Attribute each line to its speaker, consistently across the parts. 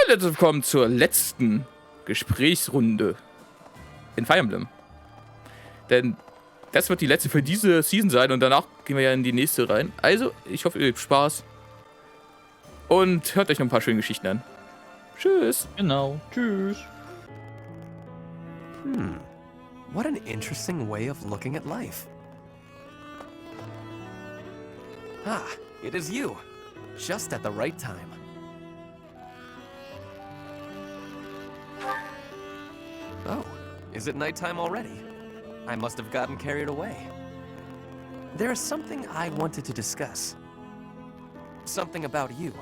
Speaker 1: Und jetzt willkommen zur letzten Gesprächsrunde in Fire Emblem. Denn das wird die letzte für diese Season sein und danach gehen wir ja in die nächste rein. Also, ich hoffe, ihr habt Spaß. Und hört euch noch ein paar schöne Geschichten an. Tschüss.
Speaker 2: Genau. Tschüss.
Speaker 3: What an interesting way of looking at life. Ah, it is you. Just at the right time. Oh, is it nighttime already? I must have gotten carried away. There is something I wanted to discuss. Something about you.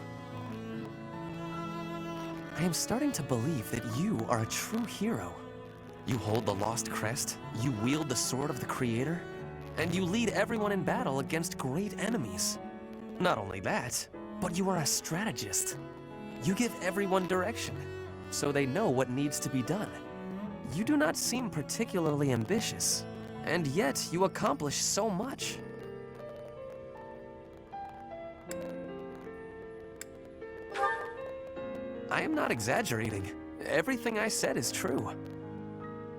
Speaker 3: I am starting to believe that you are a true hero. You hold the lost crest, you wield the sword of the Creator, and you lead everyone in battle against great enemies. Not only that, but you are a strategist. You give everyone direction, so they know what needs to be done. You do not seem particularly ambitious, and yet you accomplish so much. I am not exaggerating. Everything I said is true.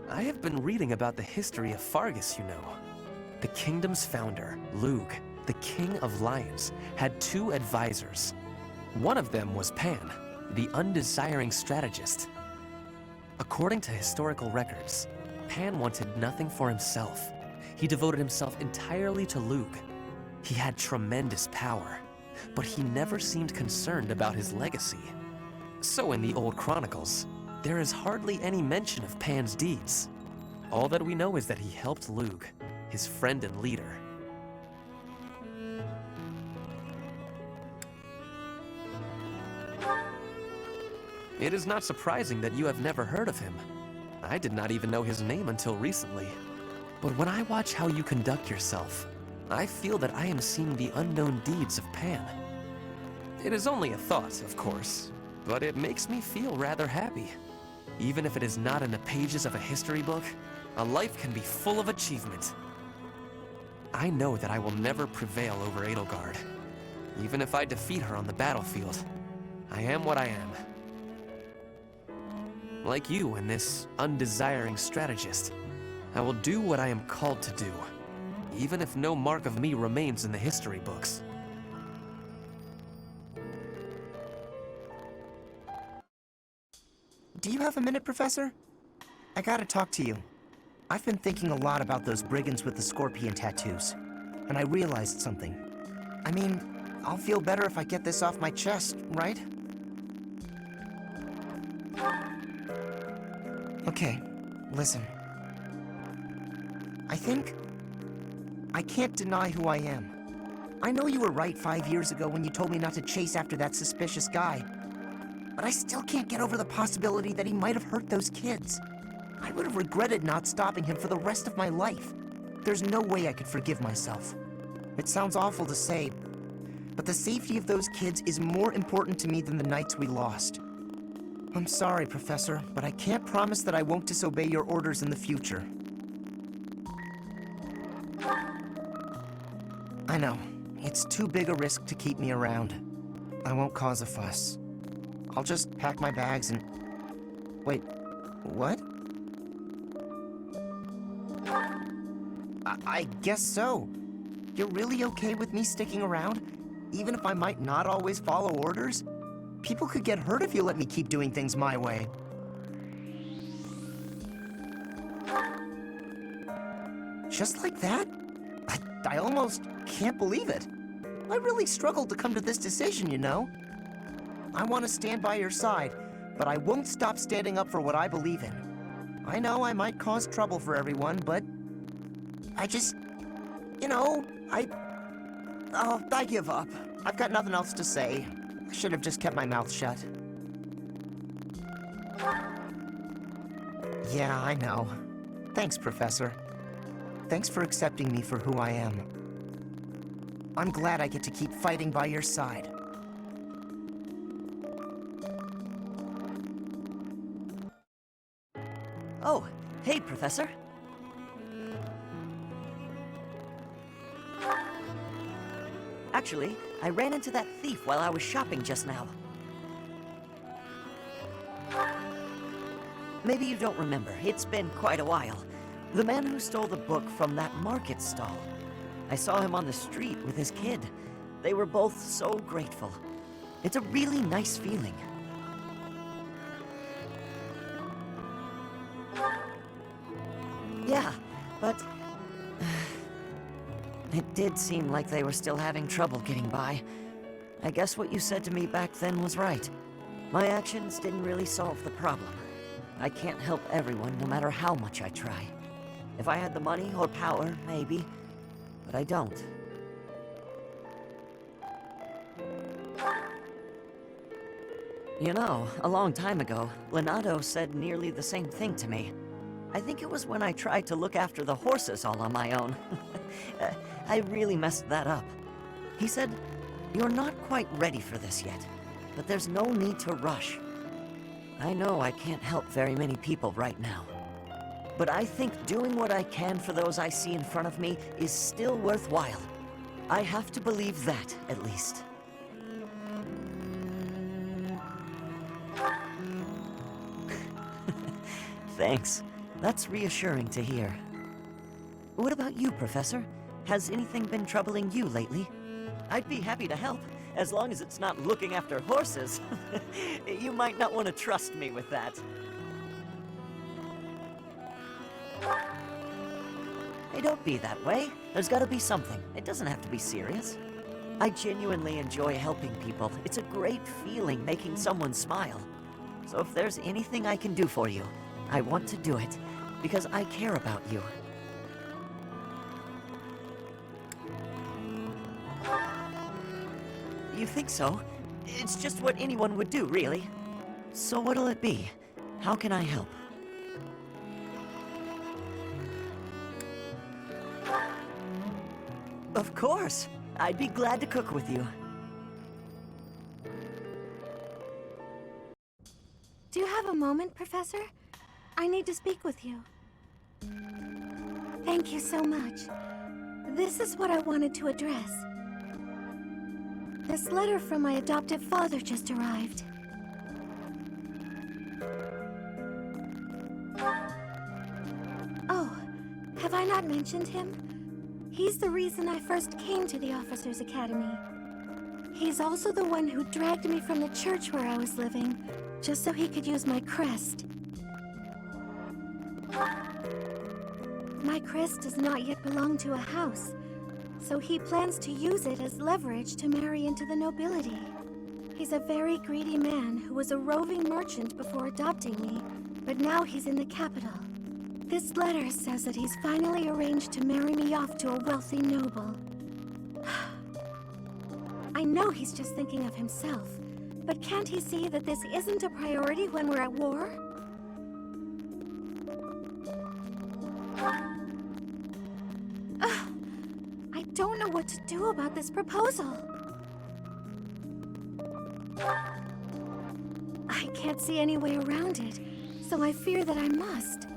Speaker 3: I have been reading about the history of Fargus, you know. The kingdom's founder, Lug, the king of lions, had two advisors. One of them was Pan, the undesiring strategist. According to historical records, Pan wanted nothing for himself. He devoted himself entirely to Lug. He had tremendous power, but he never seemed concerned about his legacy. So in the old chronicles, there is hardly any mention of Pan's deeds. All that we know is that he helped Lug, his friend and leader. It is not surprising that you have never heard of him. I did not even know his name until recently. But when I watch how you conduct yourself, I feel that I am seeing the unknown deeds of Pan. It is only a thought, of course, but it makes me feel rather happy. Even if it is not in the pages of a history book, a life can be full of achievement. I know that I will never prevail over Edelgard. Even if I defeat her on the battlefield, I am what I am. Like you and this undesiring strategist, I will do what I am called to do, even if no mark of me remains in the history books.
Speaker 4: Do you have a minute, Professor? I gotta talk to you. I've been thinking a lot about those brigands with the scorpion tattoos, and I realized something. I mean, I'll feel better if I get this off my chest, right? Okay, listen. I can't deny who I am. I know you were right 5 years ago when you told me not to chase after that suspicious guy. But I still can't get over the possibility that he might have hurt those kids. I would have regretted not stopping him for the rest of my life. There's no way I could forgive myself. It sounds awful to say, but the safety of those kids is more important to me than the knights we lost. I'm sorry, Professor, but I can't promise that I won't disobey your orders in the future. I know. It's too big a risk to keep me around. I won't cause a fuss. I'll just pack my bags and... Wait, what? I guess so. You're really okay with me sticking around? Even if I might not always follow orders? People could get hurt if you let me keep doing things my way. Just like that? I almost can't believe it. I really struggled to come to this decision, you know? I want to stand by your side, but I won't stop standing up for what I believe in. I know I might cause trouble for everyone, but I just, you know, I give up. I've got nothing else to say. I should have just kept my mouth shut. Yeah, I know. Thanks, Professor. Thanks for accepting me for who I am. I'm glad I get to keep fighting by your side.
Speaker 5: Oh, hey, Professor. Actually, I ran into that thief while I was shopping just now. maybe you don't remember. It's been quite a while. The man who stole the book from that market stall. I saw him on the street with his kid. They were both so grateful. It's a really nice feeling. Yeah, but it did seem like they were still having trouble getting by. I guess what you said to me back then was right. My actions didn't really solve the problem. I can't help everyone no matter how much I try. If I had the money or power, maybe, but I don't. You know, a long time ago, Leonardo said nearly the same thing to me. I think it was when I tried to look after the horses all on my own. I really messed that up. He said, "You're not quite ready for this yet, but there's no need to rush." I know I can't help very many people right now, but I think doing what I can for those I see in front of me is still worthwhile. I have to believe that, at least. Thanks. That's reassuring to hear. What about you, Professor? Has anything been troubling you lately? I'd be happy to help, as long as it's not looking after horses. You might not want to trust me with that. Hey, don't be that way. There's gotta be something. It doesn't have to be serious. I genuinely enjoy helping people. It's a great feeling making someone smile. So if there's anything I can do for you, I want to do it, because I care about you. You think so? It's just what anyone would do, really. So what'll it be? How can I help? Of course! I'd be glad to cook with you.
Speaker 2: Do you have a moment, Professor? I need to speak with you. Thank you so much. This is what I wanted to address. This letter from my adoptive father just arrived. Oh, have I not mentioned him? He's the reason I first came to the Officers' Academy. He's also the one who dragged me from the church where I was living, just so he could use my crest. My crest does not yet belong to a house, so he plans to use it as leverage to marry into the nobility. He's a very greedy man who was a roving merchant before adopting me, but now he's in the capital. This letter says that he's finally arranged to marry me off to a wealthy noble. I know he's just thinking of himself, but can't he see that this isn't a priority when we're at war? I don't know what to do about this proposal. I can't see any way around it, so I fear that I must.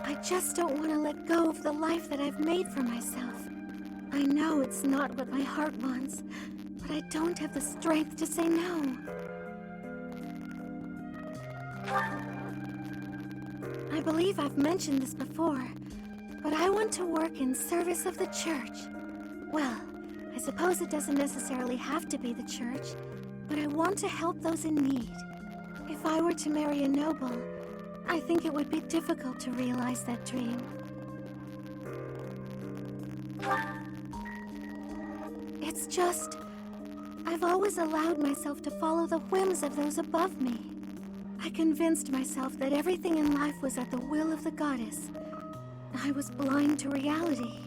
Speaker 2: I just don't want to let go of the life that I've made for myself. I know it's not what my heart wants, but I don't have the strength to say no. I believe I've mentioned this before, but I want to work in service of the church. Well, I suppose it doesn't necessarily have to be the church, but I want to help those in need. If I were to marry a noble, I think it would be difficult to realize that dream. It's just, I've always allowed myself to follow the whims of those above me. I convinced myself that everything in life was at the will of the goddess. I was blind to reality.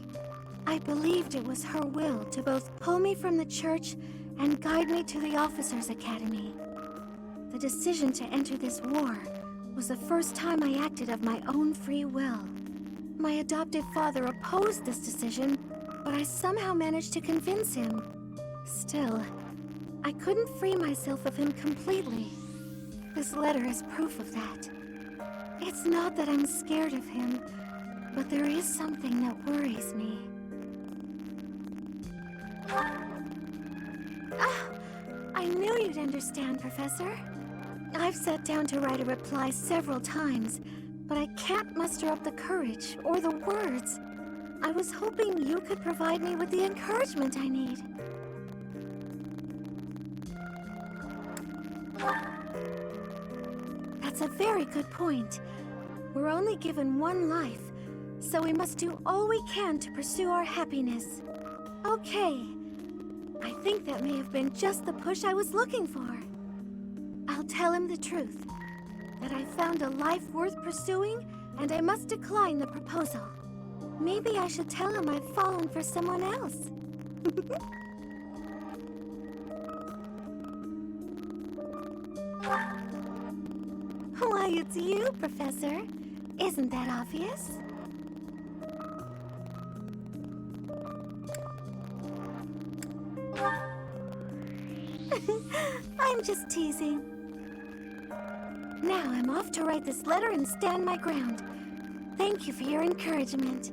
Speaker 2: I believed it was her will to both pull me from the church and guide me to the Officers' Academy. The decision to enter this war was the first time I acted of my own free will. My adoptive father opposed this decision, but I somehow managed to convince him. Still, I couldn't free myself of him completely. This letter is proof of that. It's not that I'm scared of him, but there is something that worries me. I knew you'd understand, Professor. I've sat down to write a reply several times, but I can't muster up the courage or the words. I was hoping you could provide me with the encouragement I need. That's a very good point. We're only given one life, so we must do all we can to pursue our happiness. Okay. I think that may have been just the push I was looking for. I'll tell him the truth. That I found a life worth pursuing, and I must decline the proposal. Maybe I should tell him I've fallen for someone else. Why, it's you, Professor. Isn't that obvious? I'm just teasing. Now I'm off to write this letter and stand my ground. Thank you for your encouragement.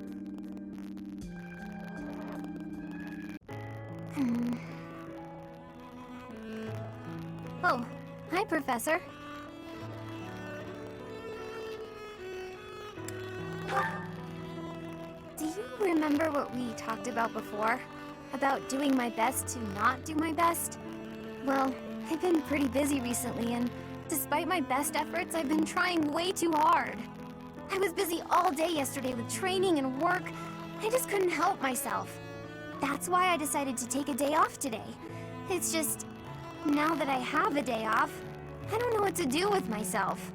Speaker 2: Oh, hi, Professor. Do you remember what we talked about before? About doing my best to not do my best? Well, I've been pretty busy recently, and despite my best efforts, I've been trying way too hard. I was busy all day yesterday with training and work. I just couldn't help myself. That's why I decided to take a day off today. It's just, now that I have a day off, I don't know what to do with myself.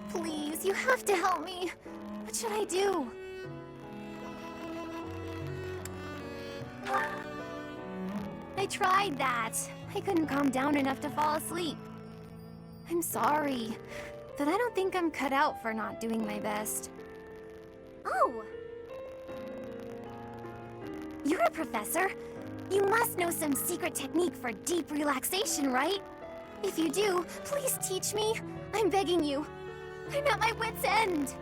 Speaker 2: Please, you have to help me. What should I do? I tried that. I couldn't calm down enough to fall asleep. I'm sorry, but I don't think I'm cut out for not doing my best. Oh! You're a professor. You must know some secret technique for deep relaxation, right? If you do, please teach me. I'm begging you. I'm at my wit's end.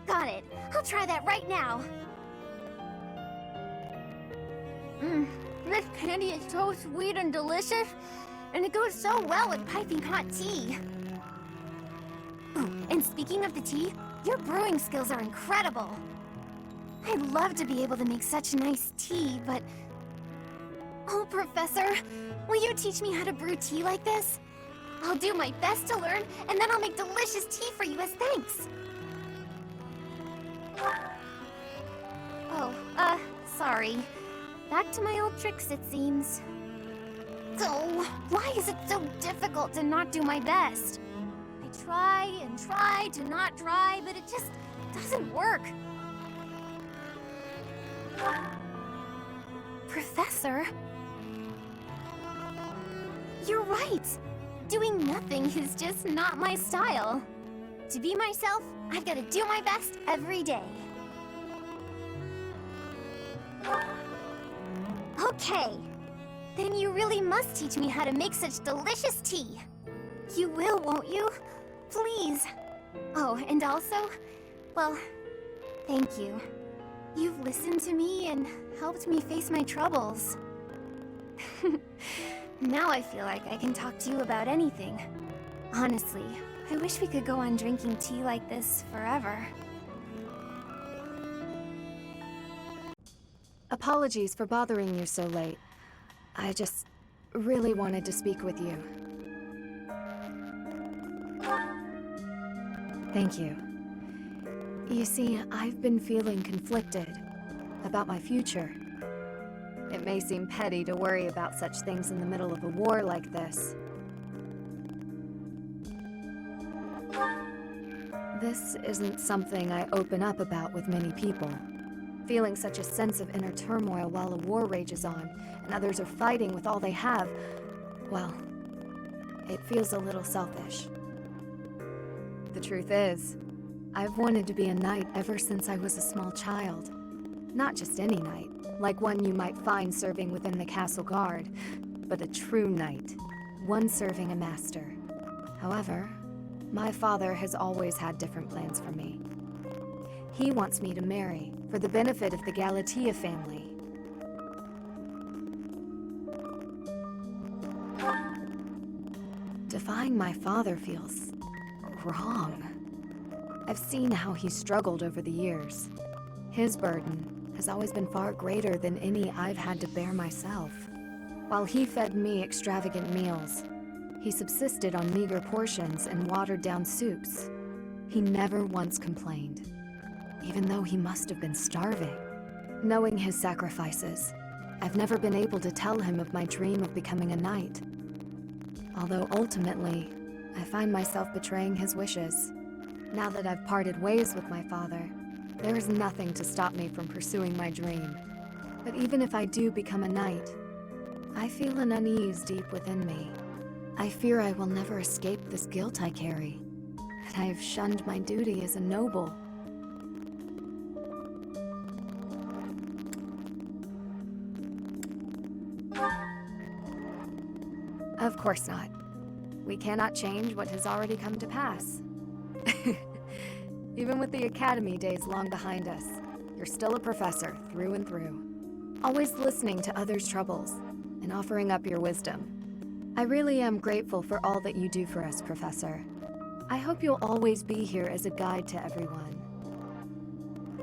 Speaker 2: Got it. I'll try that right now. This candy is so sweet and delicious, and it goes so well with piping hot tea. Ooh, and speaking of the tea, your brewing skills are incredible. I'd love to be able to make such nice tea, but... Oh, Professor, will you teach me how to brew tea like this? I'll do my best to learn, and then I'll make delicious tea for you as thanks. Oh, sorry. Back to my old tricks, it seems. Oh, why is it so difficult to not do my best? I try and try to not try, but it just doesn't work. Professor? You're right. Doing nothing is just not my style. To be myself, I've got to do my best every day. Okay. Then you really must teach me how to make such delicious tea. You will, won't you? Please. Oh, and also, well, thank you. You've listened to me and helped me face my troubles. Now I feel like I can talk to you about anything. Honestly, I wish we could go on drinking tea like this forever.
Speaker 6: Apologies for bothering you so late. I just really wanted to speak with you. Thank you. You see, I've been feeling conflicted about my future. It may seem petty to worry about such things in the middle of a war like this. This isn't something I open up about with many people. Feeling such a sense of inner turmoil while a war rages on, and others are fighting with all they have, well, it feels a little selfish. The truth is, I've wanted to be a knight ever since I was a small child. Not just any knight, like one you might find serving within the castle guard, but a true knight, one serving a master. However, my father has always had different plans for me. He wants me to marry for the benefit of the Galatea family. defying my father feels wrong. I've seen how he's struggled over the years. His burden has always been far greater than any I've had to bear myself. While he fed me extravagant meals, he subsisted on meager portions and watered-down soups. He never once complained, even though he must have been starving. Knowing his sacrifices, I've never been able to tell him of my dream of becoming a knight. Although ultimately, I find myself betraying his wishes. Now that I've parted ways with my father, there is nothing to stop me from pursuing my dream. But even if I do become a knight, I feel an unease deep within me. I fear I will never escape this guilt I carry, that I have shunned my duty as a noble. Of course not. We cannot change what has already come to pass. Even with the academy days long behind us, you're still a professor through and through. Always listening to others' troubles and offering up your wisdom. I really am grateful for all that you do for us, Professor. I hope you'll always be here as a guide to everyone.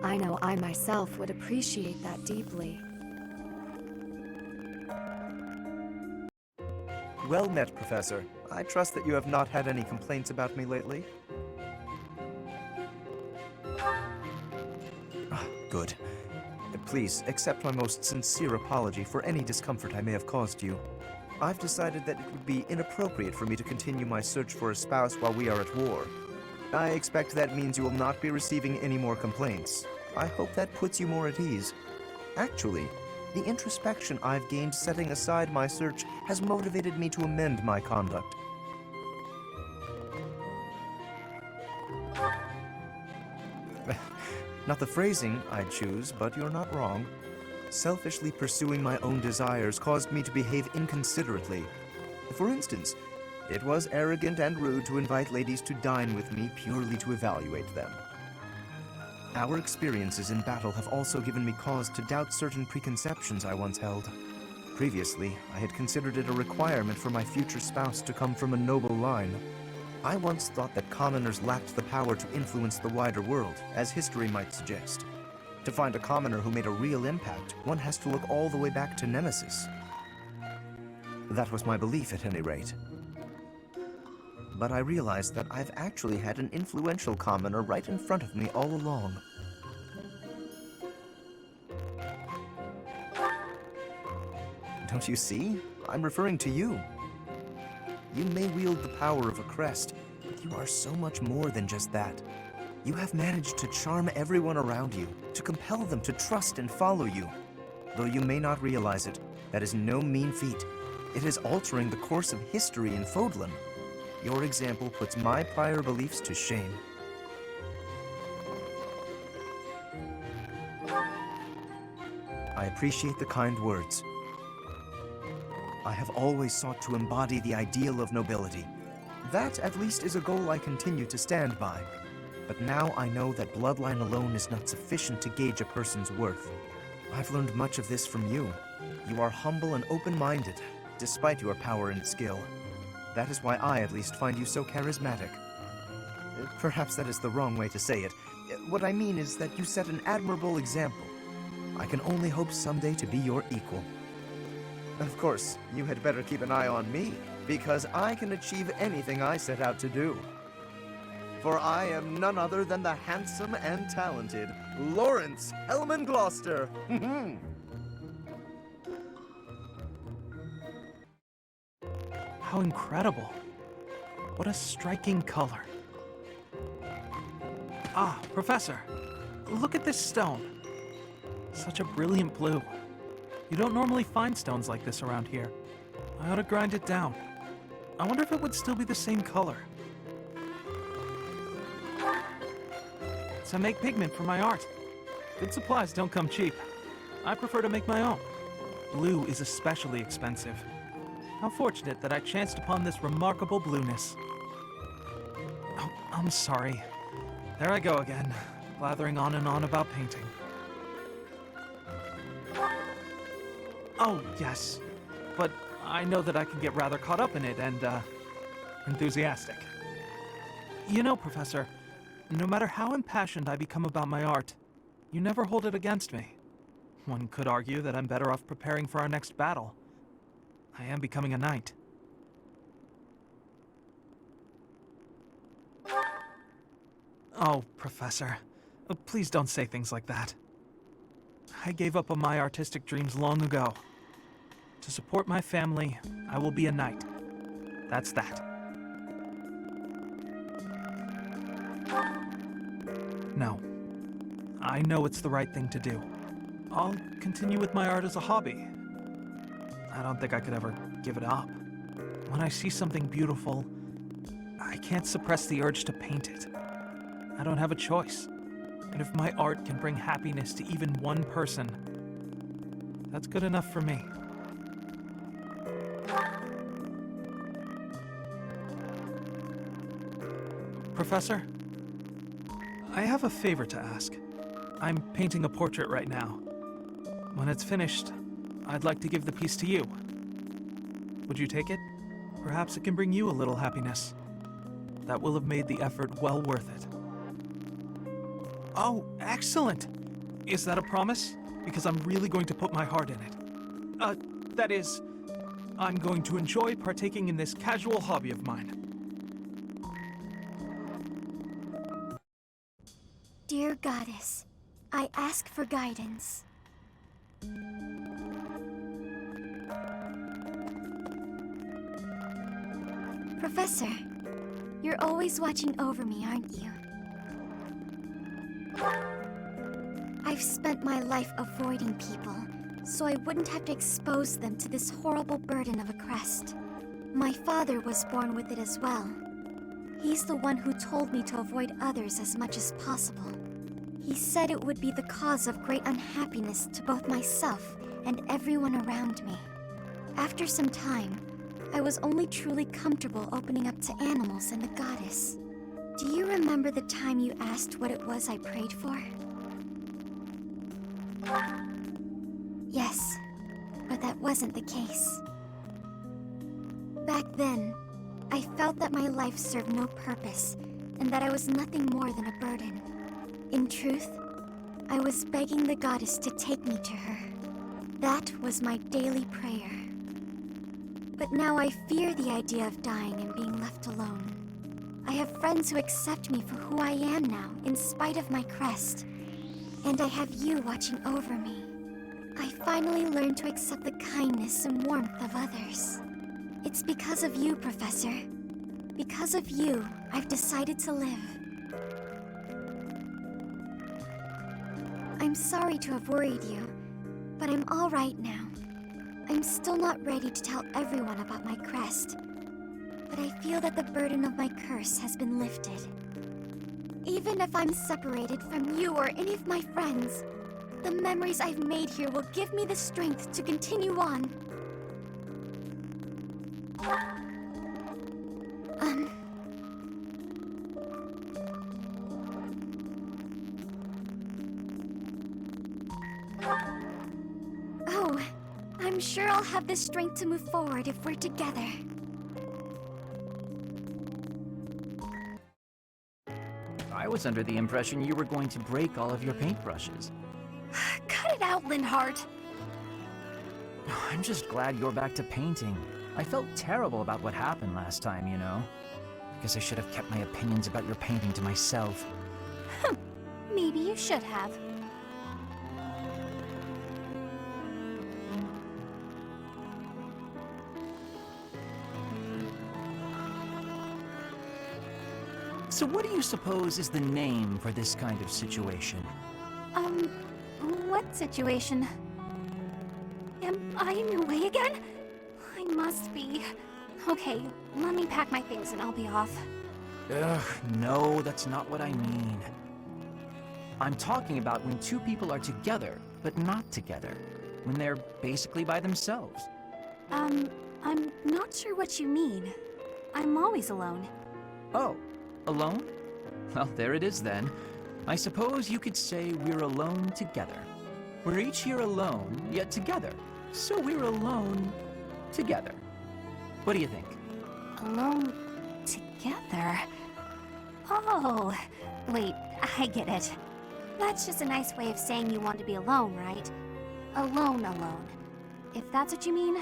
Speaker 6: I know I myself would appreciate that deeply.
Speaker 7: Well met, Professor. I trust that you have not had any complaints about me lately. Good. Please, accept my most sincere apology for any discomfort I may have caused you. I've decided that it would be inappropriate for me to continue my search for a spouse while we are at war. I expect that means you will not be receiving any more complaints. I hope that puts you more at ease. Actually, the introspection I've gained setting aside my search has motivated me to amend my conduct. Not the phrasing I'd choose, but you're not wrong. Selfishly pursuing my own desires caused me to behave inconsiderately. For instance, it was arrogant and rude to invite ladies to dine with me purely to evaluate them. Our experiences in battle have also given me cause to doubt certain preconceptions I once held. Previously, I had considered it a requirement for my future spouse to come from a noble line. I once thought that commoners lacked the power to influence the wider world, as history might suggest. To find a commoner who made a real impact, one has to look all the way back to Nemesis. That was my belief, at any rate. But I realized that I've actually had an influential commoner right in front of me all along. Don't you see? I'm referring to you. You may wield the power of a crest, but you are so much more than just that. You have managed to charm everyone around you, to compel them to trust and follow you. Though you may not realize it, that is no mean feat. It is altering the course of history in Fodlan. Your example puts my prior beliefs to shame. I appreciate the kind words. I have always sought to embody the ideal of nobility. That, at least, is a goal I continue to stand by. But now I know that bloodline alone is not sufficient to gauge a person's worth. I've learned much of this from you. You are humble and open-minded, despite your power and skill. That is why I, at least, find you so charismatic. Perhaps that is the wrong way to say it. What I mean is that you set an admirable example. I can only hope someday to be your equal. Of course, you had better keep an eye on me, because I can achieve anything I set out to do. For I am none other than the handsome and talented Lawrence Hellman Gloucester.
Speaker 8: How incredible. What a striking color. Ah, Professor, look at this stone. Such a brilliant blue. You don't normally find stones like this around here. I ought to grind it down. I wonder if it would still be the same color. So make pigment for my art. Good supplies don't come cheap. I prefer to make my own. Blue is especially expensive. How fortunate that I chanced upon this remarkable blueness. Oh, I'm sorry. There I go again, blathering on and on about painting. Oh, yes. But I know that I can get rather caught up in it, and, enthusiastic. You know, Professor, no matter how impassioned I become about my art, you never hold it against me. One could argue that I'm better off preparing for our next battle. I am becoming a knight. Oh, Professor, please don't say things like that. I gave up on my artistic dreams long ago. To support my family, I will be a knight. That's that. No. I know it's the right thing to do. I'll continue with my art as a hobby. I don't think I could ever give it up. When I see something beautiful, I can't suppress the urge to paint it. I don't have a choice. And if my art can bring happiness to even one person, that's good enough for me. Professor, I have a favor to ask. I'm painting a portrait right now. When it's finished, I'd like to give the piece to you. Would you take it? Perhaps it can bring you a little happiness. That will have made the effort well worth it. Oh, excellent! Is that a promise? Because I'm really going to put my heart in it. That is, I'm going to enjoy partaking in this casual hobby of mine.
Speaker 2: Dear Goddess, I ask for guidance. Professor, you're always watching over me, aren't you? I've spent my life avoiding people, so I wouldn't have to expose them to this horrible burden of a crest. My father was born with it as well. He's the one who told me to avoid others as much as possible. He said it would be the cause of great unhappiness to both myself and everyone around me. After some time, I was only truly comfortable opening up to animals and the goddess. Do you remember the time you asked what it was I prayed for? Yes, but that wasn't the case. Back then, I felt that my life served no purpose, and that I was nothing more than a burden. In truth, I was begging the goddess to take me to her. That was my daily prayer. But now I fear the idea of dying and being left alone. I have friends who accept me for who I am now, in spite of my crest. And I have you watching over me. I finally learned to accept the kindness and warmth of others. It's because of you, Professor. Because of you, I've decided to live. I'm sorry to have worried you, but I'm all right now. I'm still not ready to tell everyone about my crest, but I feel that the burden of my curse has been lifted. Even if I'm separated from you or any of my friends, the memories I've made here will give me the strength to continue on. Oh, I'm sure I'll have the strength to move forward if we're together.
Speaker 9: I was under the impression you were going to break all of your paintbrushes.
Speaker 2: Cut it out, Linhardt.
Speaker 9: I'm just glad you're back to painting. I felt terrible about what happened last time, you know. Guess I should have kept my opinions about your painting to myself.
Speaker 2: Maybe you should have.
Speaker 9: So what do you suppose is the name for this kind of situation?
Speaker 2: What situation? Am I in your way again? I must be. Okay, let me pack my things and I'll be off.
Speaker 9: Ugh, no, that's not what I mean. I'm talking about when two people are together, but not together. When they're basically by themselves.
Speaker 2: I'm not sure what you mean. I'm always alone.
Speaker 9: Oh, alone? Well, there it is then. I suppose you could say we're alone together. We're each here alone, yet together. So we're alone together. What do you think?
Speaker 2: Alone together. Oh, wait, I get it. That's just a nice way of saying you want to be alone, right? Alone. If that's what you mean,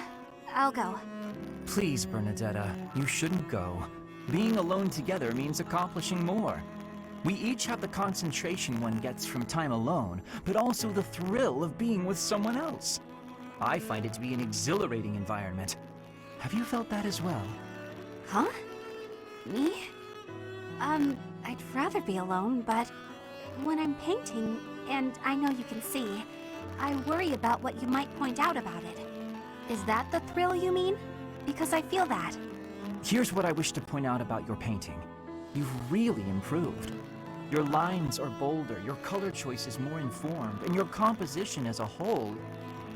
Speaker 2: I'll go.
Speaker 9: Please, Bernadetta, you shouldn't go. Being alone together means accomplishing more. We each have the concentration one gets from time alone, but also the thrill of being with someone else. I find it to be an exhilarating environment. Have you felt that as well?
Speaker 2: Huh? Me? I'd rather be alone, but when I'm painting, and I know you can see, I worry about what you might point out about it. Is that the thrill you mean? Because I feel that.
Speaker 9: Here's what I wish to point out about your painting. You've really improved. Your lines are bolder, your color choice is more informed, and your composition as a whole...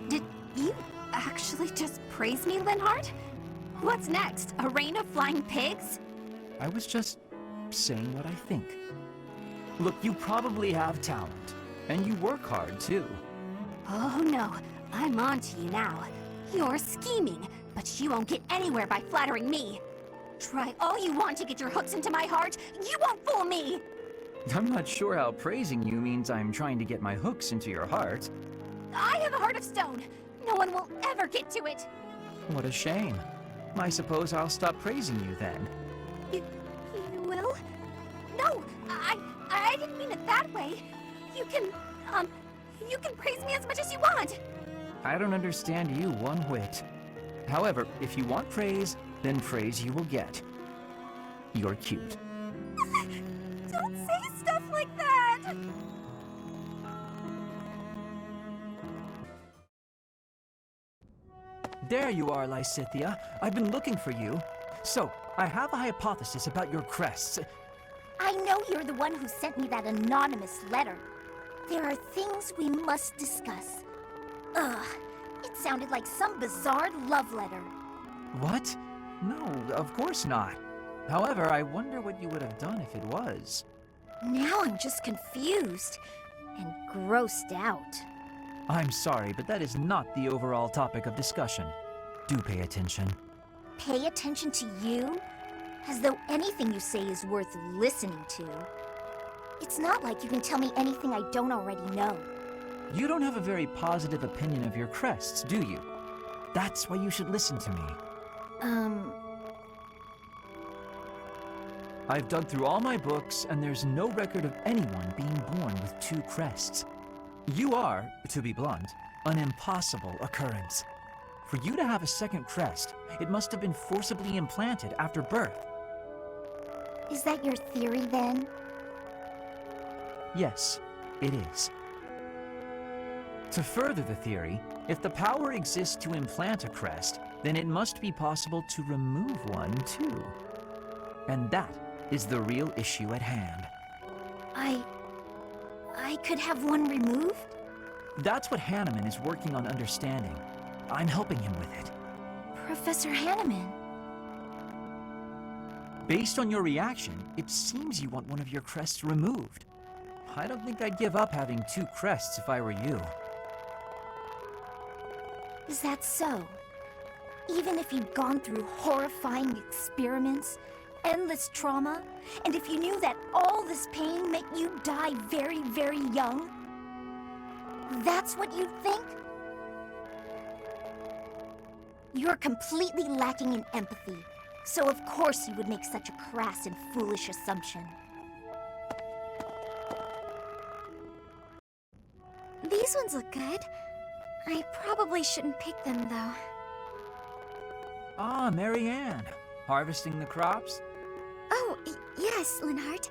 Speaker 2: Did you actually just praise me, Linhardt? What's next? A rain of flying pigs?
Speaker 9: I was just saying what I think. Look, you probably have talent, and you work hard, too.
Speaker 2: Oh no, I'm on to you now. You're scheming, but you won't get anywhere by flattering me. Try all you want to get your hooks into my heart, you won't fool me!
Speaker 9: I'm not sure how praising you means I'm trying to get my hooks into your heart.
Speaker 2: I have a heart of stone. No one will ever get to it.
Speaker 9: What a shame. I suppose I'll stop praising you then.
Speaker 2: You will? No, I didn't mean it that way. You can praise me as much as you want.
Speaker 9: I don't understand you one whit. However, if you want praise, then praise you will get. You're cute.
Speaker 2: Don't say stuff like that!
Speaker 9: There you are, Lysithia. I've been looking for you. So, I have a hypothesis about your crests.
Speaker 10: I know you're the one who sent me that anonymous letter. There are things we must discuss. Ugh, it sounded like some bizarre love letter.
Speaker 9: What? No, of course not. However, I wonder what you would have done if it was.
Speaker 10: Now I'm just confused and grossed out.
Speaker 9: I'm sorry, but that is not the overall topic of discussion. Do pay attention.
Speaker 10: Pay attention to you? As though anything you say is worth listening to. It's not like you can tell me anything I don't already know.
Speaker 9: You don't have a very positive opinion of your crests, do you? That's why you should listen to me. I've dug through all my books, and there's no record of anyone being born with two crests. You are, to be blunt, an impossible occurrence. For you to have a second crest, it must have been forcibly implanted after birth.
Speaker 10: Is that your theory, then?
Speaker 9: Yes, it is. To further the theory, if the power exists to implant a crest, then it must be possible to remove one, too. And that is the real issue at hand.
Speaker 10: I could have one removed?
Speaker 9: That's what Hanneman is working on understanding. I'm helping him with it.
Speaker 10: Professor Hanneman.
Speaker 9: Based on your reaction, it seems you want one of your crests removed. I don't think I'd give up having two crests if I were you.
Speaker 10: Is that so? Even if you'd gone through horrifying experiments, endless trauma, and if you knew that all this pain meant you'd die very, very young? That's what you'd think? You're completely lacking in empathy, so of course you would make such a crass and foolish assumption.
Speaker 2: These ones look good. I probably shouldn't pick them, though.
Speaker 9: Ah, Marianne. Harvesting the crops?
Speaker 2: Oh, yes, Linhardt.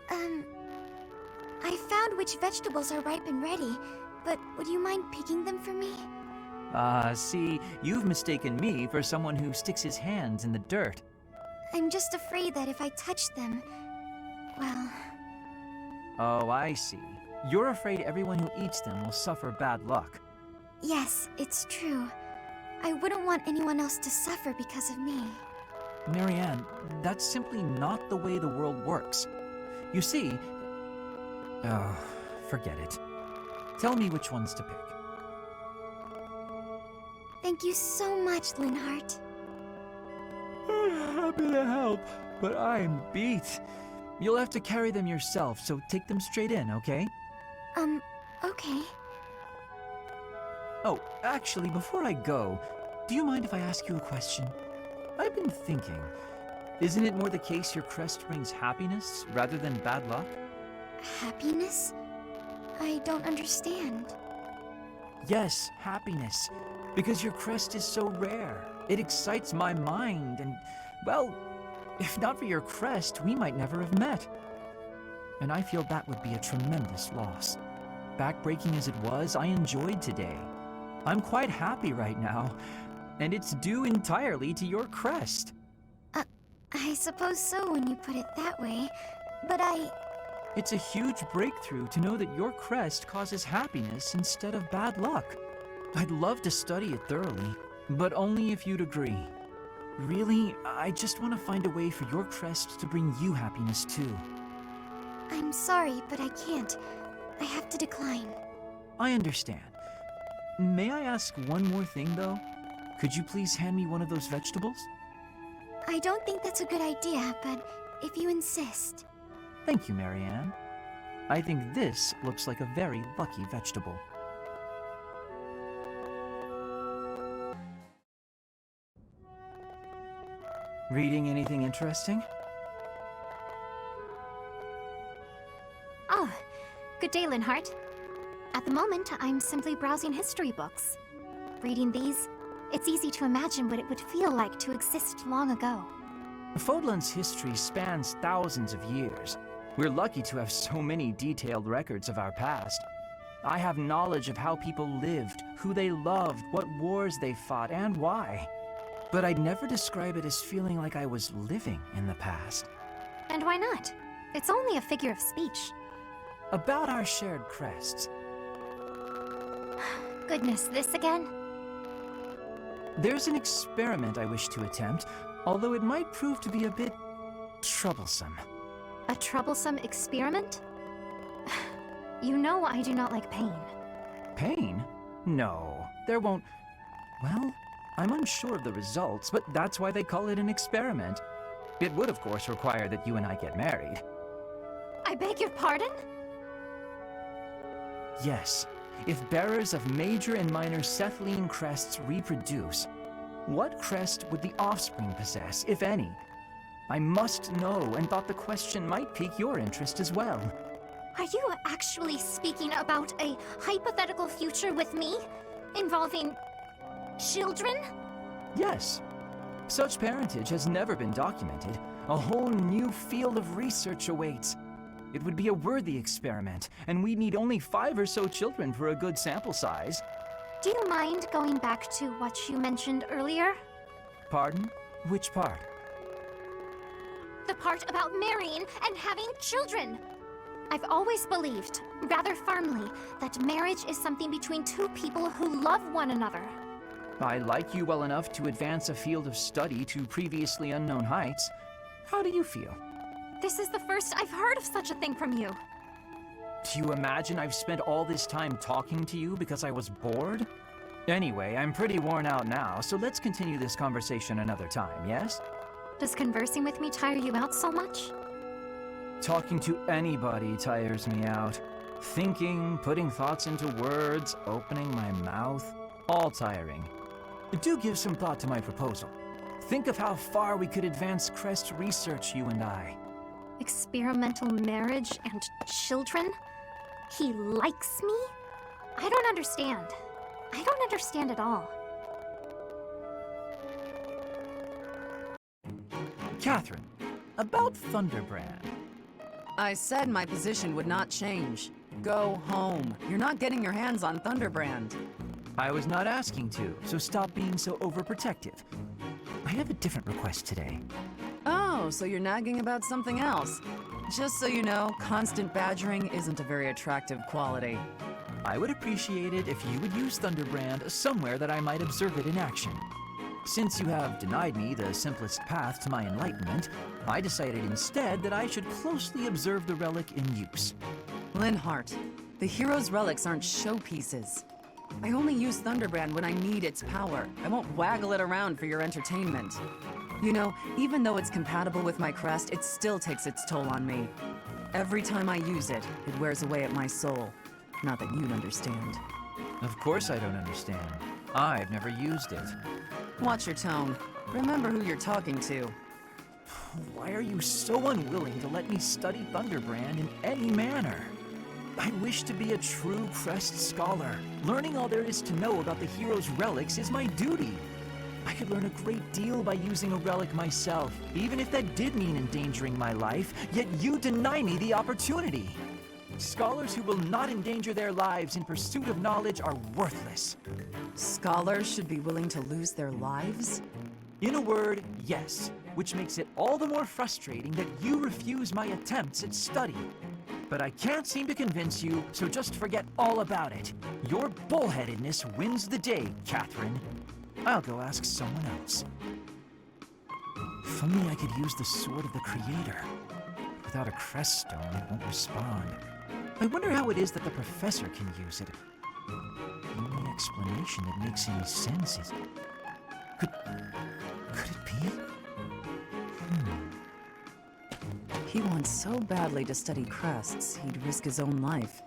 Speaker 2: I found which vegetables are ripe and ready, but would you mind picking them for me?
Speaker 9: See, you've mistaken me for someone who sticks his hands in the dirt.
Speaker 2: I'm just afraid that if I touch them, well...
Speaker 9: Oh, I see. You're afraid everyone who eats them will suffer bad luck.
Speaker 2: Yes, it's true. I wouldn't want anyone else to suffer because of me.
Speaker 9: Marianne, that's simply not the way the world works. You see... Oh, forget it. Tell me which ones to pick.
Speaker 2: Thank you so much, Linhardt.
Speaker 9: Happy to help. but I'm beat. You'll have to carry them yourself, so take them straight in, okay?
Speaker 10: Okay.
Speaker 9: Oh, actually, before I go, do you mind if I ask you a question? I've been thinking, isn't it more the case your crest brings happiness rather than bad luck?
Speaker 10: Happiness? I don't understand.
Speaker 9: Yes, happiness. Because your crest is so rare. It excites my mind and, well, if not for your crest, we might never have met. And I feel that would be a tremendous loss. Backbreaking as it was, I enjoyed today. I'm quite happy right now, and it's due entirely to your crest.
Speaker 10: I suppose so when you put it that way, but
Speaker 9: It's a huge breakthrough to know that your crest causes happiness instead of bad luck. I'd love to study it thoroughly, but only if you'd agree. Really, I just want to find a way for your crest to bring you happiness too.
Speaker 10: I'm sorry, but I can't. I have to decline.
Speaker 9: I understand. May I ask one more thing, though? Could you please hand me one of those vegetables?
Speaker 10: I don't think that's a good idea, but if you insist.
Speaker 9: Thank you, Marianne. I think this looks like a very lucky vegetable. Reading anything interesting?
Speaker 2: Oh, good day, Linhart. At the moment, I'm simply browsing history books. Reading these, it's easy to imagine what it would feel like to exist long ago.
Speaker 9: Fodlan's history spans thousands of years. We're lucky to have so many detailed records of our past. I have knowledge of how people lived, who they loved, what wars they fought, and why. But I'd never describe it as feeling like I was living in the past.
Speaker 2: And why not? It's only a figure of speech.
Speaker 9: About our shared crests.
Speaker 2: Goodness, this again?
Speaker 9: There's an experiment I wish to attempt, although it might prove to be a bit troublesome.
Speaker 2: A troublesome experiment? You know I do not like pain.
Speaker 9: Pain? No, there won't... Well, I'm unsure of the results, but that's why they call it an experiment. It would, of course, require that you and I get married.
Speaker 2: I beg your pardon?
Speaker 9: Yes. If bearers of major and minor Cethlean crests reproduce, what crest would the offspring possess, if any? I must know, and thought the question might pique your interest as well.
Speaker 2: Are you actually speaking about a hypothetical future with me? Involving children?
Speaker 9: Yes. Such parentage has never been documented. A whole new field of research awaits. It would be a worthy experiment, and we'd need only 5 or so children for a good sample size.
Speaker 2: Do you mind going back to what you mentioned earlier?
Speaker 9: Pardon? Which part?
Speaker 2: The part about marrying and having children! I've always believed, rather firmly, that marriage is something between two people who love one another.
Speaker 9: I like you well enough to advance a field of study to previously unknown heights. How do you feel?
Speaker 2: This is the first I've heard of such a thing from you.
Speaker 9: Do you imagine I've spent all this time talking to you because I was bored? Anyway, I'm pretty worn out now, so let's continue this conversation another time, yes?
Speaker 2: Does conversing with me tire you out so much?
Speaker 9: Talking to anybody tires me out. Thinking, putting thoughts into words, opening my mouth, all tiring. Do give some thought to my proposal. Think of how far we could advance crest research, you and I.
Speaker 2: Experimental marriage and children? He likes me? I don't understand. I don't understand at all.
Speaker 9: Catherine, about Thunderbrand.
Speaker 11: I said my position would not change. Go home. You're not getting your hands on Thunderbrand.
Speaker 9: I was not asking to, so stop being so overprotective. I have a different request today.
Speaker 11: Oh, so you're nagging about something else. Just so you know, constant badgering isn't a very attractive quality.
Speaker 9: I would appreciate it if you would use Thunderbrand somewhere that I might observe it in action. Since you have denied me the simplest path to my enlightenment, I decided instead that I should closely observe the relic in use.
Speaker 11: Linhart, the hero's relics aren't showpieces. I only use Thunderbrand when I need its power. I won't waggle it around for your entertainment. You know, even though it's compatible with my crest, it still takes its toll on me. Every time I use it, it wears away at my soul. Not that you'd understand.
Speaker 9: Of course I don't understand. I've never used it.
Speaker 11: Watch your tone. Remember who you're talking to.
Speaker 9: Why are you so unwilling to let me study Thunderbrand in any manner? I wish to be a true Crest scholar. Learning all there is to know about the hero's relics is my duty. I could learn a great deal by using a relic myself, even if that did mean endangering my life, yet you deny me the opportunity. Scholars who will not endanger their lives in pursuit of knowledge are worthless.
Speaker 11: Scholars should be willing to lose their lives?
Speaker 9: In a word, yes, which makes it all the more frustrating that you refuse my attempts at study. But I can't seem to convince you, so just forget all about it. Your bullheadedness wins the day, Catherine. I'll go ask someone else. If only I could use the Sword of the Creator. Without a crest stone, it won't respond. I wonder how it is that the professor can use it. The only explanation that makes any sense is... Could it be?
Speaker 11: He wants so badly to study crests, he'd risk his own life.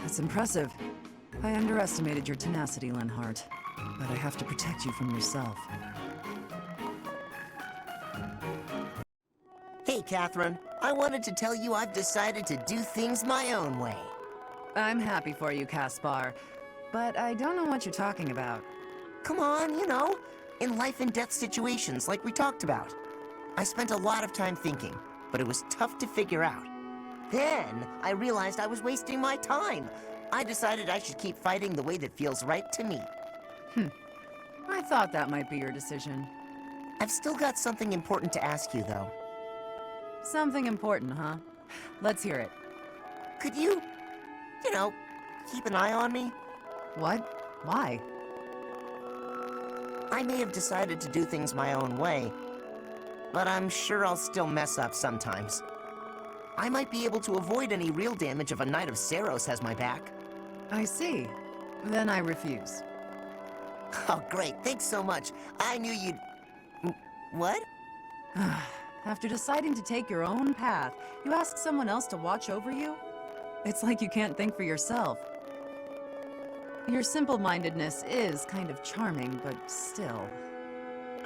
Speaker 11: That's impressive. I underestimated your tenacity, Linhart. But I have to protect you from yourself.
Speaker 4: Hey, Catherine. I wanted to tell you I've decided to do things my own way.
Speaker 11: I'm happy for you, Caspar. But I don't know what you're talking about.
Speaker 4: Come on, you know, in life and death situations like we talked about. I spent a lot of time thinking, but it was tough to figure out. Then I realized I was wasting my time. I decided I should keep fighting the way that feels right to me.
Speaker 11: I thought that might be your decision.
Speaker 4: I've still got something important to ask you, though.
Speaker 11: Something important, huh? Let's hear it.
Speaker 4: Could you, keep an eye on me?
Speaker 11: What? Why?
Speaker 4: I may have decided to do things my own way, but I'm sure I'll still mess up sometimes. I might be able to avoid any real damage if a Knight of Saros has my back.
Speaker 11: I see. Then I refuse.
Speaker 4: Oh, great. Thanks so much. I knew you'd... What?
Speaker 11: After deciding to take your own path, you ask someone else to watch over you? It's like you can't think for yourself. Your simple-mindedness is kind of charming, but still.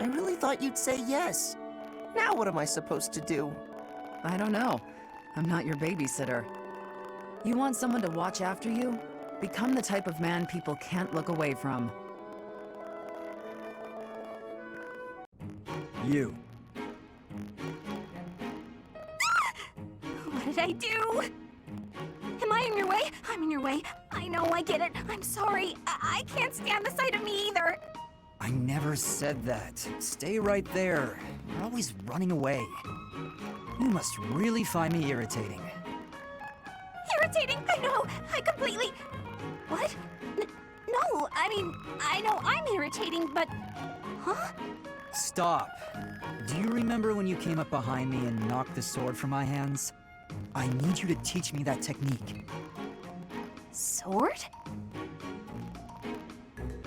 Speaker 4: I really thought you'd say yes. Now what am I supposed to do?
Speaker 11: I don't know. I'm not your babysitter. You want someone to watch after you? Become the type of man people can't look away from.
Speaker 9: You.
Speaker 10: What did I do? Am I in your way? I'm in your way. I know, I get it. I'm sorry. I can't stand the sight of me either.
Speaker 12: I never said that. Stay right there. You're always running away. You must really find me irritating.
Speaker 10: Irritating? I know. I completely... What? No, I mean, I know I'm irritating, but... Huh?
Speaker 12: Stop. Do you remember when you came up behind me and knocked the sword from my hands? I need you to teach me that technique.
Speaker 10: Sword?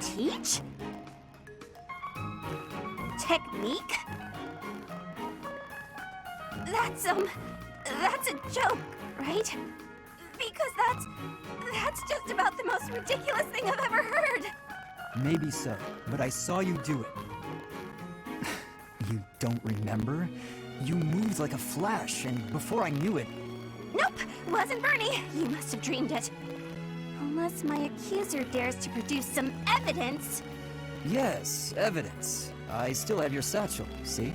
Speaker 10: Teach? Technique? That's a joke, right? Because that's just about the most ridiculous thing I've ever heard.
Speaker 12: Maybe so, but I saw you do it. You don't remember? You moved like a flash, and before I knew it...
Speaker 10: Nope, wasn't Bernie. You must have dreamed it. Unless my accuser dares to produce some evidence.
Speaker 12: Yes, evidence. I still have your satchel, see?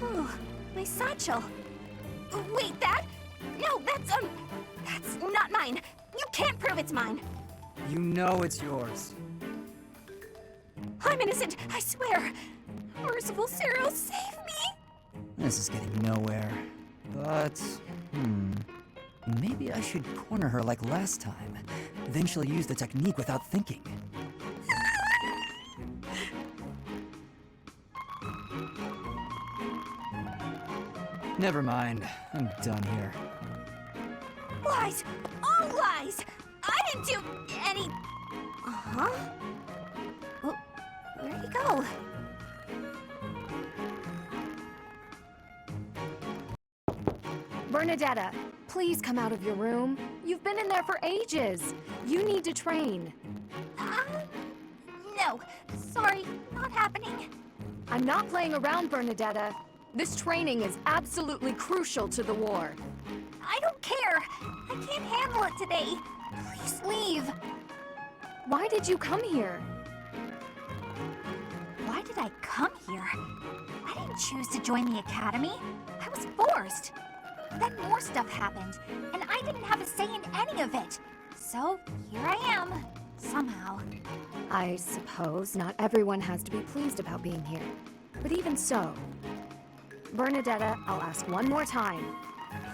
Speaker 10: Oh, my satchel. Wait, that? No, that's not mine. You can't prove it's mine.
Speaker 12: You know it's yours.
Speaker 10: I'm innocent, I swear. Merciful Cyril, save me!
Speaker 12: This is getting nowhere. But, maybe I should corner her like last time. Then she'll use the technique without thinking. Never mind. I'm done here.
Speaker 10: Lies! All lies! I didn't do any... Huh? Well, where'd he go?
Speaker 6: Bernadetta, please come out of your room. You've been in there for ages. You need to train.
Speaker 10: No. Sorry, not happening.
Speaker 6: I'm not playing around, Bernadetta. This training is absolutely crucial to the war.
Speaker 10: I don't care. I can't handle it today. Please leave.
Speaker 6: Why did you come here?
Speaker 10: Why did I come here? I didn't choose to join the academy. I was forced. Then more stuff happened, and I didn't have a say in any of it. So, here I am. Somehow.
Speaker 6: I suppose not everyone has to be pleased about being here. But even so, Bernadetta, I'll ask one more time.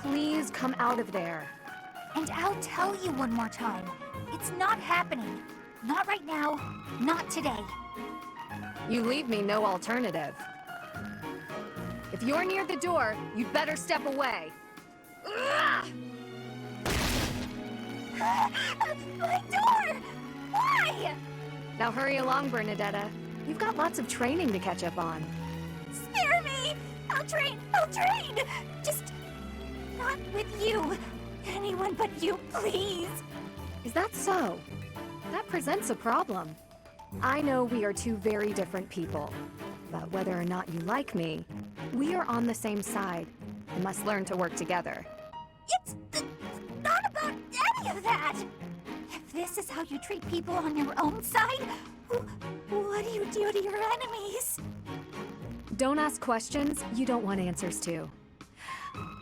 Speaker 6: Please come out of there.
Speaker 10: And I'll tell you one more time. It's not happening. Not right now. Not today.
Speaker 6: You leave me no alternative. If you're near the door, you'd better step away.
Speaker 10: My door! Why?
Speaker 6: Now hurry along, Bernadetta. You've got lots of training to catch up on.
Speaker 10: Spare me! I'll train! Just not with you. Anyone but you, please.
Speaker 6: Is that so? That presents a problem. I know we are two very different people, but whether or not you like me, we are on the same side and must learn to work together.
Speaker 10: It's not about any of that! If this is how you treat people on your own side, what do you do to your enemies?
Speaker 6: Don't ask questions you don't want answers to.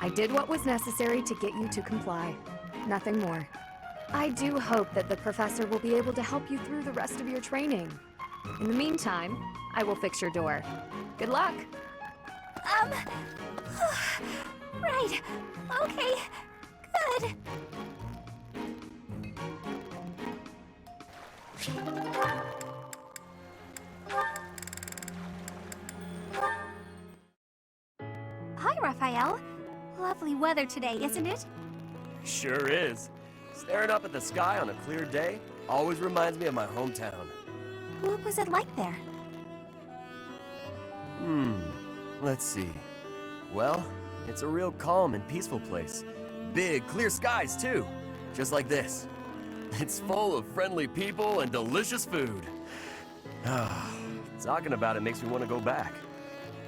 Speaker 6: I did what was necessary to get you to comply. Nothing more. I do hope that the professor will be able to help you through the rest of your training. In the meantime, I will fix your door. Good luck!
Speaker 10: Right. Okay. Good. Hi, Raphael. Lovely weather today, isn't it?
Speaker 3: Sure is. Staring up at the sky on a clear day always reminds me of my hometown.
Speaker 10: What was it like there?
Speaker 3: Let's see. Well, it's a real calm and peaceful place. Big, clear skies, too. Just like this. It's full of friendly people and delicious food. Talking about it makes me want to go back.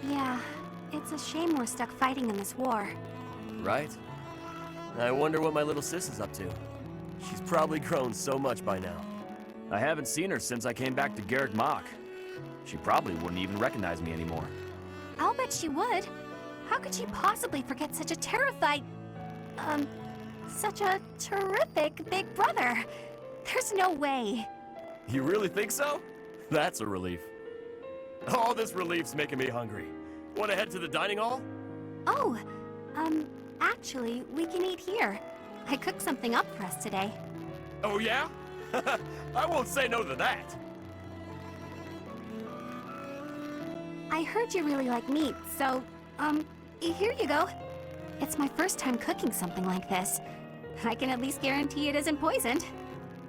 Speaker 10: Yeah, it's a shame we're stuck fighting in this war.
Speaker 3: Right? I wonder what my little sis is up to. She's probably grown so much by now. I haven't seen her since I came back to Garrick Mach. She probably wouldn't even recognize me anymore.
Speaker 10: I'll bet she would. How could she possibly forget such a such a terrific big brother? There's no way.
Speaker 3: You really think so? That's a relief. All this relief's making me hungry. Want to head to the dining hall?
Speaker 10: Oh, actually, we can eat here. I cooked something up for us today.
Speaker 3: Oh yeah? I won't say no to that.
Speaker 10: I heard you really like meat, so, here you go. It's my first time cooking something like this. I can at least guarantee it isn't poisoned.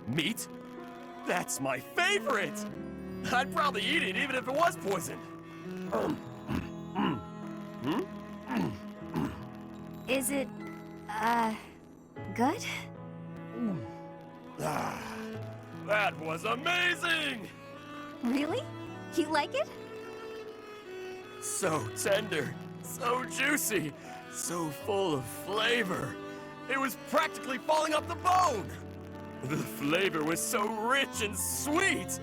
Speaker 3: Meat? That's my favorite! I'd probably eat it even if it was poisoned.
Speaker 10: Is it, good?
Speaker 3: That was amazing!
Speaker 10: Really? You like it?
Speaker 3: So tender, so juicy, so full of flavor. It was practically falling off the bone. The flavor was so rich and sweet.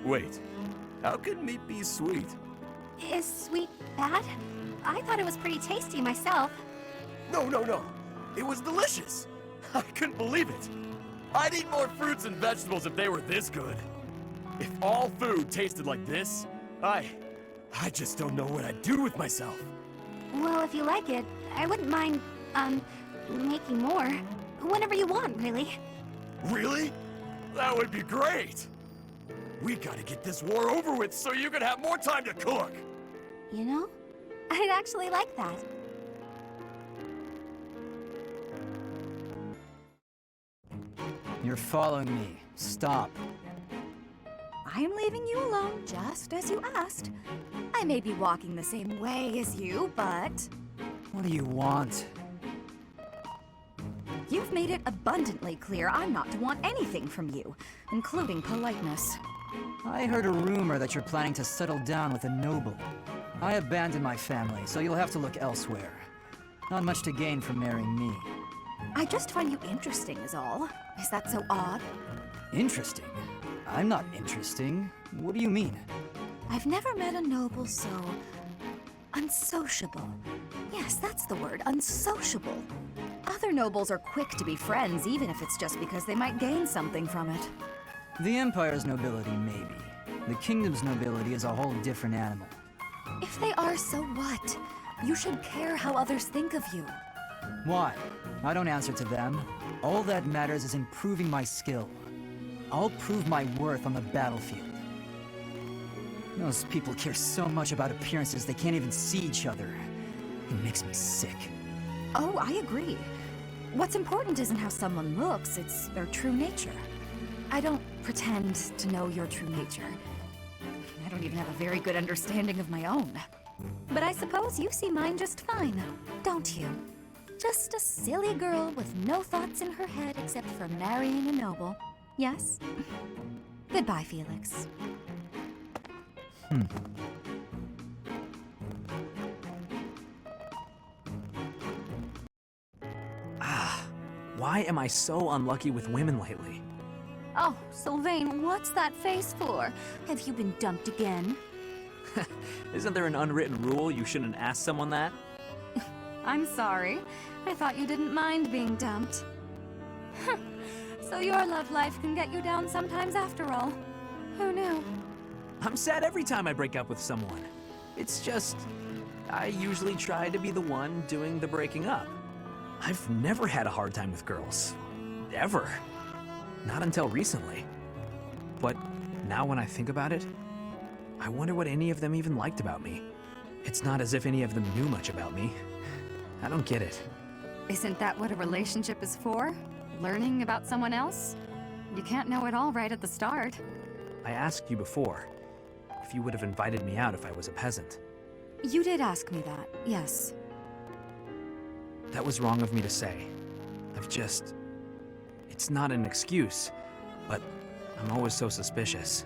Speaker 3: Wait, how can meat be sweet?
Speaker 10: Is sweet bad? I thought it was pretty tasty myself.
Speaker 3: No. It was delicious. I couldn't believe it. I'd eat more fruits and vegetables if they were this good. If all food tasted like this, I just don't know what I'd do with myself.
Speaker 10: Well, if you like it, I wouldn't mind, making more. Whenever you want, really.
Speaker 3: Really? That would be great. We gotta get this war over with so you can have more time to cook.
Speaker 10: You know, I'd actually like that.
Speaker 12: You're following me, stop.
Speaker 10: I am leaving you alone, just as you asked. I may be walking the same way as you, but
Speaker 12: What do you want?
Speaker 10: you've made it abundantly clear I'm not to want anything from you, including politeness.
Speaker 12: I heard a rumor that you're planning to settle down with a noble. I abandoned my family, so you'll have to look elsewhere. Not much to gain from marrying me.
Speaker 10: I just find you interesting is all. Is that so odd?
Speaker 12: Interesting? I'm not interesting. What do you mean?
Speaker 10: I've never met a noble so unsociable. Yes, that's the word, unsociable. Other nobles are quick to be friends, even if it's just because they might gain something from it.
Speaker 12: The Empire's nobility, maybe. The Kingdom's nobility is a whole different animal.
Speaker 10: If they are, so what? You should care how others think of you.
Speaker 12: Why? I don't answer to them. All that matters is improving my skill. I'll prove my worth on the battlefield. Those people care so much about appearances they can't even see each other. It makes me sick.
Speaker 10: Oh, I agree. What's important isn't how someone looks, it's their true nature. I don't pretend to know your true nature. I don't even have a very good understanding of my own. But I suppose you see mine just fine, don't you? Just a silly girl with no thoughts in her head except for marrying a noble. Yes? Goodbye, Felix.
Speaker 3: Why am I so unlucky with women lately?
Speaker 10: Oh, Sylvain, what's that face for? Have you been dumped again?
Speaker 3: Isn't there an unwritten rule you shouldn't ask someone that?
Speaker 10: I'm sorry. I thought you didn't mind being dumped. So your love life can get you down sometimes after all. Who knew?
Speaker 3: I'm sad every time I break up with someone. It's just, I usually try to be the one doing the breaking up. I've never had a hard time with girls. Ever. Not until recently. But now when I think about it, I wonder what any of them even liked about me. It's not as if any of them knew much about me. I don't get it.
Speaker 11: Isn't that what a relationship is for? Learning about someone else? You can't know it all right at the start.
Speaker 3: I asked you before if you would have invited me out if I was a peasant.
Speaker 11: You did ask me that, yes.
Speaker 3: That was wrong of me to say. It's not an excuse, but I'm always so suspicious.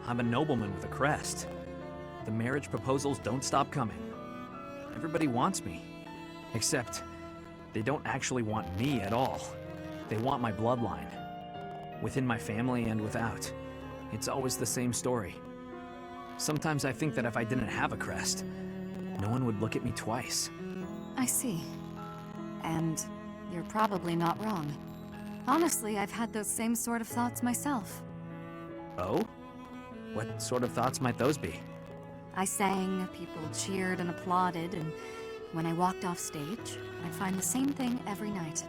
Speaker 3: I'm a nobleman with a crest. The marriage proposals don't stop coming. Everybody wants me. Except, they don't actually want me at all. They want my bloodline. Within my family and without. It's always the same story. Sometimes I think that if I didn't have a crest, no one would look at me twice.
Speaker 11: I see. And you're probably not wrong. Honestly, I've had those same sort of thoughts myself.
Speaker 3: Oh? What sort of thoughts might those be?
Speaker 11: I sang, people cheered and applauded, and when I walked off stage, I'd find the same thing every night.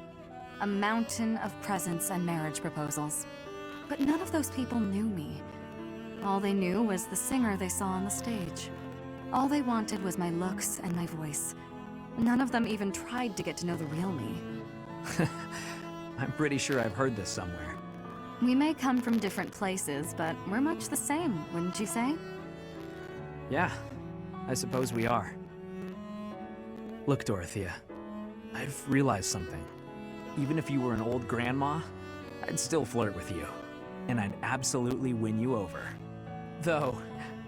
Speaker 11: A mountain of presents and marriage proposals. But none of those people knew me. All they knew was the singer they saw on the stage. All they wanted was my looks and my voice. None of them even tried to get to know the real me.
Speaker 3: I'm pretty sure I've heard this somewhere.
Speaker 11: We may come from different places, but we're much the same, wouldn't you say?
Speaker 3: Yeah, I suppose we are. Look, Dorothea, I've realized something. Even if you were an old grandma, I'd still flirt with you. And I'd absolutely win you over. Though,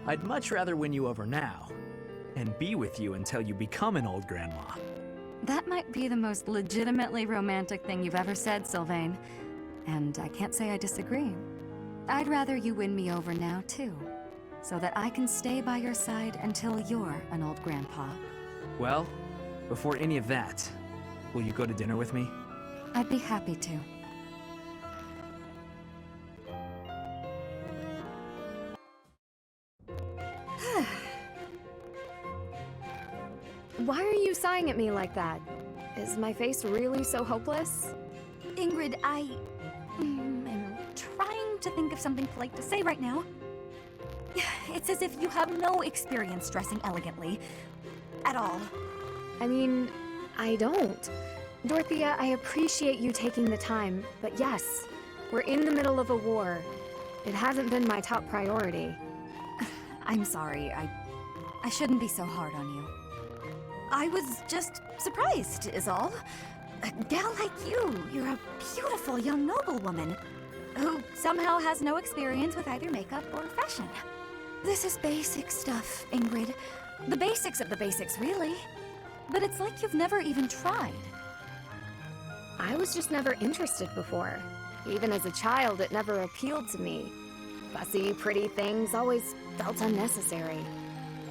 Speaker 3: I'd much rather win you over now, and be with you until you become an old grandma.
Speaker 11: That might be the most legitimately romantic thing you've ever said, Sylvain. And I can't say I disagree. I'd rather you win me over now, too. So that I can stay by your side until you're an old grandpa.
Speaker 3: Well, before any of that, will you go to dinner with me?
Speaker 11: I'd be happy to.
Speaker 6: Why are you sighing at me like that? Is my face really so hopeless?
Speaker 10: Ingrid, I am trying to think of something polite to say right now. It's as if you have no experience dressing elegantly. At all.
Speaker 6: I mean, I don't. Dorothea, I appreciate you taking the time, but yes, We're in the middle of a war. It hasn't been my top priority.
Speaker 13: I'm sorry, I shouldn't be so hard on you. I was just surprised, is all. A gal like you're a beautiful young noblewoman who somehow has no experience with either makeup or fashion. This is basic stuff, Ingrid. The basics of the basics, really. But it's like you've never even tried.
Speaker 6: I was just never interested before. Even as a child, it never appealed to me. Fussy, pretty things always felt unnecessary.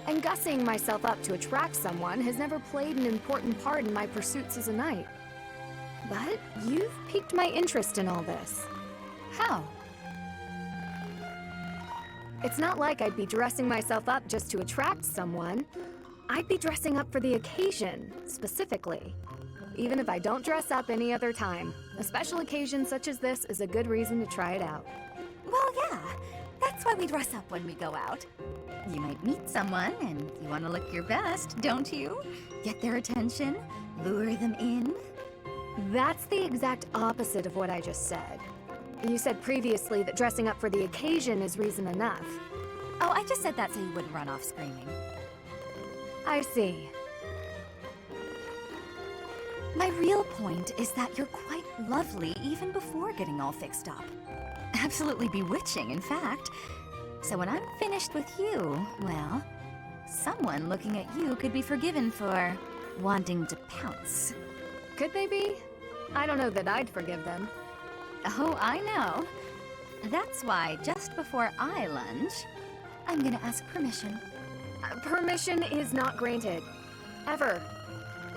Speaker 6: And gussing myself up to attract someone has never played an important part in my pursuits as a knight. But you've piqued my interest in all this.
Speaker 13: How?
Speaker 6: It's not like I'd be dressing myself up just to attract someone. I'd be dressing up for the occasion, specifically. Even if I don't dress up any other time, a special occasion such as this is a good reason to try it out.
Speaker 13: Well, yeah. That's why we dress up when we go out. You might meet someone, and you want to look your best, don't you? Get their attention, lure them in.
Speaker 6: That's the exact opposite of what I just said. You said previously that dressing up for the occasion is reason enough.
Speaker 13: Oh, I just said that so you wouldn't run off screaming.
Speaker 6: I see.
Speaker 13: My real point is that you're quite lovely even before getting all fixed up. Absolutely bewitching, in fact. So when I'm finished with you, well, someone looking at you could be forgiven for wanting to pounce.
Speaker 6: Could they be? I don't know that I'd forgive them.
Speaker 13: Oh, I know. That's why just before I lunge, I'm gonna ask permission.
Speaker 6: Permission is not granted. Ever.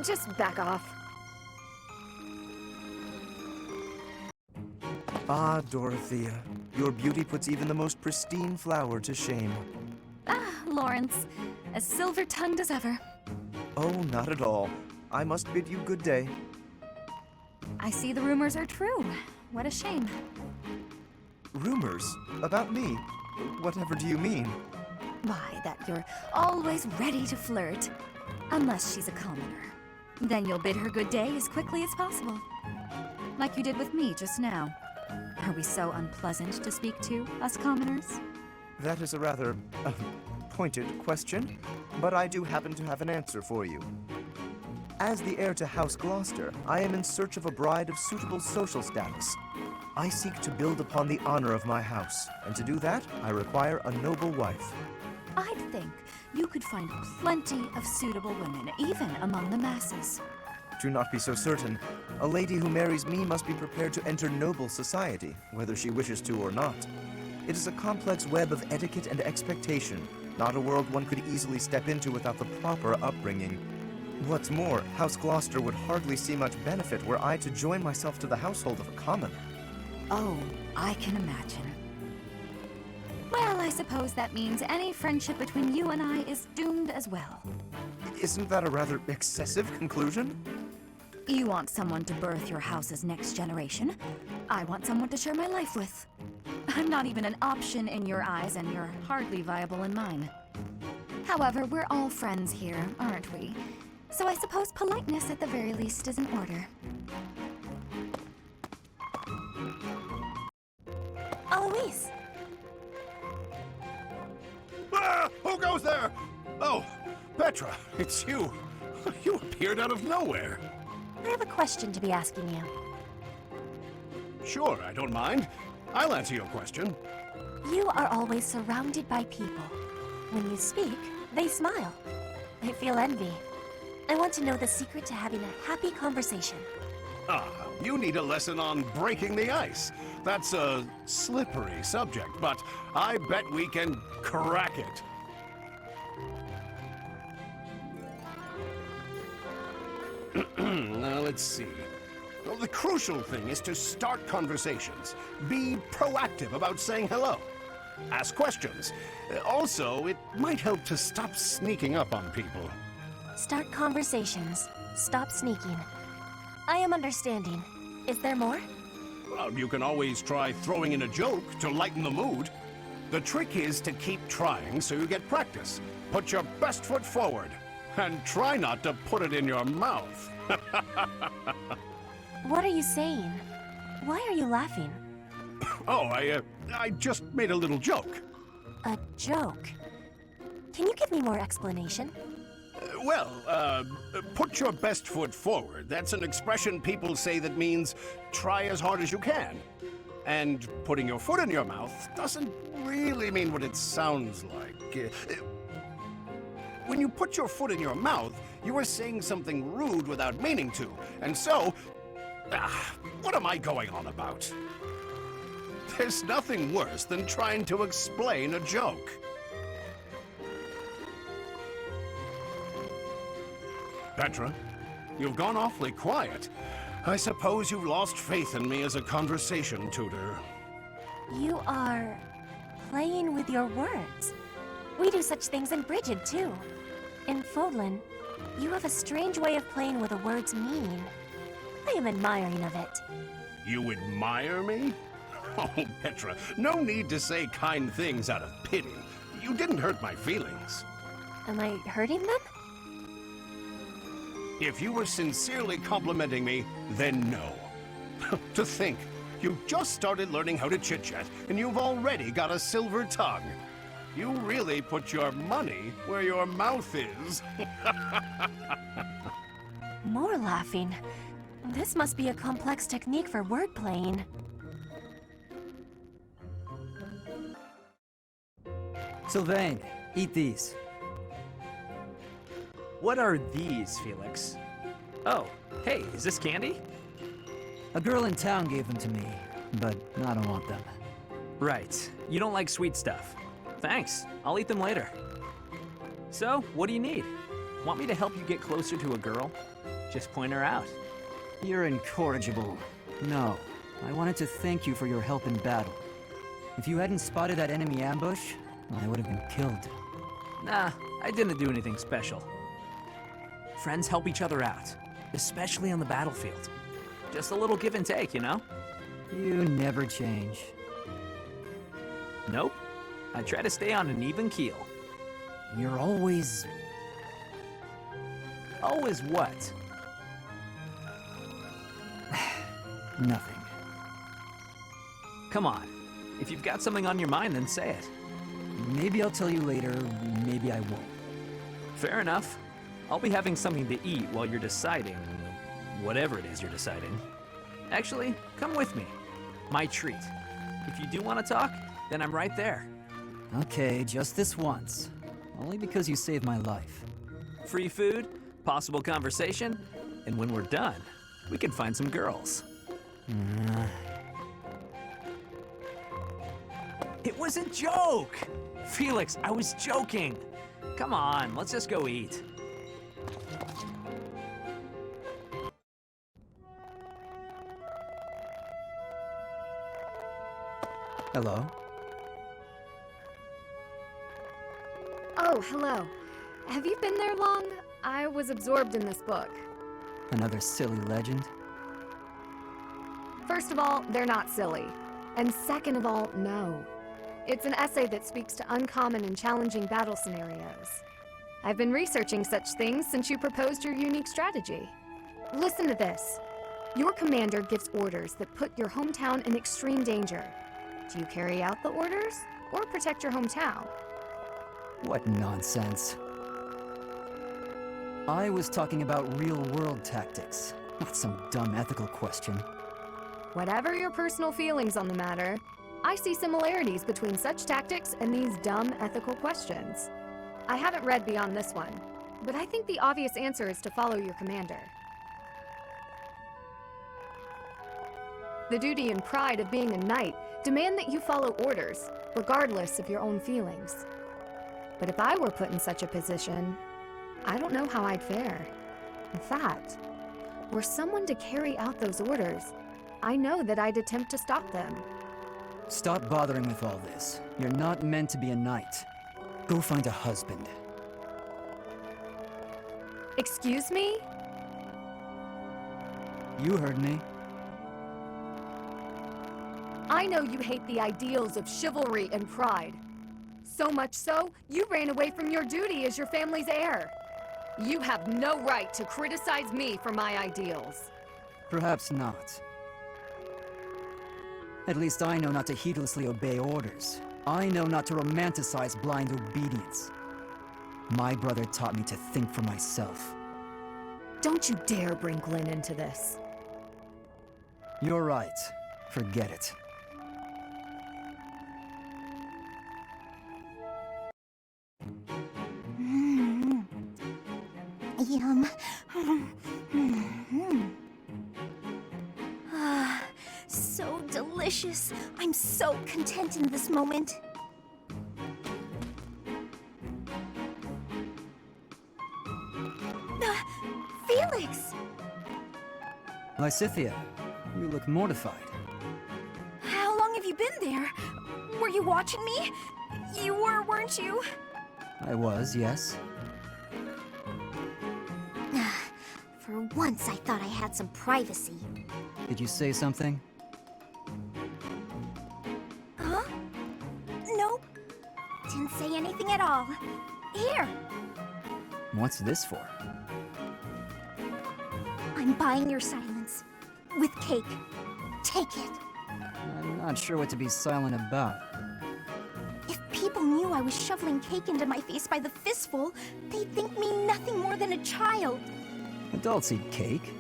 Speaker 6: Just back off.
Speaker 7: Ah, Dorothea, your beauty puts even the most pristine flower to shame.
Speaker 13: Ah, Lawrence, as silver-tongued as ever.
Speaker 7: Oh, not at all. I must bid you good day.
Speaker 13: I see the rumors are true. What a shame.
Speaker 7: Rumors? About me? Whatever do you mean?
Speaker 13: Why, that you're always ready to flirt. Unless she's a commoner. Then you'll bid her good day as quickly as possible. Like you did with me just now. Are we so unpleasant to speak to, us commoners?
Speaker 7: That is a rather pointed question, but I do happen to have an answer for you. As the heir to House Gloucester, I am in search of a bride of suitable social status. I seek to build upon the honor of my house, and to do that, I require a noble wife.
Speaker 13: I'd think you could find plenty of suitable women, even among the masses.
Speaker 7: Do not be so certain. A lady who marries me must be prepared to enter noble society, whether she wishes to or not. It is a complex web of etiquette and expectation, not a world one could easily step into without the proper upbringing. What's more, House Gloucester would hardly see much benefit were I to join myself to the household of a commoner.
Speaker 13: Oh, I can imagine. Well, I suppose that means any friendship between you and I is doomed as well.
Speaker 7: Isn't that a rather excessive conclusion?
Speaker 13: You want someone to birth your house's next generation. I want someone to share my life with. I'm not even an option in your eyes, and you're hardly viable in mine. However, we're all friends here, aren't we? So I suppose politeness at the very least is in order. Eloise!
Speaker 14: Ah! Who goes there? Oh, Petra, it's you. You appeared out of nowhere.
Speaker 10: I have a question to be asking you.
Speaker 14: Sure, I don't mind. I'll answer your question.
Speaker 10: You are always surrounded by people. When you speak, they smile. I feel envy. I want to know the secret to having a happy conversation.
Speaker 14: Ah, you need a lesson on breaking the ice. That's a slippery subject, but I bet we can crack it. Now, let's see. Well, the crucial thing is to start conversations. Be proactive about saying hello. Ask questions. Also, it might help to stop sneaking up on people.
Speaker 10: Start conversations. Stop sneaking. I am understanding. Is there more?
Speaker 14: Well, you can always try throwing in a joke to lighten the mood. The trick is to keep trying so you get practice. Put your best foot forward. And try not to put it in your mouth.
Speaker 10: What are you saying? Why are you laughing?
Speaker 14: Oh, I just made a little joke.
Speaker 10: A joke? Can you give me more explanation?
Speaker 14: Put your best foot forward. That's an expression people say that means try as hard as you can. And putting your foot in your mouth doesn't really mean what it sounds like. When you put your foot in your mouth, you are saying something rude without meaning to. And so, what am I going on about? There's nothing worse than trying to explain a joke. Petra, you've gone awfully quiet. I suppose you've lost faith in me as a conversation tutor.
Speaker 10: You are playing with your words. We do such things in Brigid, too. In Fodlan, you have a strange way of playing with a word's meaning. I am admiring of it.
Speaker 14: You admire me? Oh, Petra, no need to say kind things out of pity. You didn't hurt my feelings.
Speaker 10: Am I hurting them?
Speaker 14: If you were sincerely complimenting me, then no. To think, you just started learning how to chit-chat, and you've already got a silver tongue. You really put your money where your mouth is.
Speaker 10: More laughing. This must be a complex technique for word playing.
Speaker 12: Sylvain, eat these.
Speaker 15: What are these, Felix? Oh, hey, is this candy?
Speaker 12: A girl in town gave them to me, but I don't want them.
Speaker 15: Right. You don't like sweet stuff. Thanks. I'll eat them later. So, what do you need? Want me to help you get closer to a girl? Just point her out.
Speaker 12: You're incorrigible. No, I wanted to thank you for your help in battle. If you hadn't spotted that enemy ambush, I would have been killed.
Speaker 15: Nah, I didn't do anything special. Friends help each other out, especially on the battlefield. Just a little give and take, you know?
Speaker 12: You never change.
Speaker 15: Nope. I try to stay on an even keel.
Speaker 12: You're always...
Speaker 15: Always what?
Speaker 12: Nothing.
Speaker 15: Come on. If you've got something on your mind, then say it.
Speaker 12: Maybe I'll tell you later, maybe I won't.
Speaker 15: Fair enough. I'll be having something to eat while you're deciding whatever it is you're deciding. Actually, come with me. My treat. If you do want to talk, then I'm right there.
Speaker 12: Okay, just this once. Only because you saved my life.
Speaker 15: Free food, possible conversation, and when we're done, we can find some girls. It was a joke! Felix, I was joking. Come on, let's just go eat.
Speaker 12: Hello?
Speaker 6: Oh, hello. Have you been there long? I was absorbed in this book.
Speaker 12: Another silly legend?
Speaker 6: First of all, they're not silly. And second of all, no. It's an essay that speaks to uncommon and challenging battle scenarios. I've been researching such things since you proposed your unique strategy. Listen to this. Your commander gives orders that put your hometown in extreme danger. Do you carry out the orders, or protect your hometown?
Speaker 12: What nonsense. I was talking about real-world tactics, not some dumb ethical question.
Speaker 6: Whatever your personal feelings on the matter, I see similarities between such tactics and these dumb ethical questions. I haven't read beyond this one, but I think the obvious answer is to follow your commander. The duty and pride of being a knight demand that you follow orders, regardless of your own feelings. But if I were put in such a position, I don't know how I'd fare. In fact, were someone to carry out those orders, I know that I'd attempt to stop them.
Speaker 12: Stop bothering with all this. You're not meant to be a knight. Go find a husband.
Speaker 6: Excuse me?
Speaker 12: You heard me.
Speaker 6: I know you hate the ideals of chivalry and pride. So much so, you ran away from your duty as your family's heir. You have no right to criticize me for my ideals.
Speaker 12: Perhaps not. At least I know not to heedlessly obey orders. I know not to romanticize blind obedience. My brother taught me to think for myself.
Speaker 6: Don't you dare bring Glenn into this.
Speaker 12: You're right. Forget it.
Speaker 10: Yum. Ah, so delicious. I'm so content in this moment. Felix!
Speaker 12: Lysithea, you look mortified.
Speaker 10: How long have you been there? Were you watching me? You were, weren't you?
Speaker 12: I was, yes.
Speaker 10: For once, I thought I had some privacy.
Speaker 12: Did you say something?
Speaker 10: Huh? Nope. Didn't say anything at all. Here.
Speaker 12: What's this for?
Speaker 10: I'm buying your silence. With cake. Take it.
Speaker 12: I'm not sure what to be silent about.
Speaker 10: If people knew I was shoveling cake into my face by the fistful, they'd think me nothing more than a child.
Speaker 12: Adults eat cake.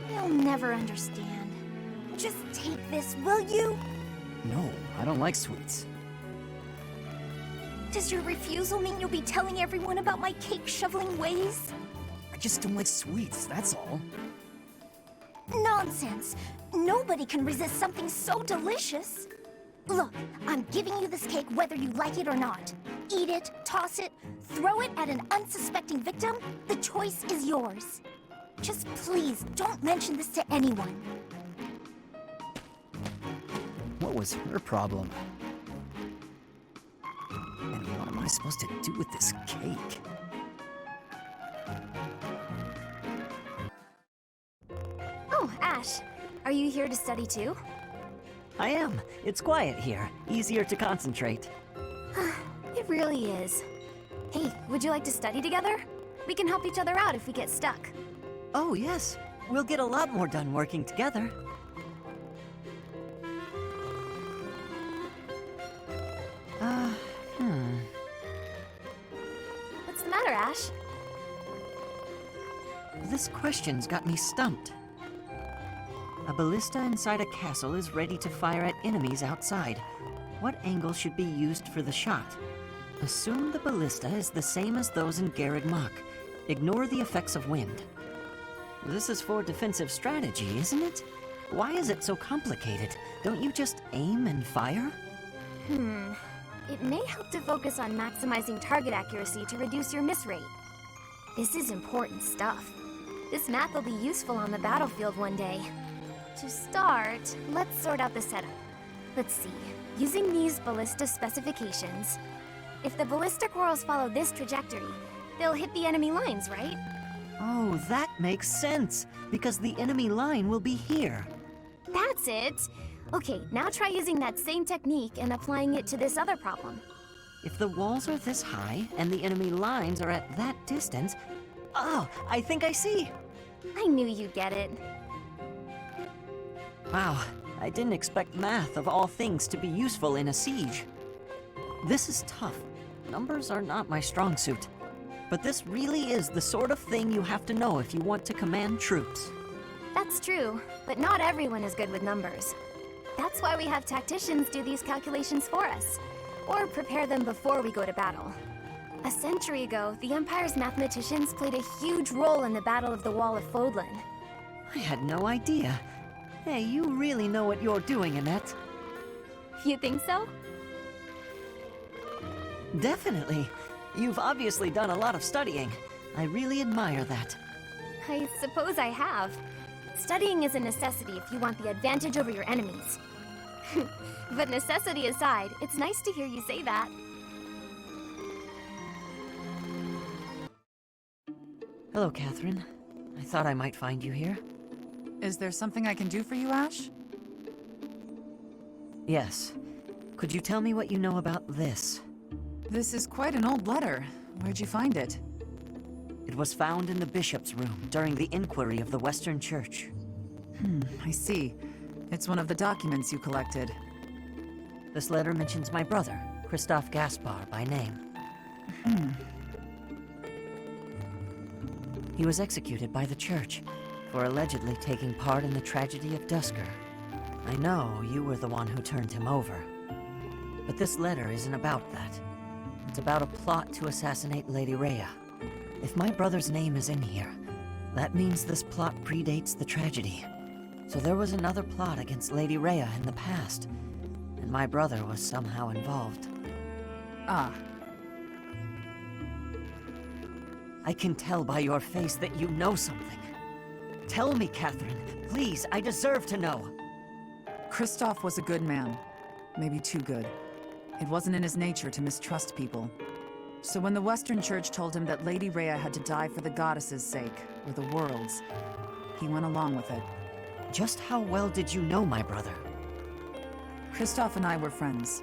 Speaker 10: You'll never understand. Just take this, will you?
Speaker 12: No, I don't like sweets.
Speaker 10: Does your refusal mean you'll be telling everyone about my cake shoveling ways?
Speaker 12: I just don't like sweets, that's all.
Speaker 10: Nonsense! Nobody can resist something so delicious! Look, I'm giving you this cake whether you like it or not. Eat it, toss it, throw it at an unsuspecting victim, the choice is yours. Just please, don't mention this to anyone.
Speaker 12: What was her problem? And what am I supposed to do with this cake?
Speaker 6: Oh, Ash. Are you here to study too?
Speaker 5: I am. It's quiet here. Easier to concentrate.
Speaker 6: It really is. Hey, would you like to study together? We can help each other out if we get stuck.
Speaker 5: Oh, yes. We'll get a lot more done working together.
Speaker 6: What's the matter, Ash?
Speaker 5: This question's got me stumped. A ballista inside a castle is ready to fire at enemies outside. What angle should be used for the shot? Assume the ballista is the same as those in Garreg Mach. Ignore the effects of wind. This is for defensive strategy, isn't it? Why is it so complicated? Don't you just aim and fire?
Speaker 6: It may help to focus on maximizing target accuracy to reduce your miss rate. This is important stuff. This math will be useful on the battlefield one day. To start, let's sort out the setup. Let's see. Using these ballista specifications, if the ballistic whirls follow this trajectory, they'll hit the enemy lines, right?
Speaker 5: Oh, that makes sense, because the enemy line will be here.
Speaker 6: That's it! Okay, now try using that same technique and applying it to this other problem.
Speaker 5: If the walls are this high and the enemy lines are at that distance... Oh, I think I see!
Speaker 6: I knew you'd get it.
Speaker 5: Wow, I didn't expect math of all things to be useful in a siege. This is tough. Numbers are not my strong suit. But this really is the sort of thing you have to know if you want to command troops.
Speaker 6: That's true, but not everyone is good with numbers. That's why we have tacticians do these calculations for us, or prepare them before we go to battle. A century ago, the Empire's mathematicians played a huge role in the Battle of the Wall of Fodlan.
Speaker 5: I had no idea. Hey, you really know what you're doing, Annette.
Speaker 6: You think so?
Speaker 5: Definitely. You've obviously done a lot of studying. I really admire that.
Speaker 6: I suppose I have. Studying is a necessity if you want the advantage over your enemies. But necessity aside, it's nice to hear you say that.
Speaker 5: Hello, Catherine. I thought I might find you here.
Speaker 11: Is there something I can do for you, Ash?
Speaker 5: Yes. Could you tell me what you know about this?
Speaker 11: This is quite an old letter. Where'd you find it?
Speaker 5: It was found in the bishop's room during the inquiry of the Western Church.
Speaker 11: I see. It's one of the documents you collected.
Speaker 5: This letter mentions my brother, Christoph Gaspar, by name. He was executed by the church for allegedly taking part in the tragedy of Dusker. I know you were the one who turned him over. But this letter isn't about that. It's about a plot to assassinate Lady Rhea. If my brother's name is in here, that means this plot predates the tragedy. So there was another plot against Lady Rhea in the past, and my brother was somehow involved.
Speaker 11: Ah.
Speaker 5: I can tell by your face that you know something. Tell me, Catherine. Please, I deserve to know.
Speaker 11: Christoph was a good man. Maybe too good. It wasn't in his nature to mistrust people. So when the Western Church told him that Lady Rhea had to die for the goddess's sake, or the world's, he went along with it.
Speaker 5: Just how well did you know my brother?
Speaker 11: Christoph and I were friends.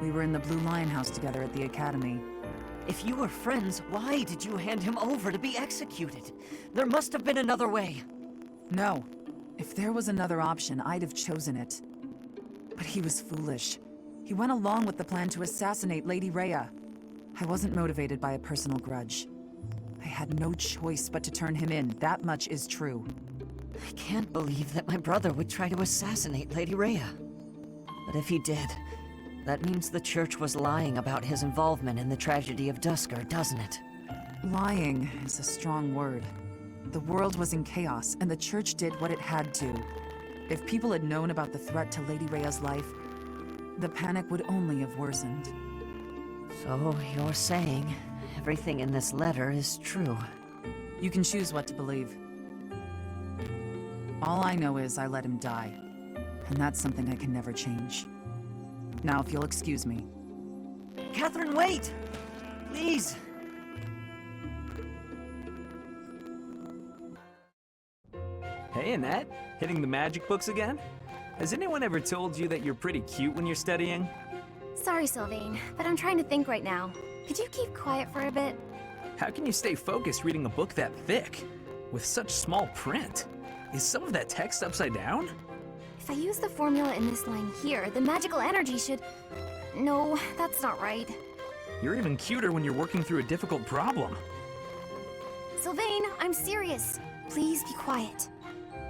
Speaker 11: We were in the Blue Lion House together at the academy.
Speaker 5: If you were friends, why did you hand him over to be executed? There must have been another way.
Speaker 11: No. If there was another option, I'd have chosen it. But he was foolish. He went along with the plan to assassinate Lady Rhea. I wasn't motivated by a personal grudge. I had no choice but to turn him in. That much is true.
Speaker 5: I can't believe that my brother would try to assassinate Lady Rhea. But if he did, that means the church was lying about his involvement in the tragedy of Dusker, doesn't it?
Speaker 11: Lying is a strong word. The world was in chaos, and the church did what it had to. If people had known about the threat to Lady Rhea's life, the panic would only have worsened.
Speaker 5: So you're saying everything in this letter is true?
Speaker 11: You can choose what to believe. All I know is I let him die, and that's something I can never change. Now, if you'll excuse me.
Speaker 5: Catherine, wait! Please!
Speaker 15: Hey, Annette. Hitting the magic books again? Has anyone ever told you that you're pretty cute when you're studying?
Speaker 2: Sorry, Sylvain, but I'm trying to think right now. Could you keep quiet for a bit?
Speaker 15: How can you stay focused reading a book that thick? With such small print? Is some of that text upside down?
Speaker 2: If I use the formula in this line here, the magical energy should... No, that's not right.
Speaker 15: You're even cuter when you're working through a difficult problem.
Speaker 2: Sylvain, I'm serious. Please be quiet.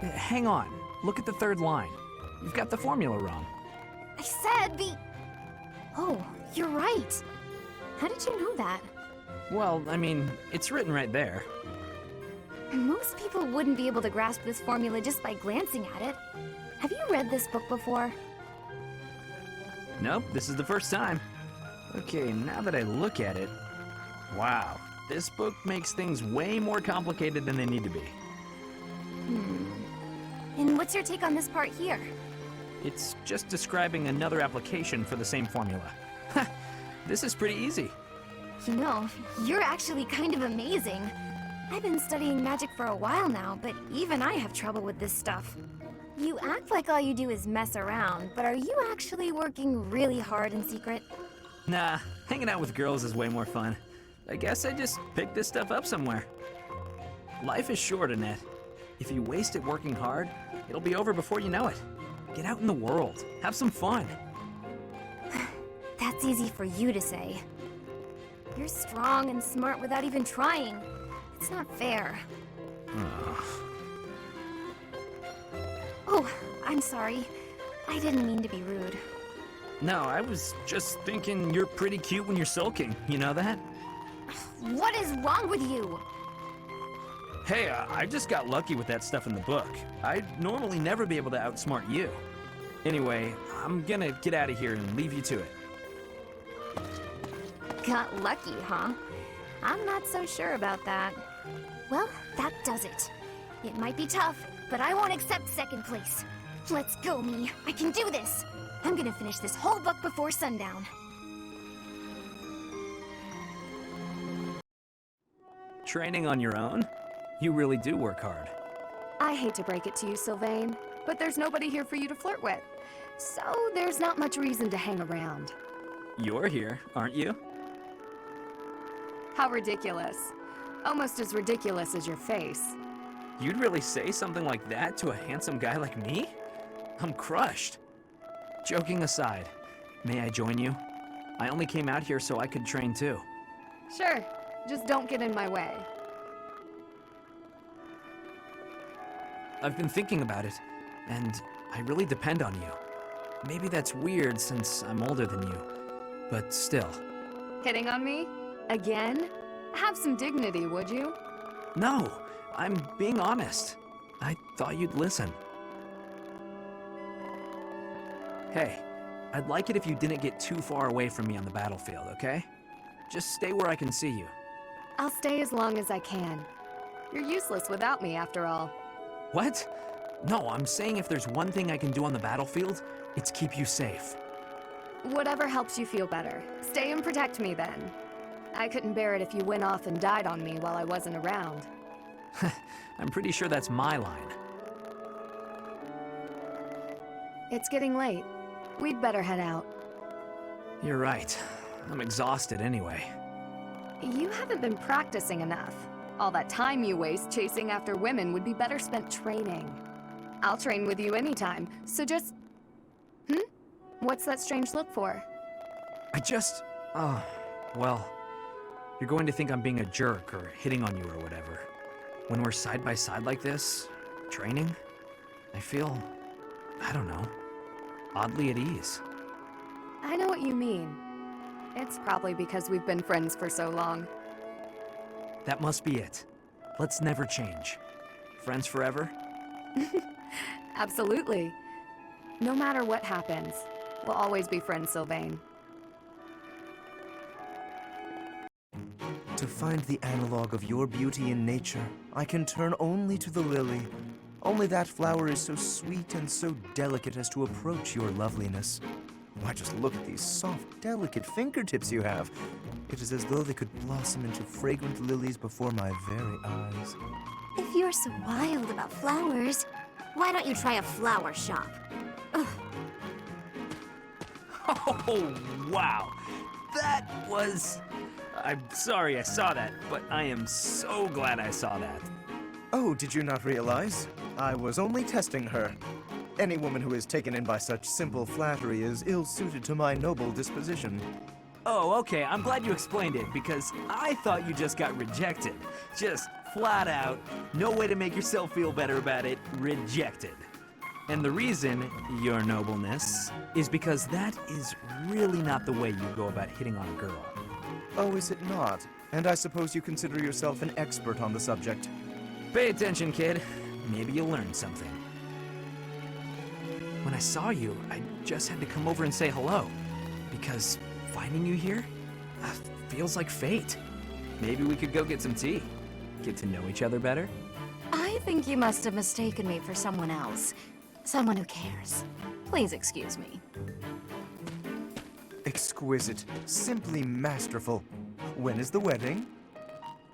Speaker 15: Hang on. Look at the third line. You've got the formula wrong.
Speaker 2: I said the... Oh, you're right. How did you know that?
Speaker 15: Well, I mean, it's written right there.
Speaker 2: Most people wouldn't be able to grasp this formula just by glancing at it. Have you read this book before?
Speaker 15: Nope, this is the first time. Okay, now that I look at it... Wow, this book makes things way more complicated than they need to be.
Speaker 2: And what's your take on this part here?
Speaker 15: It's just describing another application for the same formula. This is pretty easy.
Speaker 2: You know, you're actually kind of amazing. I've been studying magic for a while now, but even I have trouble with this stuff. You act like all you do is mess around, but are you actually working really hard in secret?
Speaker 15: Nah, hanging out with girls is way more fun. I guess I just picked this stuff up somewhere. Life is short, Annette. If you waste it working hard, it'll be over before you know it. Get out in the world. Have some fun.
Speaker 2: That's easy for you to say. You're strong and smart without even trying. It's not fair. Oh, I'm sorry. I didn't mean to be rude.
Speaker 15: No, I was just thinking you're pretty cute when you're sulking. You know that?
Speaker 2: What is wrong with you?
Speaker 15: Hey, I just got lucky with that stuff in the book. I'd normally never be able to outsmart you. Anyway, I'm gonna get out of here and leave you to it.
Speaker 2: Got lucky, huh? I'm not so sure about that. Well, that does it. It might be tough, but I won't accept second place. Let's go, me. I can do this. I'm gonna finish this whole book before sundown.
Speaker 15: Training on your own? You really do work hard.
Speaker 6: I hate to break it to you, Sylvain, but there's nobody here for you to flirt with. So there's not much reason to hang around.
Speaker 15: You're here, aren't you?
Speaker 6: How ridiculous. Almost as ridiculous as your face.
Speaker 15: You'd really say something like that to a handsome guy like me? I'm crushed. Joking aside, may I join you? I only came out here so I could train too.
Speaker 6: Sure, just don't get in my way.
Speaker 15: I've been thinking about it, and I really depend on you. Maybe that's weird since I'm older than you, but still.
Speaker 6: Hitting on me? Again? Have some dignity, would you?
Speaker 15: No, I'm being honest. I thought you'd listen. Hey, I'd like it if you didn't get too far away from me on the battlefield, okay? Just stay where I can see you.
Speaker 6: I'll stay as long as I can. You're useless without me, after all.
Speaker 15: What? No, I'm saying if there's one thing I can do on the battlefield, it's keep you safe.
Speaker 6: Whatever helps you feel better. Stay and protect me, then. I couldn't bear it if you went off and died on me while I wasn't around.
Speaker 15: I'm pretty sure that's my line.
Speaker 6: It's getting late. We'd better head out.
Speaker 15: You're right. I'm exhausted anyway.
Speaker 6: You haven't been practicing enough. All that time you waste chasing after women would be better spent training. I'll train with you anytime, so just... What's that strange look for?
Speaker 15: Well, you're going to think I'm being a jerk or hitting on you or whatever. When we're side by side like this, training, I feel, I don't know, oddly at ease.
Speaker 6: I know what you mean. It's probably because we've been friends for so long.
Speaker 15: That must be it. Let's never change. Friends forever?
Speaker 6: Absolutely. No matter what happens, we'll always be friends, Sylvain.
Speaker 7: To find the analog of your beauty in nature, I can turn only to the lily. Only that flower is so sweet and so delicate as to approach your loveliness. Why, just look at these soft, delicate fingertips you have. It is as though they could blossom into fragrant lilies before my very eyes.
Speaker 10: If you're so wild about flowers, why don't you try a flower shop? Ugh.
Speaker 15: Oh, wow. That was... I'm sorry I saw that, but I am so glad I saw that.
Speaker 7: Oh, did you not realize? I was only testing her. Any woman who is taken in by such simple flattery is ill-suited to my noble disposition.
Speaker 15: Oh, okay, I'm glad you explained it, because I thought you just got rejected. Just flat out, no way to make yourself feel better about it, rejected. And the reason, your nobleness, is because that is really not the way you go about hitting on a girl.
Speaker 7: Oh, is it not? And I suppose you consider yourself an expert on the subject.
Speaker 15: Pay attention, kid. Maybe you'll learn something. When I saw you, I just had to come over and say hello. Because finding you here feels like fate. Maybe we could go get some tea. Get to know each other better.
Speaker 10: I think you must have mistaken me for someone else. Someone who cares. Please excuse me.
Speaker 7: Exquisite. Simply masterful. When is the wedding?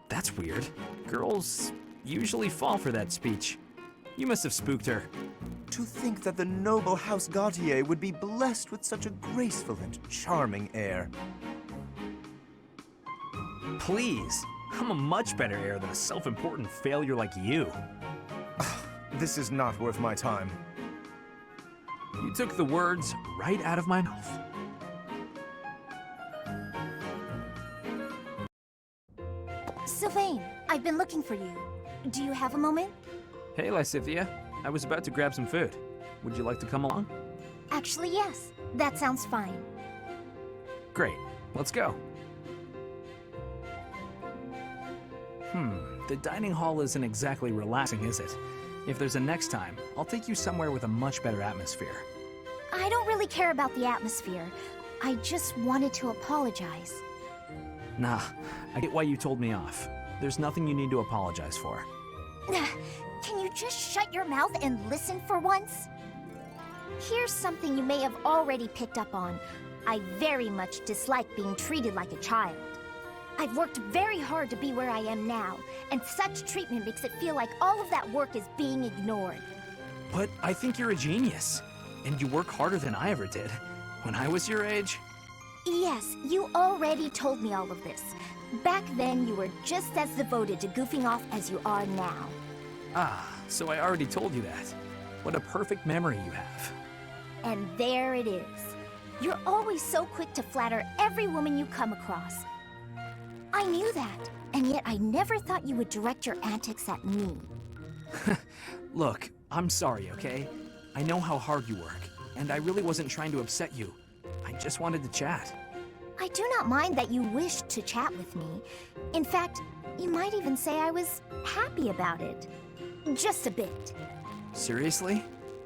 Speaker 15: That's weird. Girls usually fall for that speech. You must have spooked her.
Speaker 7: To think that the noble House Gautier would be blessed with such a graceful and charming heir.
Speaker 15: Please. I'm a much better heir than a self-important failure like you.
Speaker 7: This is not worth my time.
Speaker 15: You took the words right out of my mouth.
Speaker 10: Sylvain, I've been looking for you. Do you have a moment?
Speaker 15: Hey, Lysithia. I was about to grab some food. Would you like to come along?
Speaker 10: Actually, yes. That sounds fine.
Speaker 15: Great. Let's go. The dining hall isn't exactly relaxing, is it? If there's a next time, I'll take you somewhere with a much better atmosphere.
Speaker 10: I don't really care about the atmosphere. I just wanted to apologize.
Speaker 15: Nah, I get why you told me off. There's nothing you need to apologize for.
Speaker 10: Can you just shut your mouth and listen for once? Here's something you may have already picked up on. I very much dislike being treated like a child. I've worked very hard to be where I am now, and such treatment makes it feel like all of that work is being ignored.
Speaker 15: But I think you're a genius, and you work harder than I ever did. When I was your age...
Speaker 10: Yes, you already told me all of this. Back then, you were just as devoted to goofing off as you are now.
Speaker 15: Ah, so I already told you that. What a perfect memory you have.
Speaker 10: And there it is. You're always so quick to flatter every woman you come across. I knew that, and yet I never thought you would direct your antics at me.
Speaker 15: Look, I'm sorry, okay? I know how hard you work, and I really wasn't trying to upset you. I just wanted to chat.
Speaker 10: I do not mind that you wished to chat with me. In fact, you might even say I was happy about it. Just a bit.
Speaker 15: Seriously?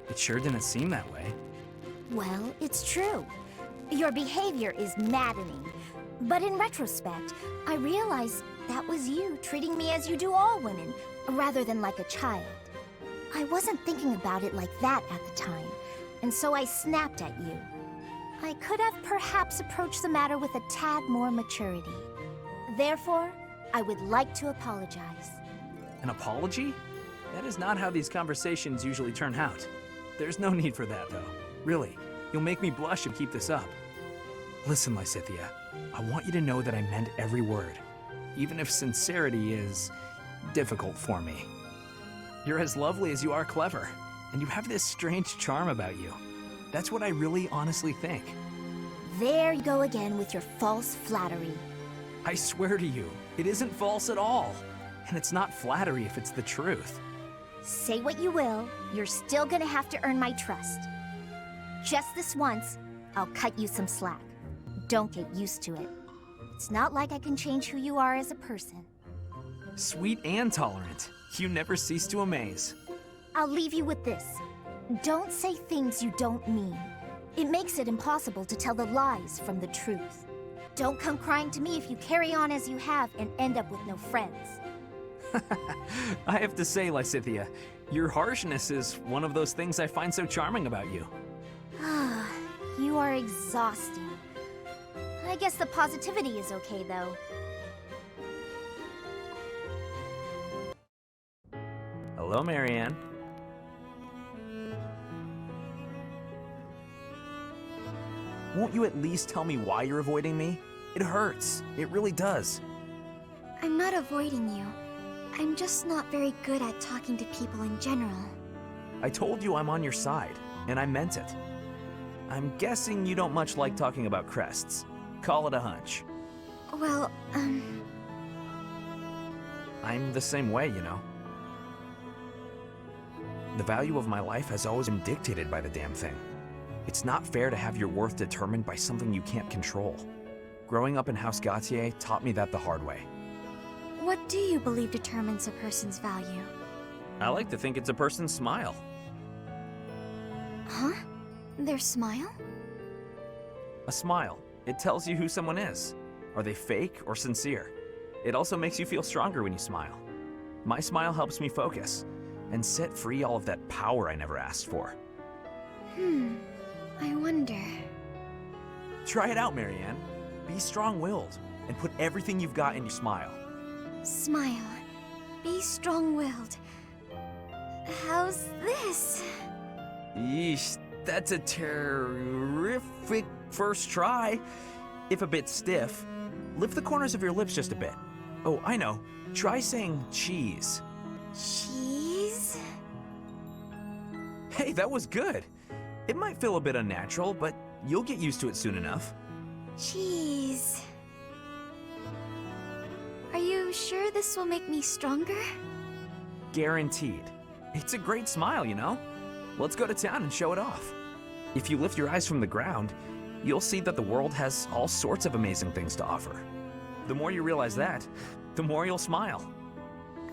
Speaker 15: It sure didn't seem that way.
Speaker 10: Well, it's true. Your behavior is maddening. But in retrospect, I realize that was you treating me as you do all women, rather than like a child. I wasn't thinking about it like that at the time, and so I snapped at you. I could have perhaps approached the matter with a tad more maturity. Therefore, I would like to apologize.
Speaker 15: An apology? That is not how these conversations usually turn out. There's no need for that, though. Really, you'll make me blush and keep this up. Listen, Lysithea, I want you to know that I meant every word, even if sincerity is difficult for me. You're as lovely as you are clever, and you have this strange charm about you. That's what I really honestly think.
Speaker 10: There you go again with your false flattery.
Speaker 15: I swear to you, it isn't false at all. And it's not flattery if it's the truth.
Speaker 10: Say what you will, you're still gonna have to earn my trust. Just this once, I'll cut you some slack. Don't get used to it. It's not like I can change who you are as a person.
Speaker 15: Sweet and tolerant. You never cease to amaze.
Speaker 10: I'll leave you with this. Don't say things you don't mean. It makes it impossible to tell the lies from the truth. Don't come crying to me if you carry on as you have and end up with no friends.
Speaker 15: I have to say, Lysithea, your harshness is one of those things I find so charming about you.
Speaker 10: You are exhausting. I guess the positivity is okay, though.
Speaker 15: Hello, Marianne. Won't you at least tell me why you're avoiding me? It hurts. It really does.
Speaker 2: I'm not avoiding you. I'm just not very good at talking to people in general.
Speaker 15: I told you I'm on your side, and I meant it. I'm guessing you don't much like talking about crests. Call it a hunch.
Speaker 2: Well,
Speaker 15: I'm the same way, you know. The value of my life has always been dictated by the damn thing. It's not fair to have your worth determined by something you can't control. Growing up in House Gautier taught me that the hard way.
Speaker 2: What do you believe determines a person's value?
Speaker 15: I like to think it's a person's smile.
Speaker 2: Huh? Their smile?
Speaker 15: A smile. It tells you who someone is. Are they fake or sincere? It also makes you feel stronger when you smile. My smile helps me focus and set free all of that power I never asked for.
Speaker 2: I wonder.
Speaker 15: Try it out, Marianne. Be strong-willed and put everything you've got in your smile.
Speaker 2: Smile. Be strong-willed. How's this?
Speaker 15: Yeesh, that's a terrific first try. If a bit stiff, lift the corners of your lips just a bit. Oh, I know. Try saying cheese.
Speaker 2: Cheese?
Speaker 15: Hey, that was good. It might feel a bit unnatural, but you'll get used to it soon enough.
Speaker 2: Cheese. Are you sure this will make me stronger?
Speaker 15: Guaranteed. It's a great smile, you know? Let's go to town and show it off. If you lift your eyes from the ground, you'll see that the world has all sorts of amazing things to offer. The more you realize that, the more you'll smile.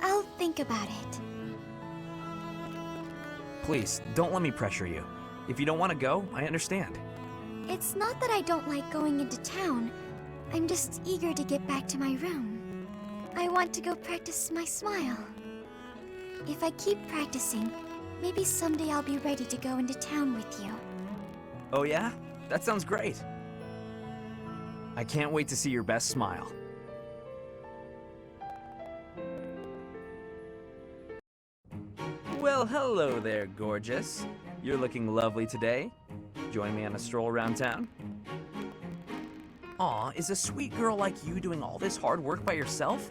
Speaker 2: I'll think about it.
Speaker 15: Please, don't let me pressure you. If you don't want to go, I understand.
Speaker 2: It's not that I don't like going into town. I'm just eager to get back to my room. I want to go practice my smile. If I keep practicing, maybe someday I'll be ready to go into town with you.
Speaker 15: Oh yeah? That sounds great. I can't wait to see your best smile. Well, hello there, gorgeous. You're looking lovely today. Join me on a stroll around town? Aw, is a sweet girl like you doing all this hard work by yourself?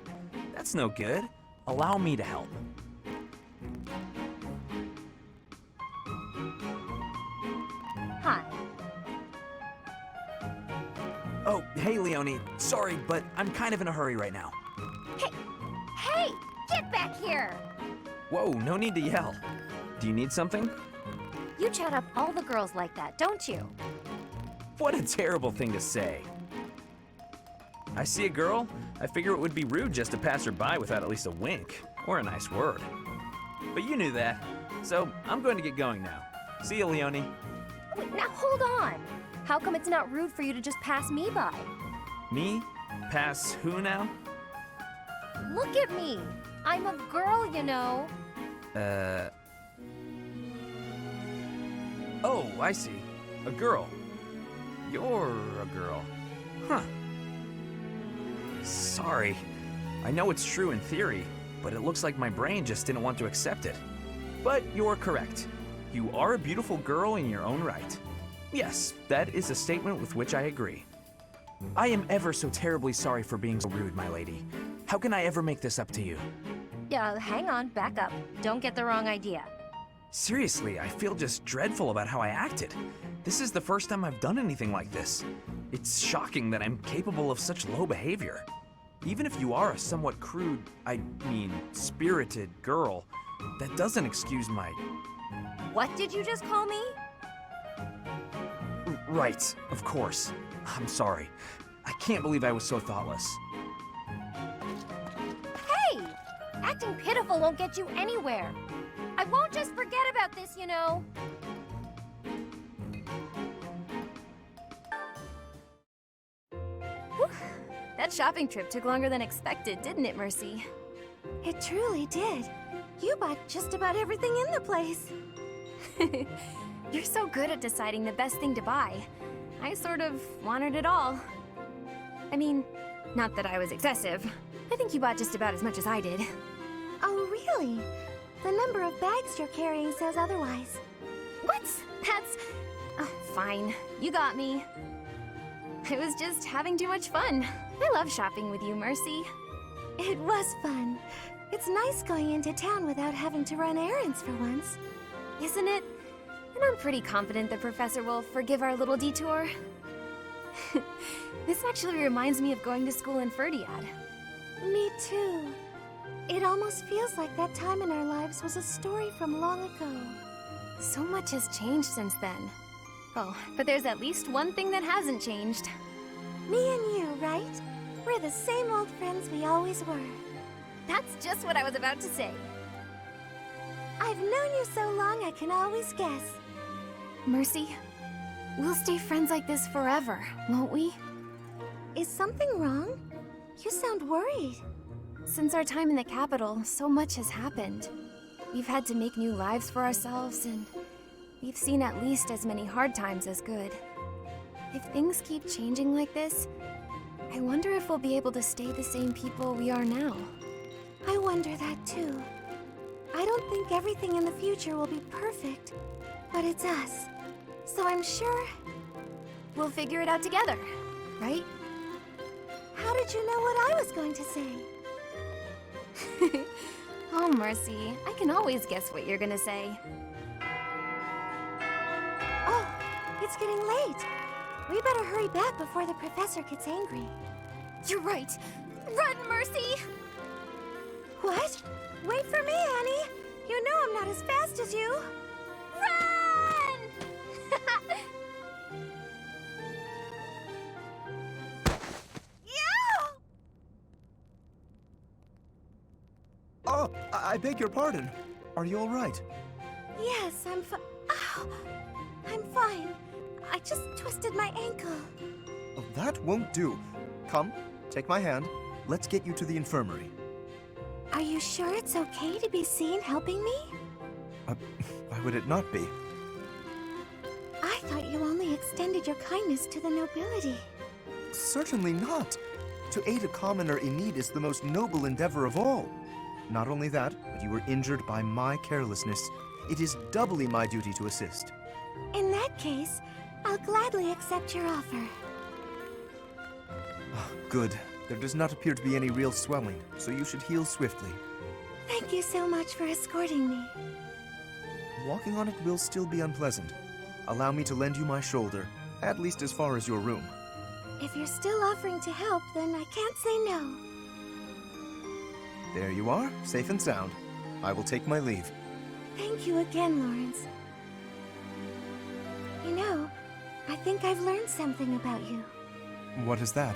Speaker 15: That's no good. Allow me to help.
Speaker 9: Hey, Leonie. Sorry, but I'm kind of in a hurry right now.
Speaker 10: Hey! Get back here!
Speaker 15: Whoa, no need to yell. Do you need something?
Speaker 10: You chat up all the girls like that, don't you?
Speaker 15: What a terrible thing to say. I see a girl, I figure it would be rude just to pass her by without at least a wink or a nice word. But you knew that, so I'm going to get going now. See you, Leonie.
Speaker 10: Wait, now hold on. How come it's not rude for you to just pass me by?
Speaker 15: Me? Pass who now?
Speaker 10: Look at me. I'm a girl, you know.
Speaker 15: Oh, I see. A girl. You're a girl. Huh. Sorry. I know it's true in theory, but it looks like my brain just didn't want to accept it. But you're correct. You are a beautiful girl in your own right. Yes, that is a statement with which I agree. I am ever so terribly sorry for being so rude, my lady. How can I ever make this up to you?
Speaker 10: Yeah, hang on, back up. Don't get the wrong idea.
Speaker 15: Seriously, I feel just dreadful about how I acted. This is the first time I've done anything like this. It's shocking that I'm capable of such low behavior. Even if you are a somewhat crude, spirited girl, that doesn't excuse my...
Speaker 10: What did you just call me?
Speaker 15: Right, of course. I'm sorry. I can't believe I was so thoughtless.
Speaker 10: Hey! Acting pitiful won't get you anywhere. I won't just forget about this, you know.
Speaker 6: Whew. That shopping trip took longer than expected, didn't it, Mercy?
Speaker 2: It truly did. You bought just about everything in the place.
Speaker 6: You're so good at deciding the best thing to buy. I sort of wanted it all. I mean, not that I was excessive. I think you bought just about as much as I did.
Speaker 2: Oh, really? The number of bags you're carrying says otherwise.
Speaker 6: What? That's... Oh, fine. You got me. I was just having too much fun. I love shopping with you, Mercy.
Speaker 2: It was fun. It's nice going into town without having to run errands for once.
Speaker 6: Isn't it? And I'm pretty confident the professor will forgive our little detour. This actually reminds me of going to school in Ferdiad.
Speaker 2: Me too. It almost feels like that time in our lives was a story from long ago.
Speaker 6: So much has changed since then. Oh, but there's at least one thing that hasn't changed.
Speaker 2: Me and you, right? We're the same old friends we always were.
Speaker 6: That's just what I was about to say.
Speaker 2: I've known you so long I can always guess.
Speaker 6: Mercy, we'll stay friends like this forever, won't we?
Speaker 2: Is something wrong? You sound worried.
Speaker 6: Since our time in the capital, so much has happened. We've had to make new lives for ourselves, and we've seen at least as many hard times as good. If things keep changing like this, I wonder if we'll be able to stay the same people we are now.
Speaker 2: I wonder that too. I don't think everything in the future will be perfect, but it's us. So I'm sure
Speaker 6: we'll figure it out together, right?
Speaker 2: How did you know what I was going to say?
Speaker 6: Oh, Mercy, I can always guess what you're gonna say.
Speaker 2: Oh, it's getting late. We better hurry back before the professor gets angry.
Speaker 6: You're right. Run, Mercy!
Speaker 2: What? Wait for me, Annie. You know I'm not as fast as you.
Speaker 6: Run!
Speaker 7: Oh, I beg your pardon. Are you all right?
Speaker 2: Yes, I'm fine. Ow! I'm fine. I just twisted my ankle.
Speaker 7: Oh, that won't do. Come, take my hand. Let's get you to the infirmary.
Speaker 2: Are you sure it's okay to be seen helping me?
Speaker 7: Why would it not be?
Speaker 2: I thought you only extended your kindness to the nobility.
Speaker 7: Certainly not. To aid a commoner in need is the most noble endeavor of all. Not only that, but you were injured by my carelessness. It is doubly my duty to assist.
Speaker 2: In that case, I'll gladly accept your offer.
Speaker 7: Good. There does not appear to be any real swelling, so you should heal swiftly.
Speaker 2: Thank you so much for escorting me.
Speaker 7: Walking on it will still be unpleasant. Allow me to lend you my shoulder, at least as far as your room.
Speaker 2: If you're still offering to help, then I can't say no.
Speaker 7: There you are, safe and sound. I will take my leave.
Speaker 2: Thank you again, Lawrence. You know, I think I've learned something about you.
Speaker 7: What is that?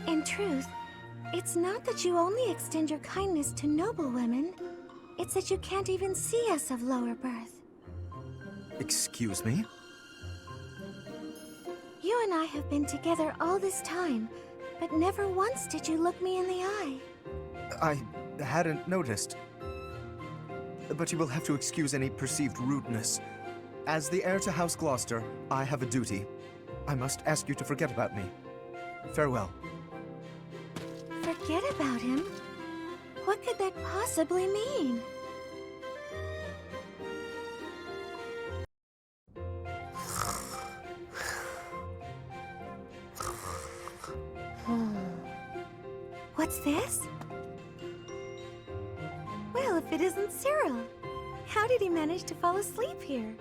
Speaker 2: In truth, it's not that you only extend your kindness to noble women. It's that you can't even see us of lower birth.
Speaker 7: Excuse me?
Speaker 2: You and I have been together all this time, but never once did you look me in the eye.
Speaker 7: I hadn't noticed. But you will have to excuse any perceived rudeness. As the heir to House Gloucester, I have a duty. I must ask you to forget about me. Farewell.
Speaker 2: Forget about him? What could that possibly mean? What's this? Well, if it isn't Cyril. How did he manage to fall asleep here?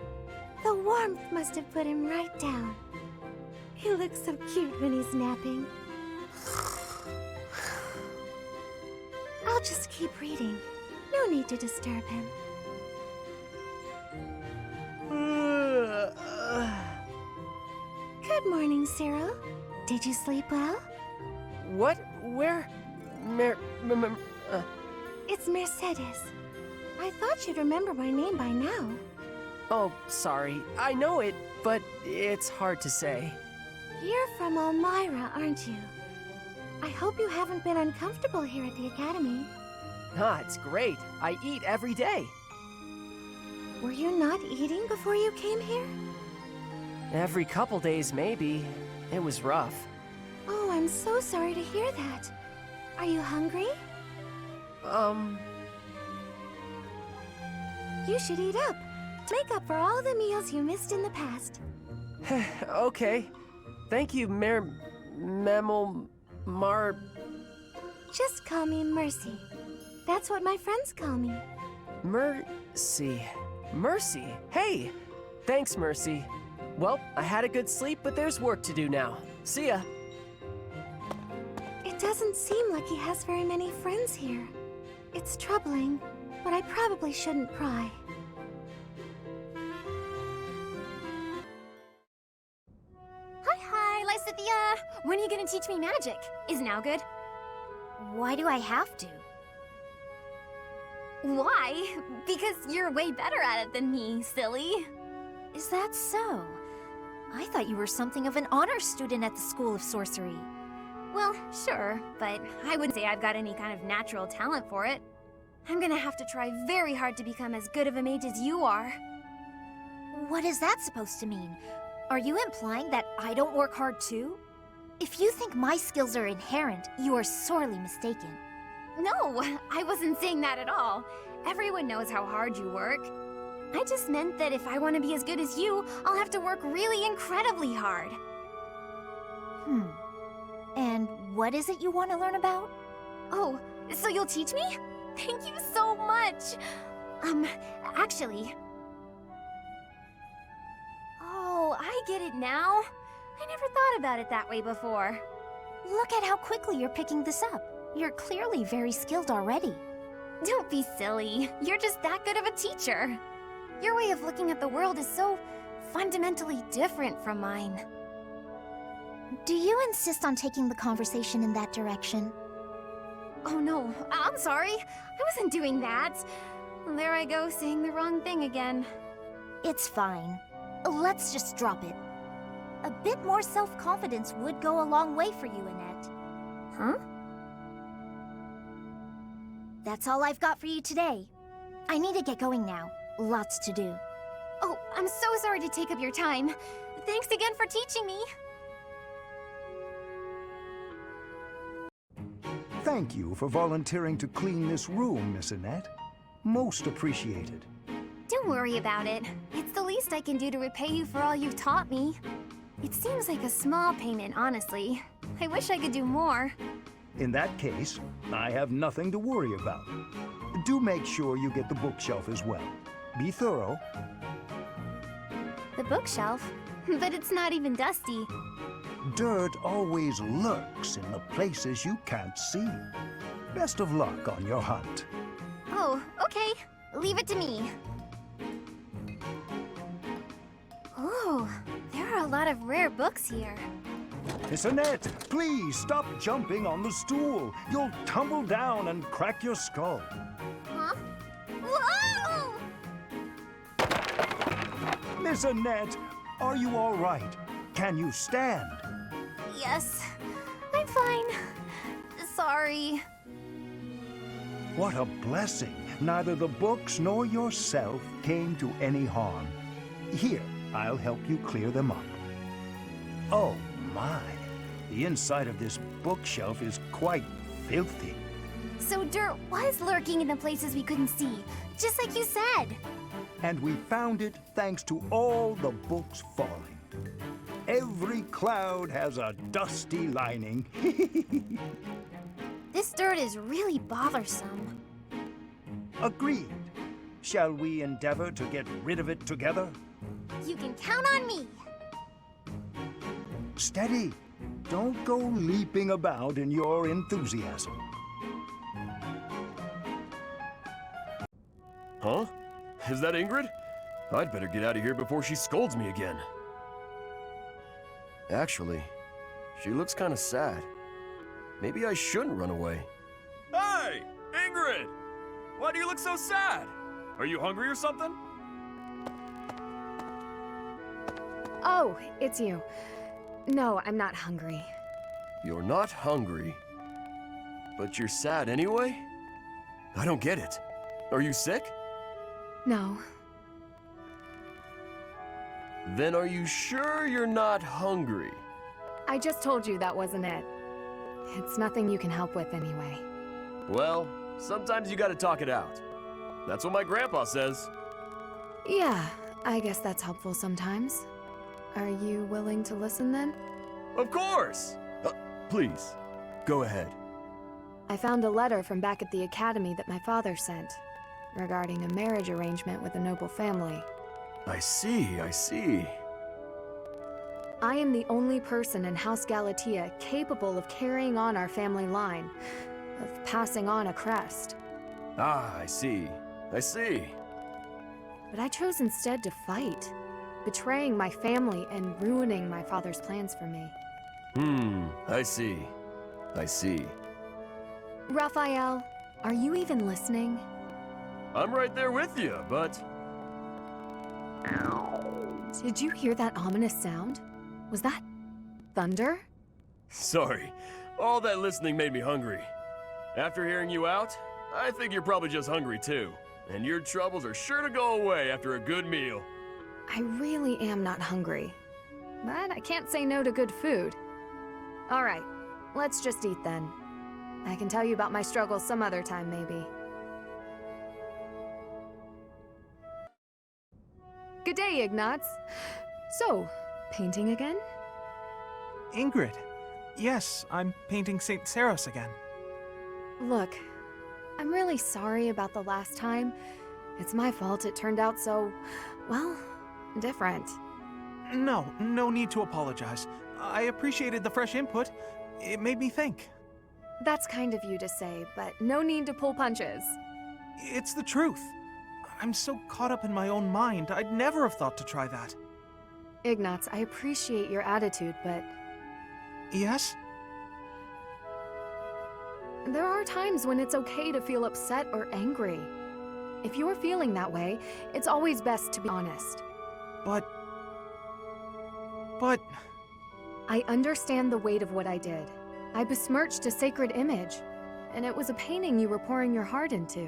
Speaker 2: The warmth must have put him right down. He looks so cute when he's napping. I'll just keep reading. No need to disturb him. Good morning, Cyril. Did you sleep well?
Speaker 16: What? Where?
Speaker 2: It's Mercedes. I thought you'd remember my name by now.
Speaker 16: Oh, sorry. I know it, but it's hard to say.
Speaker 2: You're from Elmira, aren't you? I hope you haven't been uncomfortable here at the Academy.
Speaker 16: Ah, it's great. I eat every day.
Speaker 2: Were you not eating before you came here?
Speaker 16: Every couple days, maybe. It was rough.
Speaker 2: Oh, I'm so sorry to hear that. Are you hungry? You should eat up. To make up for all the meals you missed in the past.
Speaker 16: Okay. Thank you, Mar...
Speaker 2: Just call me Mercy. That's what my friends call me.
Speaker 16: Mercy. Mercy. Hey! Thanks, Mercy. Well, I had a good sleep, but there's work to do now. See ya.
Speaker 2: It doesn't seem like he has very many friends here. It's troubling, but I probably shouldn't pry.
Speaker 17: Hi, Lysithia! When are you gonna teach me magic? Is now good?
Speaker 10: Why do I have to?
Speaker 17: Why? Because you're way better at it than me, silly.
Speaker 10: Is that so? I thought you were something of an honor student at the School of Sorcery.
Speaker 17: Well, sure, but I wouldn't say I've got any kind of natural talent for it. I'm gonna have to try very hard to become as good of a mage as you are.
Speaker 10: What is that supposed to mean? Are you implying that I don't work hard too? If you think my skills are inherent, you are sorely mistaken.
Speaker 17: No, I wasn't saying that at all. Everyone knows how hard you work. I just meant that if I want to be as good as you, I'll have to work really incredibly hard.
Speaker 10: And what is it you want to learn about?
Speaker 17: Oh, so you'll teach me? Thank you so much! Actually... Oh, I get it now. I never thought about it that way before.
Speaker 10: Look at how quickly you're picking this up. You're clearly very skilled already.
Speaker 17: Don't be silly. You're just that good of a teacher. Your way of looking at the world is so fundamentally different from mine.
Speaker 10: Do you insist on taking the conversation in that direction?
Speaker 17: Oh no, I'm sorry. I wasn't doing that. There I go, saying the wrong thing again.
Speaker 10: It's fine. Let's just drop it. A bit more self-confidence would go a long way for you, Annette.
Speaker 17: Huh?
Speaker 10: That's all I've got for you today. I need to get going now. Lots to do.
Speaker 17: Oh, I'm so sorry to take up your time. Thanks again for teaching me.
Speaker 18: Thank you for volunteering to clean this room, Miss Annette. Most appreciated.
Speaker 17: Don't worry about it. It's the least I can do to repay you for all you've taught me. It seems like a small payment, honestly. I wish I could do more.
Speaker 18: In that case, I have nothing to worry about. Do make sure you get the bookshelf as well. Be thorough.
Speaker 17: The bookshelf? but it's not even dusty.
Speaker 18: Dirt always lurks in the places you can't see. Best of luck on your hunt.
Speaker 17: Oh, okay. Leave it to me. Oh, there are a lot of rare books here.
Speaker 18: Miss Annette, please stop jumping on the stool. You'll tumble down and crack your skull.
Speaker 17: Huh? Whoa!
Speaker 18: Miss Annette, are you all right? Can you stand?
Speaker 17: Yes, I'm fine. Sorry.
Speaker 18: What a blessing. Neither the books nor yourself came to any harm. Here, I'll help you clear them up. Oh my, the inside of this bookshelf is quite filthy.
Speaker 17: So dirt was lurking in the places we couldn't see, just like you said.
Speaker 18: And we found it thanks to all the books falling. Every cloud has a dusty lining.
Speaker 17: This dirt is really bothersome.
Speaker 18: Agreed. Shall we endeavor to get rid of it together?
Speaker 17: You can count on me.
Speaker 18: Steady. Don't go leaping about in your enthusiasm.
Speaker 19: Huh? Is that Ingrid? I'd better get out of here before she scolds me again. Actually, she looks kind of sad. Maybe I shouldn't run away. Hey! Ingrid! Why do you look so sad? Are you hungry or something?
Speaker 6: Oh, it's you. No, I'm not hungry.
Speaker 19: You're not hungry, but you're sad anyway? I don't get it. Are you sick?
Speaker 6: No.
Speaker 19: Then are you sure you're not hungry?
Speaker 6: I just told you that wasn't it. It's nothing you can help with anyway.
Speaker 19: Well, sometimes you gotta talk it out. That's what my grandpa says.
Speaker 6: Yeah, I guess that's helpful sometimes. Are you willing to listen then?
Speaker 19: Of course! Please, go ahead.
Speaker 6: I found a letter from back at the academy that my father sent, regarding a marriage arrangement with a noble family.
Speaker 19: I see, I see.
Speaker 6: I am the only person in House Galatea capable of carrying on our family line, of passing on a crest.
Speaker 19: Ah, I see. I see.
Speaker 6: But I chose instead to fight, betraying my family and ruining my father's plans for me.
Speaker 19: I see. I see.
Speaker 6: Raphael, are you even listening?
Speaker 19: I'm right there with you, but...
Speaker 6: Did you hear that ominous sound? Was that thunder?
Speaker 19: Sorry. All that listening made me hungry. After hearing you out, I think you're probably just hungry too. And your troubles are sure to go away after a good meal.
Speaker 6: I really am not hungry. But I can't say no to good food. All right, let's just eat then. I can tell you about my struggles some other time, maybe. Good day, Ignatz. So, painting again?
Speaker 8: Ingrid. Yes, I'm painting St. Saros again.
Speaker 6: Look, I'm really sorry about the last time. It's my fault it turned out so, well, different.
Speaker 8: No need to apologize. I appreciated the fresh input. It made me think.
Speaker 6: That's kind of you to say, but no need to pull punches.
Speaker 8: It's the truth. I'm so caught up in my own mind, I'd never have thought to try that.
Speaker 6: Ignatz, I appreciate your attitude, but...
Speaker 8: Yes?
Speaker 6: There are times when it's okay to feel upset or angry. If you're feeling that way, it's always best to be honest.
Speaker 8: But...
Speaker 6: I understand the weight of what I did. I besmirched a sacred image, and it was a painting you were pouring your heart into.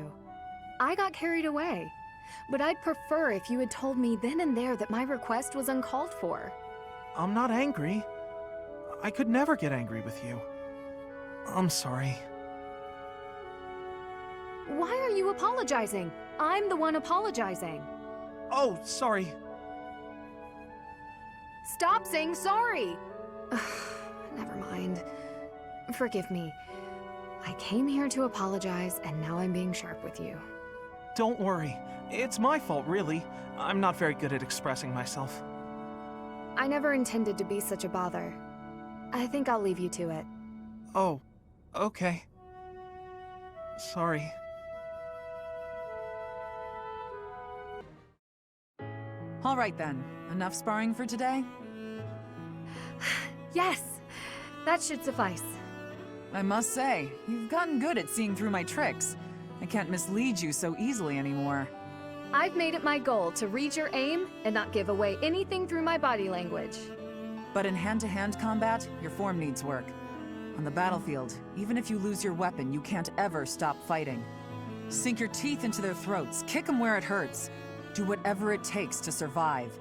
Speaker 6: I got carried away, but I'd prefer if you had told me then and there that my request was uncalled for.
Speaker 8: I'm not angry. I could never get angry with you. I'm sorry.
Speaker 6: Why are you apologizing? I'm the one apologizing.
Speaker 8: Oh, sorry.
Speaker 6: Stop saying sorry! Never mind. Forgive me. I came here to apologize, and now I'm being sharp with you.
Speaker 8: Don't worry. It's my fault, really. I'm not very good at expressing myself.
Speaker 6: I never intended to be such a bother. I think I'll leave you to it.
Speaker 8: Oh, okay. Sorry.
Speaker 11: All right then, enough sparring for today?
Speaker 6: Yes, that should suffice.
Speaker 11: I must say, you've gotten good at seeing through my tricks. I can't mislead you so easily anymore.
Speaker 6: I've made it my goal to read your aim and not give away anything through my body language.
Speaker 11: But in hand-to-hand combat, your form needs work. On the battlefield, even if you lose your weapon, you can't ever stop fighting. Sink your teeth into their throats, kick them where it hurts. Do whatever it takes to survive.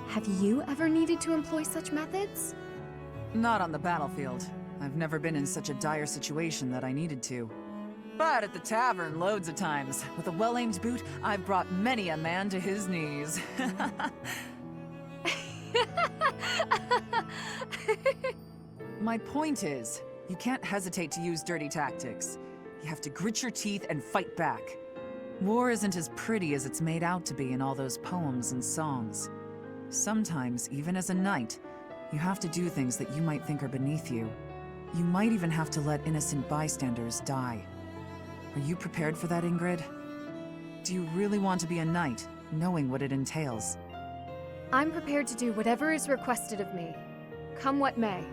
Speaker 6: Have you ever needed to employ such methods?
Speaker 11: Not on the battlefield. I've never been in such a dire situation that I needed to. But at the tavern, loads of times. With a well-aimed boot, I've brought many a man to his knees. My point is, you can't hesitate to use dirty tactics. You have to grit your teeth and fight back. War isn't as pretty as it's made out to be in all those poems and songs. Sometimes, even as a knight, you have to do things that you might think are beneath you. You might even have to let innocent bystanders die. Are you prepared for that, Ingrid? Do you really want to be a knight, knowing what it entails?
Speaker 6: I'm prepared to do whatever is requested of me, come what may.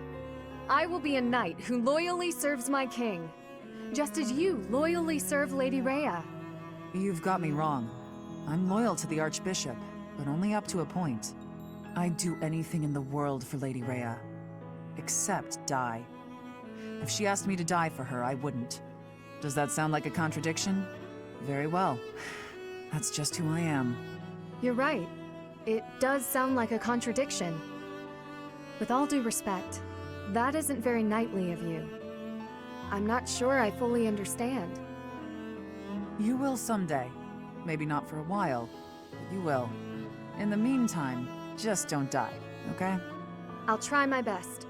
Speaker 6: I will be a knight who loyally serves my king, just as you loyally serve Lady Rhea.
Speaker 11: You've got me wrong. I'm loyal to the Archbishop, but only up to a point. I'd do anything in the world for Lady Rhea, except die. If she asked me to die for her, I wouldn't. Does that sound like a contradiction? Very well. That's just who I am.
Speaker 6: You're right. It does sound like a contradiction. With all due respect, that isn't very knightly of you. I'm not sure I fully understand.
Speaker 11: You will someday. Maybe not for a while, but you will. In the meantime, just don't die, okay?
Speaker 6: I'll try my best.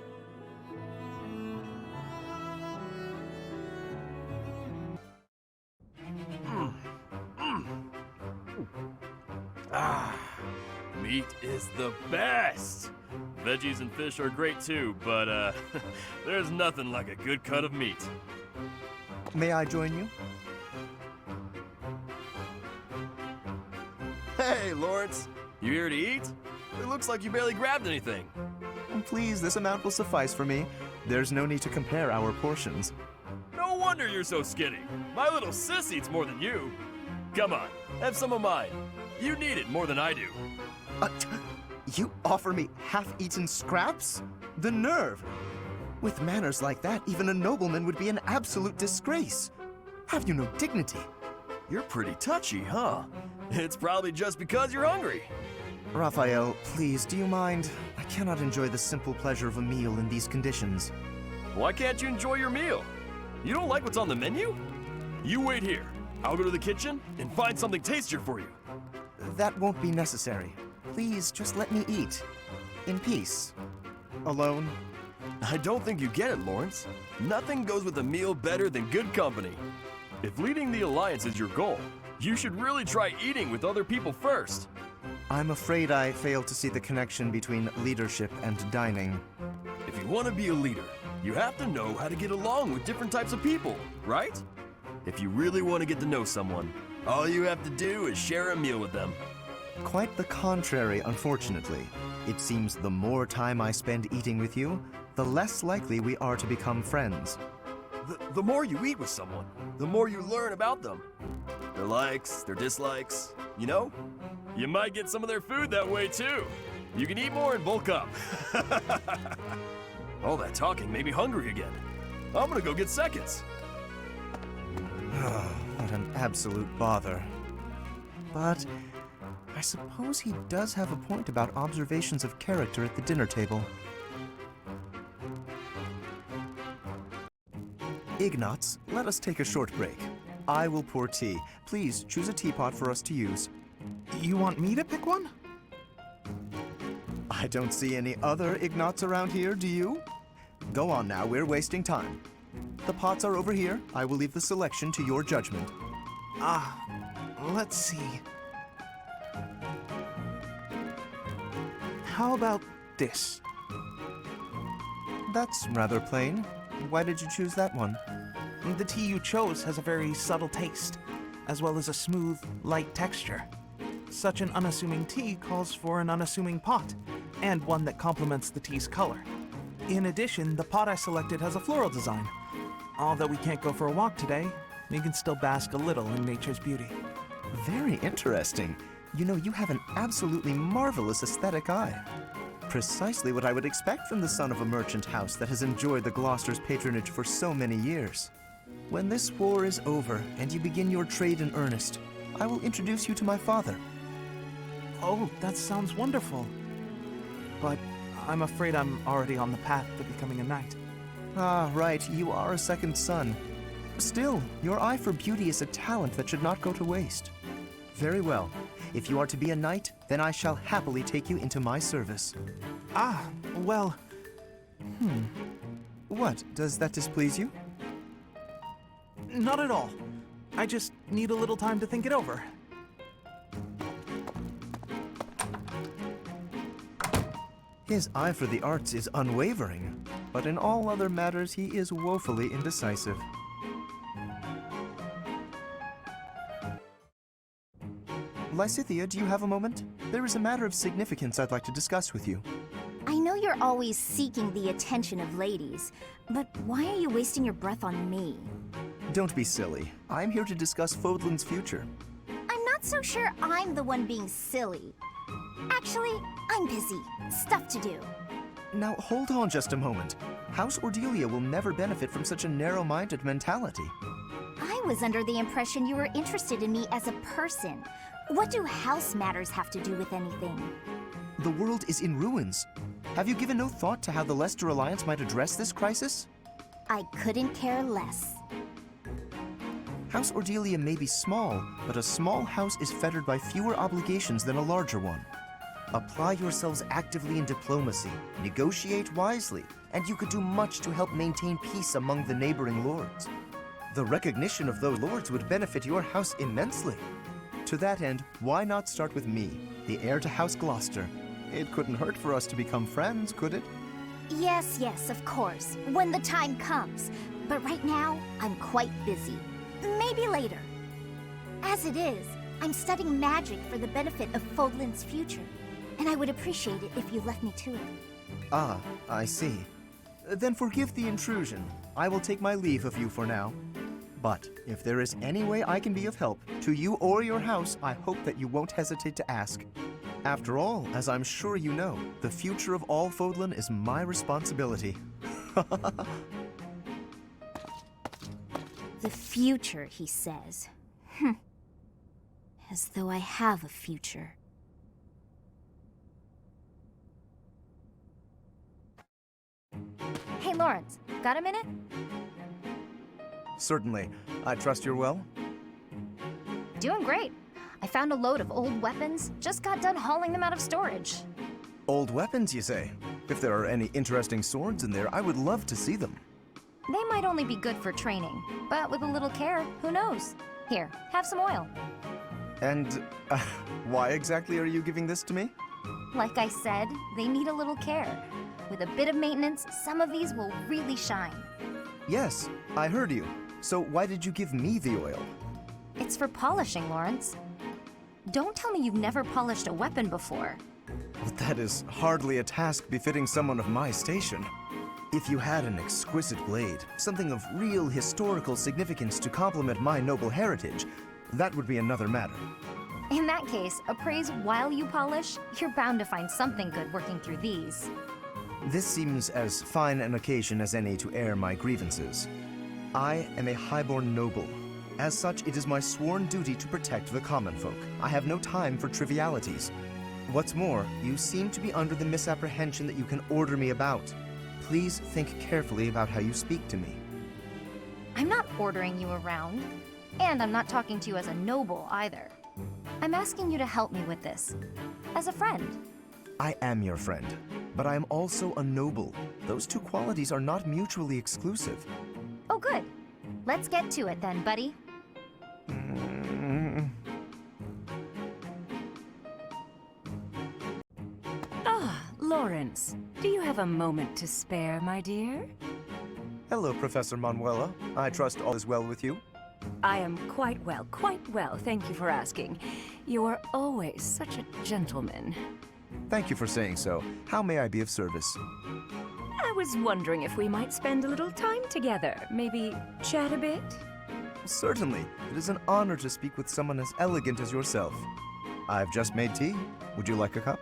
Speaker 19: Meat is the best! Veggies and fish are great too, but there's nothing like a good cut of meat.
Speaker 7: May I join you?
Speaker 19: Hey, Lawrence! You here to eat? It looks like you barely grabbed anything.
Speaker 7: Oh, please, this amount will suffice for me. There's no need to compare our portions.
Speaker 19: No wonder you're so skinny. My little sis eats more than you. Come on, have some of mine. You need it more than I do.
Speaker 7: You offer me half-eaten scraps? The nerve! With manners like that, even a nobleman would be an absolute disgrace. Have you no dignity?
Speaker 19: You're pretty touchy, huh? It's probably just because you're hungry.
Speaker 7: Raphael, please, do you mind? I cannot enjoy the simple pleasure of a meal in these conditions.
Speaker 19: Why can't you enjoy your meal? You don't like what's on the menu? You wait here. I'll go to the kitchen and find something tastier for you.
Speaker 7: That won't be necessary. Please, just let me eat. In peace. Alone.
Speaker 19: I don't think you get it, Lawrence. Nothing goes with a meal better than good company. If leading the Alliance is your goal, you should really try eating with other people first.
Speaker 7: I'm afraid I fail to see the connection between leadership and dining.
Speaker 19: If you want to be a leader, you have to know how to get along with different types of people, right? If you really want to get to know someone, all you have to do is share a meal with them.
Speaker 7: Quite the contrary, unfortunately. It seems the more time I spend eating with you, the less likely we are to become friends.
Speaker 19: The more you eat with someone, the more you learn about them. Their likes, their dislikes, you know? You might get some of their food that way too. You can eat more and bulk up. All that talking made me hungry again. I'm gonna go get seconds.
Speaker 7: What an absolute bother. But I suppose he does have a point about observations of character at the dinner table. Ignatz, let us take a short break. I will pour tea. Please choose a teapot for us to use.
Speaker 8: You want me to pick one?
Speaker 7: I don't see any other Ignatz around here, do you? Go on now, we're wasting time. The pots are over here. I will leave the selection to your judgment.
Speaker 8: Let's see. how about this?
Speaker 7: That's rather plain. Why did you choose that one?
Speaker 8: The tea you chose has a very subtle taste, as well as a smooth, light texture. Such an unassuming tea calls for an unassuming pot, and one that complements the tea's color. In addition, the pot I selected has a floral design. Although we can't go for a walk today, we can still bask a little in nature's beauty.
Speaker 7: Very interesting. You know, you have an absolutely marvelous aesthetic eye. Precisely what I would expect from the son of a merchant house that has enjoyed the Gloucester's patronage for so many years. When this war is over and you begin your trade in earnest, I will introduce you to my father.
Speaker 8: Oh, that sounds wonderful. But I'm afraid I'm already on the path to becoming a knight.
Speaker 7: Ah, right, you are a second son. Still, your eye for beauty is a talent that should not go to waste. Very well. If you are to be a knight, then I shall happily take you into my service.
Speaker 8: Ah, well...
Speaker 7: What, does that displease you?
Speaker 8: Not at all. I just need a little time to think it over.
Speaker 7: His eye for the arts is unwavering, but in all other matters he is woefully indecisive. Lysithea, do you have a moment? There is a matter of significance I'd like to discuss with you.
Speaker 10: I know you're always seeking the attention of ladies, but why are you wasting your breath on me?
Speaker 7: Don't be silly. I'm here to discuss Fodlan's future.
Speaker 10: I'm not so sure I'm the one being silly. Actually, I'm busy. Stuff to do.
Speaker 7: Now, hold on just a moment. House Ordelia will never benefit from such a narrow-minded mentality.
Speaker 10: I was under the impression you were interested in me as a person. What do house matters have to do with anything?
Speaker 7: The world is in ruins. Have you given no thought to how the Leicester Alliance might address this crisis?
Speaker 10: I couldn't care less.
Speaker 7: House Ordelia may be small, but a small house is fettered by fewer obligations than a larger one. Apply yourselves actively in diplomacy, negotiate wisely, and you could do much to help maintain peace among the neighboring lords. The recognition of those lords would benefit your house immensely. To that end, why not start with me, the heir to House Gloucester? It couldn't hurt for us to become friends, could it?
Speaker 10: Yes, of course, when the time comes. But right now, I'm quite busy. Maybe later. As it is, I'm studying magic for the benefit of Fodlan's future, and I would appreciate it if you left me to it.
Speaker 7: Ah, I see. Then forgive the intrusion. I will take my leave of you for now. But if there is any way I can be of help to you or your house, I hope that you won't hesitate to ask. After all, as I'm sure you know, the future of all Fodlan is my responsibility.
Speaker 10: The future, he says. As though I have a future.
Speaker 6: Hey, Lawrence, got a minute?
Speaker 7: Certainly. I trust you're well?
Speaker 6: Doing great. I found a load of old weapons, just got done hauling them out of storage.
Speaker 7: Old weapons, you say? If there are any interesting swords in there, I would love to see them.
Speaker 6: They might only be good for training, but with a little care, who knows? Here, have some oil.
Speaker 7: And why exactly are you giving this to me?
Speaker 6: Like I said, they need a little care. With a bit of maintenance, some of these will really shine.
Speaker 7: Yes, I heard you. So why did you give me the oil?
Speaker 6: It's for polishing, Lawrence. Don't tell me you've never polished a weapon before.
Speaker 7: That is hardly a task befitting someone of my station. If you had an exquisite blade, something of real historical significance to complement my noble heritage, that would be another matter.
Speaker 6: In that case, appraise while you polish, you're bound to find something good working through these.
Speaker 7: This seems as fine an occasion as any to air my grievances. I am a highborn noble. As such, it is my sworn duty to protect the common folk. I have no time for trivialities. What's more, you seem to be under the misapprehension that you can order me about. Please think carefully about how you speak to me.
Speaker 6: I'm not ordering you around, and I'm not talking to you as a noble either. I'm asking you to help me with this, as a friend.
Speaker 7: I am your friend, but I am also a noble. Those two qualities are not mutually exclusive.
Speaker 6: Oh, good. Let's get to it then, buddy.
Speaker 20: Lawrence, do you have a moment to spare, my dear?
Speaker 7: Hello, Professor Manuela. I trust all is well with you.
Speaker 20: I am quite well, thank you for asking. You are always such a gentleman.
Speaker 7: Thank you for saying so. How may I be of service?
Speaker 20: I was wondering if we might spend a little time together, maybe chat a bit?
Speaker 7: Certainly. It is an honor to speak with someone as elegant as yourself. I've just made tea. Would you like a cup?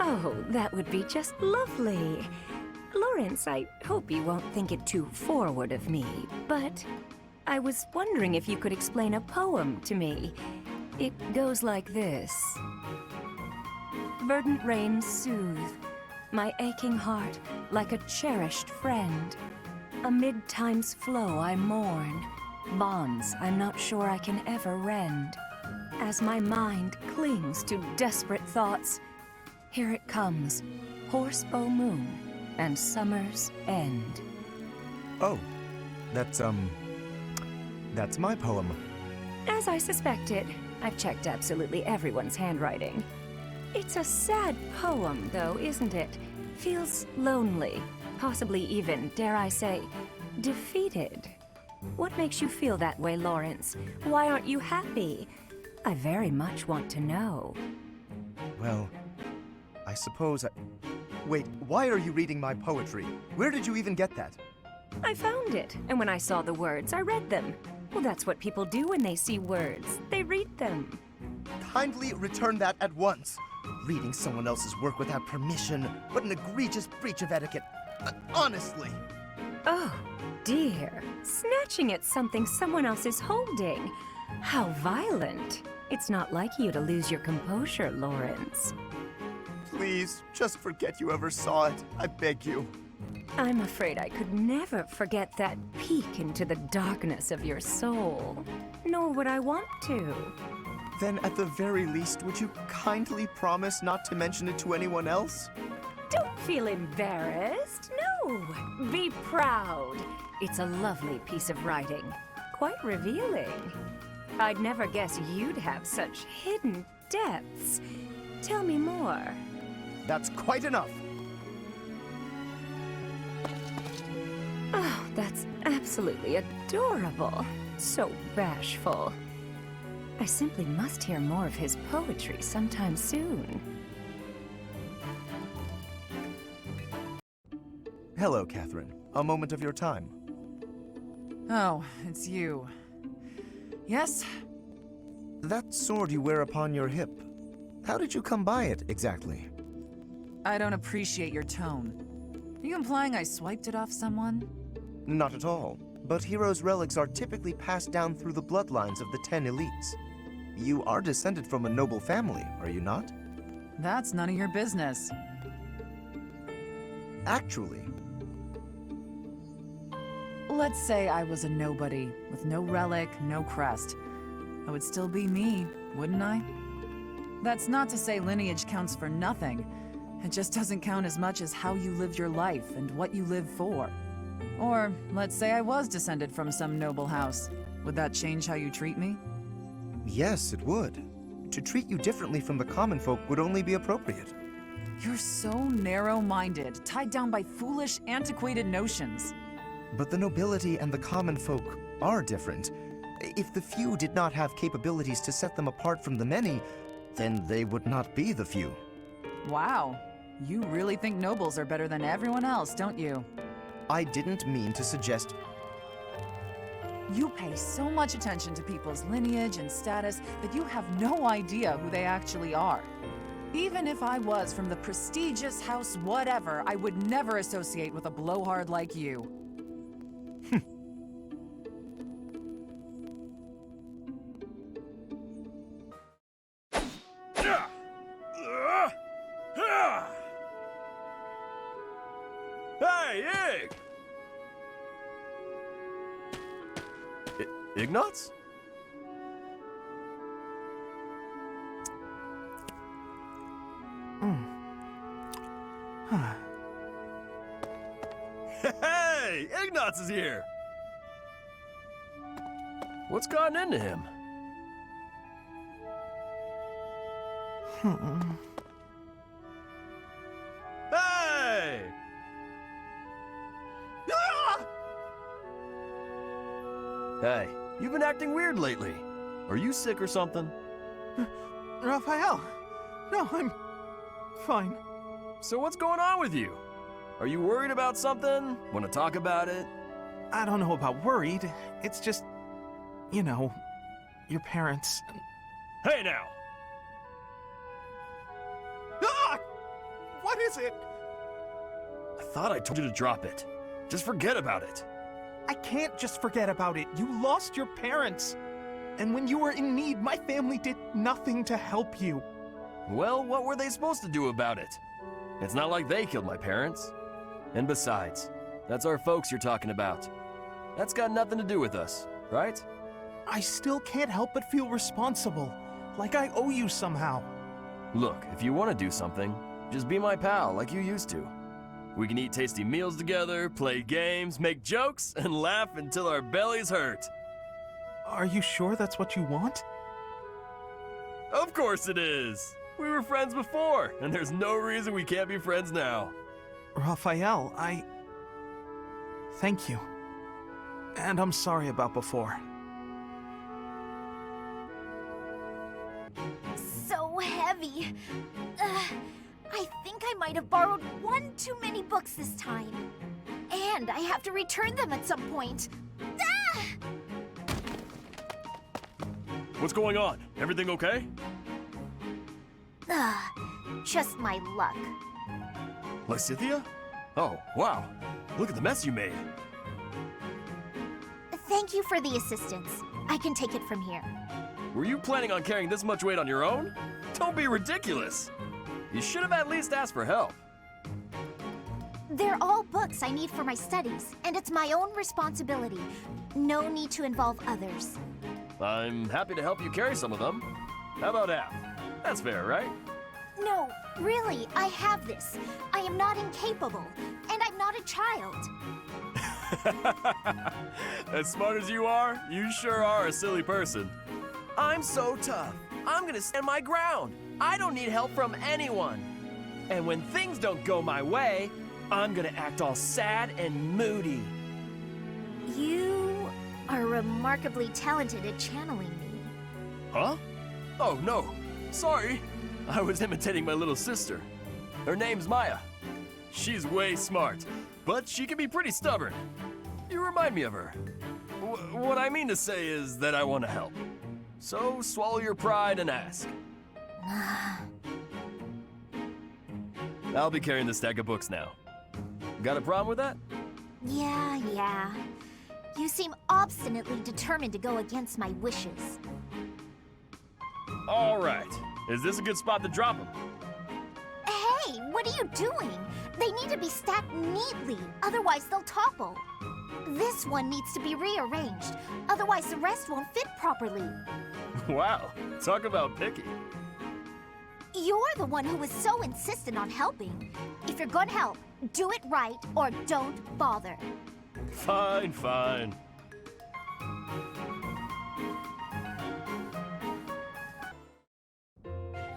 Speaker 20: Oh, that would be just lovely. Lawrence, I hope you won't think it too forward of me, but I was wondering if you could explain a poem to me. It goes like this. Verdant rains soothe my aching heart like a cherished friend. Amid time's flow I mourn, bonds I'm not sure I can ever rend. As my mind clings to desperate thoughts, here it comes, horsebow moon and summer's end.
Speaker 7: Oh, that's my poem.
Speaker 20: As I suspected, I've checked absolutely everyone's handwriting. It's a sad poem, though, isn't it? Feels lonely, possibly even, dare I say, defeated. What makes you feel that way, Lawrence? Why aren't you happy? I very much want to know.
Speaker 7: Well, I suppose I... Wait, why are you reading my poetry? Where did you even get that?
Speaker 20: I found it, and when I saw the words, I read them. Well, that's what people do when they see words. They read them.
Speaker 7: Kindly return that at once. Reading someone else's work without permission. What an egregious breach of etiquette. Honestly.
Speaker 20: Oh, dear. Snatching at something someone else is holding. How violent. It's not like you to lose your composure, Lawrence.
Speaker 7: Please, just forget you ever saw it. I beg you.
Speaker 20: I'm afraid I could never forget that peek into the darkness of your soul. Nor would I want to.
Speaker 7: Then at the very least, would you kindly promise not to mention it to anyone else?
Speaker 20: Don't feel embarrassed. No, be proud. It's a lovely piece of writing. Quite revealing. I'd never guess you'd have such hidden depths. Tell me more.
Speaker 7: That's quite enough.
Speaker 20: Oh, that's absolutely adorable. So bashful. I simply must hear more of his poetry sometime soon.
Speaker 7: Hello, Catherine. A moment of your time.
Speaker 11: Oh, it's you. Yes?
Speaker 7: That sword you wear upon your hip. How did you come by it, exactly?
Speaker 11: I don't appreciate your tone. Are you implying I swiped it off someone?
Speaker 7: Not at all. But heroes' relics are typically passed down through the bloodlines of the 10 elites. You are descended from a noble family, are you not?
Speaker 11: That's none of your business.
Speaker 7: Actually.
Speaker 11: Let's say I was a nobody, with no relic, no crest. I would still be me, wouldn't I? That's not to say lineage counts for nothing. It just doesn't count as much as how you live your life and what you live for. Or, let's say I was descended from some noble house. Would that change how you treat me?
Speaker 7: Yes, it would. To treat you differently from the common folk would only be appropriate.
Speaker 11: You're so narrow-minded, tied down by foolish, antiquated notions.
Speaker 7: But the nobility and the common folk are different. If the few did not have capabilities to set them apart from the many, then they would not be the few.
Speaker 11: Wow. You really think nobles are better than everyone else, don't you?
Speaker 7: I didn't mean to suggest...
Speaker 11: You pay so much attention to people's lineage and status that you have no idea who they actually are. Even if I was from the prestigious house whatever, I would never associate with a blowhard like you.
Speaker 19: Hey, Ig! Ignatz? Hey! Ignatz is here! What's gotten into him? Hey! Ah! Hey, you've been acting weird lately. Are you sick or something?
Speaker 8: Raphael! No, I'm fine.
Speaker 19: So what's going on with you? Are you worried about something? Want to talk about it?
Speaker 8: I don't know about worried. It's just, you know, your parents.
Speaker 19: Hey now!
Speaker 8: Ah! What is it?
Speaker 19: I thought I told you to drop it. Just forget about it.
Speaker 8: I can't just forget about it. You lost your parents. And when you were in need, my family did nothing to help you.
Speaker 19: Well, what were they supposed to do about it? It's not like they killed my parents. And besides, that's our folks you're talking about. That's got nothing to do with us, right?
Speaker 8: I still can't help but feel responsible. Like I owe you somehow.
Speaker 19: Look, if you want to do something, just be my pal like you used to. We can eat tasty meals together, play games, make jokes, and laugh until our bellies hurt.
Speaker 8: Are you sure that's what you want?
Speaker 19: Of course it is! We were friends before, and there's no reason we can't be friends now.
Speaker 8: Raphael, thank you. And I'm sorry about before.
Speaker 10: So heavy. I think I might have borrowed one too many books this time. And I have to return them at some point. Ah!
Speaker 19: What's going on? Everything okay?
Speaker 10: Just my luck.
Speaker 19: Lysithia? Oh, wow. Look at the mess you made.
Speaker 10: Thank you for the assistance. I can take it from here.
Speaker 19: Were you planning on carrying this much weight on your own? Don't be ridiculous. You should have at least asked for help.
Speaker 10: They're all books I need for my studies, and it's my own responsibility. No need to involve others.
Speaker 19: I'm happy to help you carry some of them. How about half? That's fair, right?
Speaker 10: No, really, I have this. I am not incapable, and I'm not a child.
Speaker 19: As smart as you are, you sure are a silly person.
Speaker 3: I'm so tough. I'm gonna stand my ground. I don't need help from anyone. And when things don't go my way, I'm gonna act all sad and moody.
Speaker 10: You are remarkably talented at channeling me.
Speaker 19: Huh? Oh, no. Sorry. I was imitating my little sister. Her name's Maya. She's way smart, but she can be pretty stubborn. You remind me of her. What I mean to say is that I want to help. So swallow your pride and ask. I'll be carrying the stack of books now. Got a problem with that?
Speaker 10: Yeah. You seem obstinately determined to go against my wishes.
Speaker 19: All right. Is this a good spot to drop them?
Speaker 10: Hey, what are you doing? They need to be stacked neatly, otherwise they'll topple. This one needs to be rearranged, otherwise the rest won't fit properly.
Speaker 19: Wow, talk about picky.
Speaker 10: You're the one who was so insistent on helping. If you're gonna help, do it right or don't bother.
Speaker 19: Fine.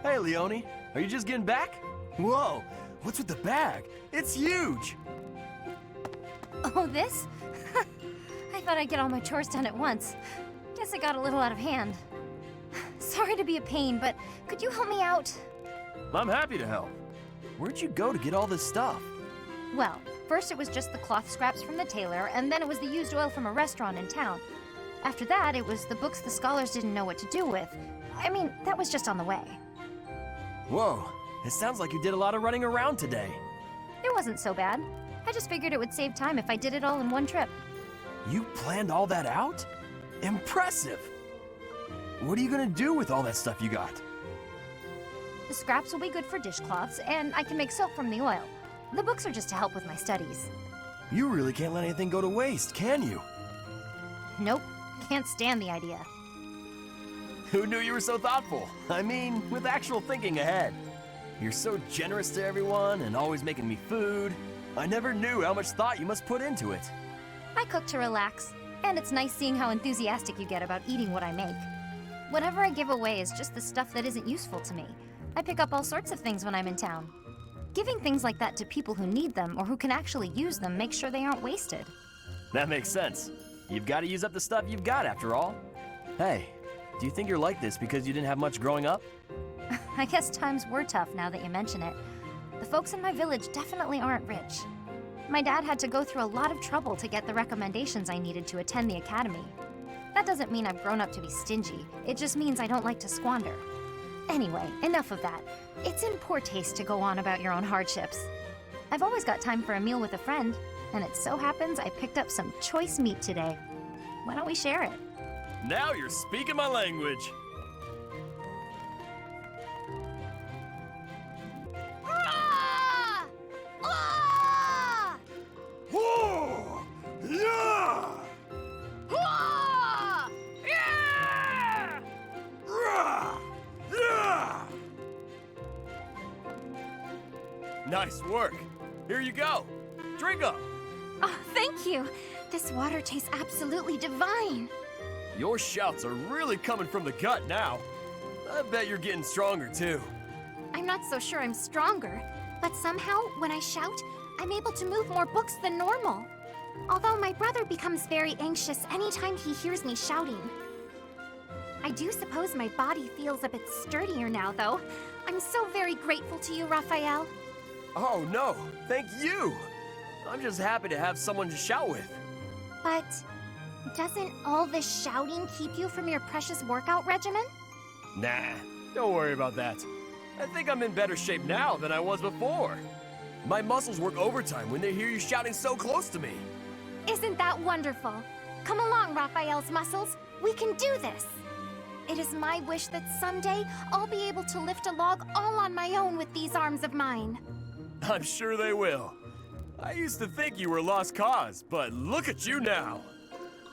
Speaker 19: Hey, Leone, are you just getting back? Whoa, what's with the bag? It's huge!
Speaker 17: Oh, this? I thought I'd get all my chores done at once. Guess it got a little out of hand. Sorry to be a pain, but could you help me out?
Speaker 19: I'm happy to help. Where'd you go to get all this stuff?
Speaker 17: Well, first it was just the cloth scraps from the tailor, and then it was the used oil from a restaurant in town. After that, it was the books the scholars didn't know what to do with. I mean, that was just on the way.
Speaker 19: Whoa, it sounds like you did a lot of running around today.
Speaker 17: It wasn't so bad. I just figured it would save time if I did it all in one trip.
Speaker 19: You planned all that out? Impressive! What are you gonna do with all that stuff you got?
Speaker 17: The scraps will be good for dishcloths, and I can make soap from the oil. The books are just to help with my studies.
Speaker 19: You really can't let anything go to waste, can you?
Speaker 17: Nope, can't stand the idea.
Speaker 19: Who knew you were so thoughtful? I mean, with actual thinking ahead. You're so generous to everyone and always making me food. I never knew how much thought you must put into it.
Speaker 17: I cook to relax, and it's nice seeing how enthusiastic you get about eating what I make. Whatever I give away is just the stuff that isn't useful to me. I pick up all sorts of things when I'm in town. Giving things like that to people who need them or who can actually use them makes sure they aren't wasted.
Speaker 19: That makes sense. You've got to use up the stuff you've got after all. Hey, do you think you're like this because you didn't have much growing up?
Speaker 17: I guess times were tough now that you mention it. The folks in my village definitely aren't rich. My dad had to go through a lot of trouble to get the recommendations I needed to attend the academy. That doesn't mean I've grown up to be stingy. It just means I don't like to squander. Anyway, enough of that. It's in poor taste to go on about your own hardships. I've always got time for a meal with a friend, and it so happens I picked up some choice meat today. Why don't we share it?
Speaker 19: Now you're speaking my language.
Speaker 17: Ah! Ah!
Speaker 19: Whoa! Yeah!
Speaker 17: Ah!
Speaker 19: Yeah! Rah! Yeah! Nice work. Here you go. Drink up.
Speaker 17: Oh, thank you. This water tastes absolutely divine.
Speaker 19: Your shouts are really coming from the gut now. I bet you're getting stronger too.
Speaker 17: I'm not so sure I'm stronger, but somehow, when I shout, I'm able to move more books than normal. Although my brother becomes very anxious anytime he hears me shouting. I do suppose my body feels a bit sturdier now, though. I'm so very grateful to you, Raphael.
Speaker 19: Oh no, thank you. I'm just happy to have someone to shout with.
Speaker 17: But doesn't all this shouting keep you from your precious workout regimen?
Speaker 19: Nah, don't worry about that. I think I'm in better shape now than I was before. My muscles work overtime when they hear you shouting so close to me.
Speaker 17: Isn't that wonderful? Come along, Raphael's muscles. We can do this. It is my wish that someday I'll be able to lift a log all on my own with these arms of mine.
Speaker 19: I'm sure they will. I used to think you were a lost cause, but look at you now.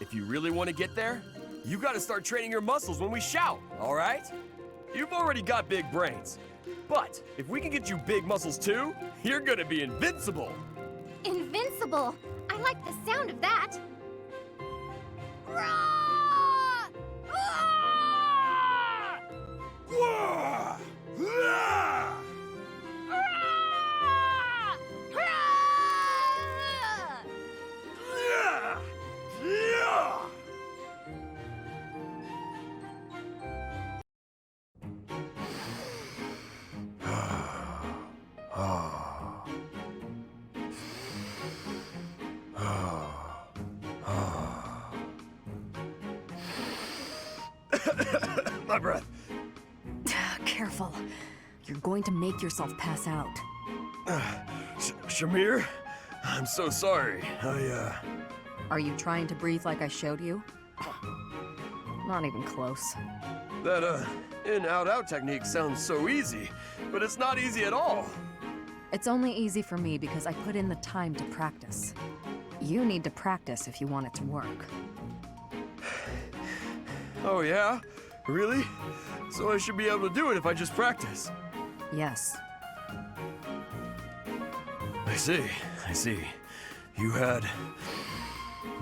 Speaker 19: If you really want to get there, you gotta start training your muscles when we shout, all right? You've already got big brains, but if we can get you big muscles too, you're gonna be invincible.
Speaker 17: Invincible? I like the sound of that. Roar! Ah!
Speaker 19: Whoa! Ah! Yeah! Yeah! My breath.
Speaker 11: Careful. You're going to make yourself pass out.
Speaker 19: Shamir, I'm so sorry.
Speaker 11: Are you trying to breathe like I showed you? Not even close.
Speaker 19: That, in-out-out technique sounds so easy, but it's not easy at all.
Speaker 11: It's only easy for me because I put in the time to practice. You need to practice if you want it to work.
Speaker 19: Oh yeah? Really? So I should be able to do it if I just practice?
Speaker 11: Yes.
Speaker 19: I see. You had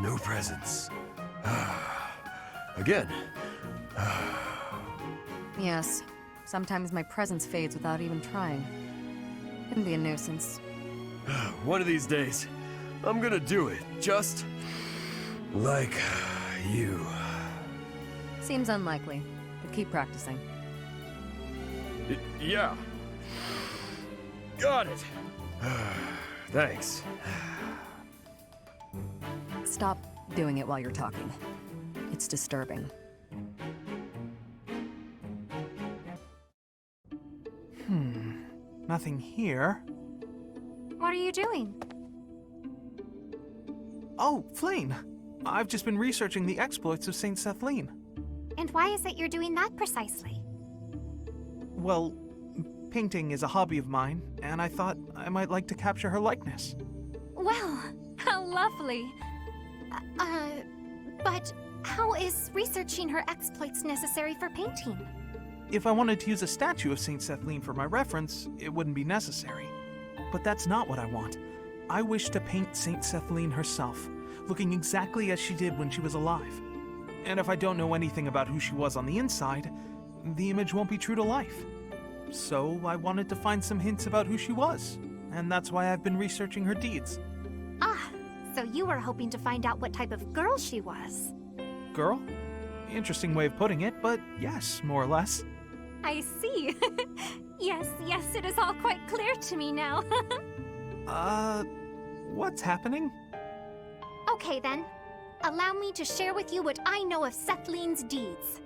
Speaker 19: no presence. Again.
Speaker 11: Yes. Sometimes my presence fades without even trying. Can be a nuisance.
Speaker 19: One of these days, I'm gonna do it, just like you.
Speaker 11: Seems unlikely, but keep practicing.
Speaker 19: Yeah. Got it. Thanks.
Speaker 11: Stop doing it while you're talking. It's disturbing.
Speaker 8: Nothing here.
Speaker 6: What are you doing?
Speaker 8: Oh, Fleen! I've just been researching the exploits of Saint Sethlene.
Speaker 2: And why is it you're doing that precisely?
Speaker 8: Well, painting is a hobby of mine, and I thought I might like to capture her likeness.
Speaker 2: Well, how lovely. But how is researching her exploits necessary for painting?
Speaker 8: If I wanted to use a statue of Saint Sethlene for my reference, it wouldn't be necessary. But that's not what I want. I wish to paint Saint Sethlene herself, looking exactly as she did when she was alive. And if I don't know anything about who she was on the inside, the image won't be true to life. So I wanted to find some hints about who she was. and that's why I've been researching her deeds.
Speaker 21: Ah, so you were hoping to find out what type of girl she was.
Speaker 8: Girl? Interesting way of putting it, but yes, more or less.
Speaker 21: I see. Yes, it is all quite clear to me now.
Speaker 8: What's happening?
Speaker 21: Okay then. Allow me to share with you what I know of Sethleen's deeds.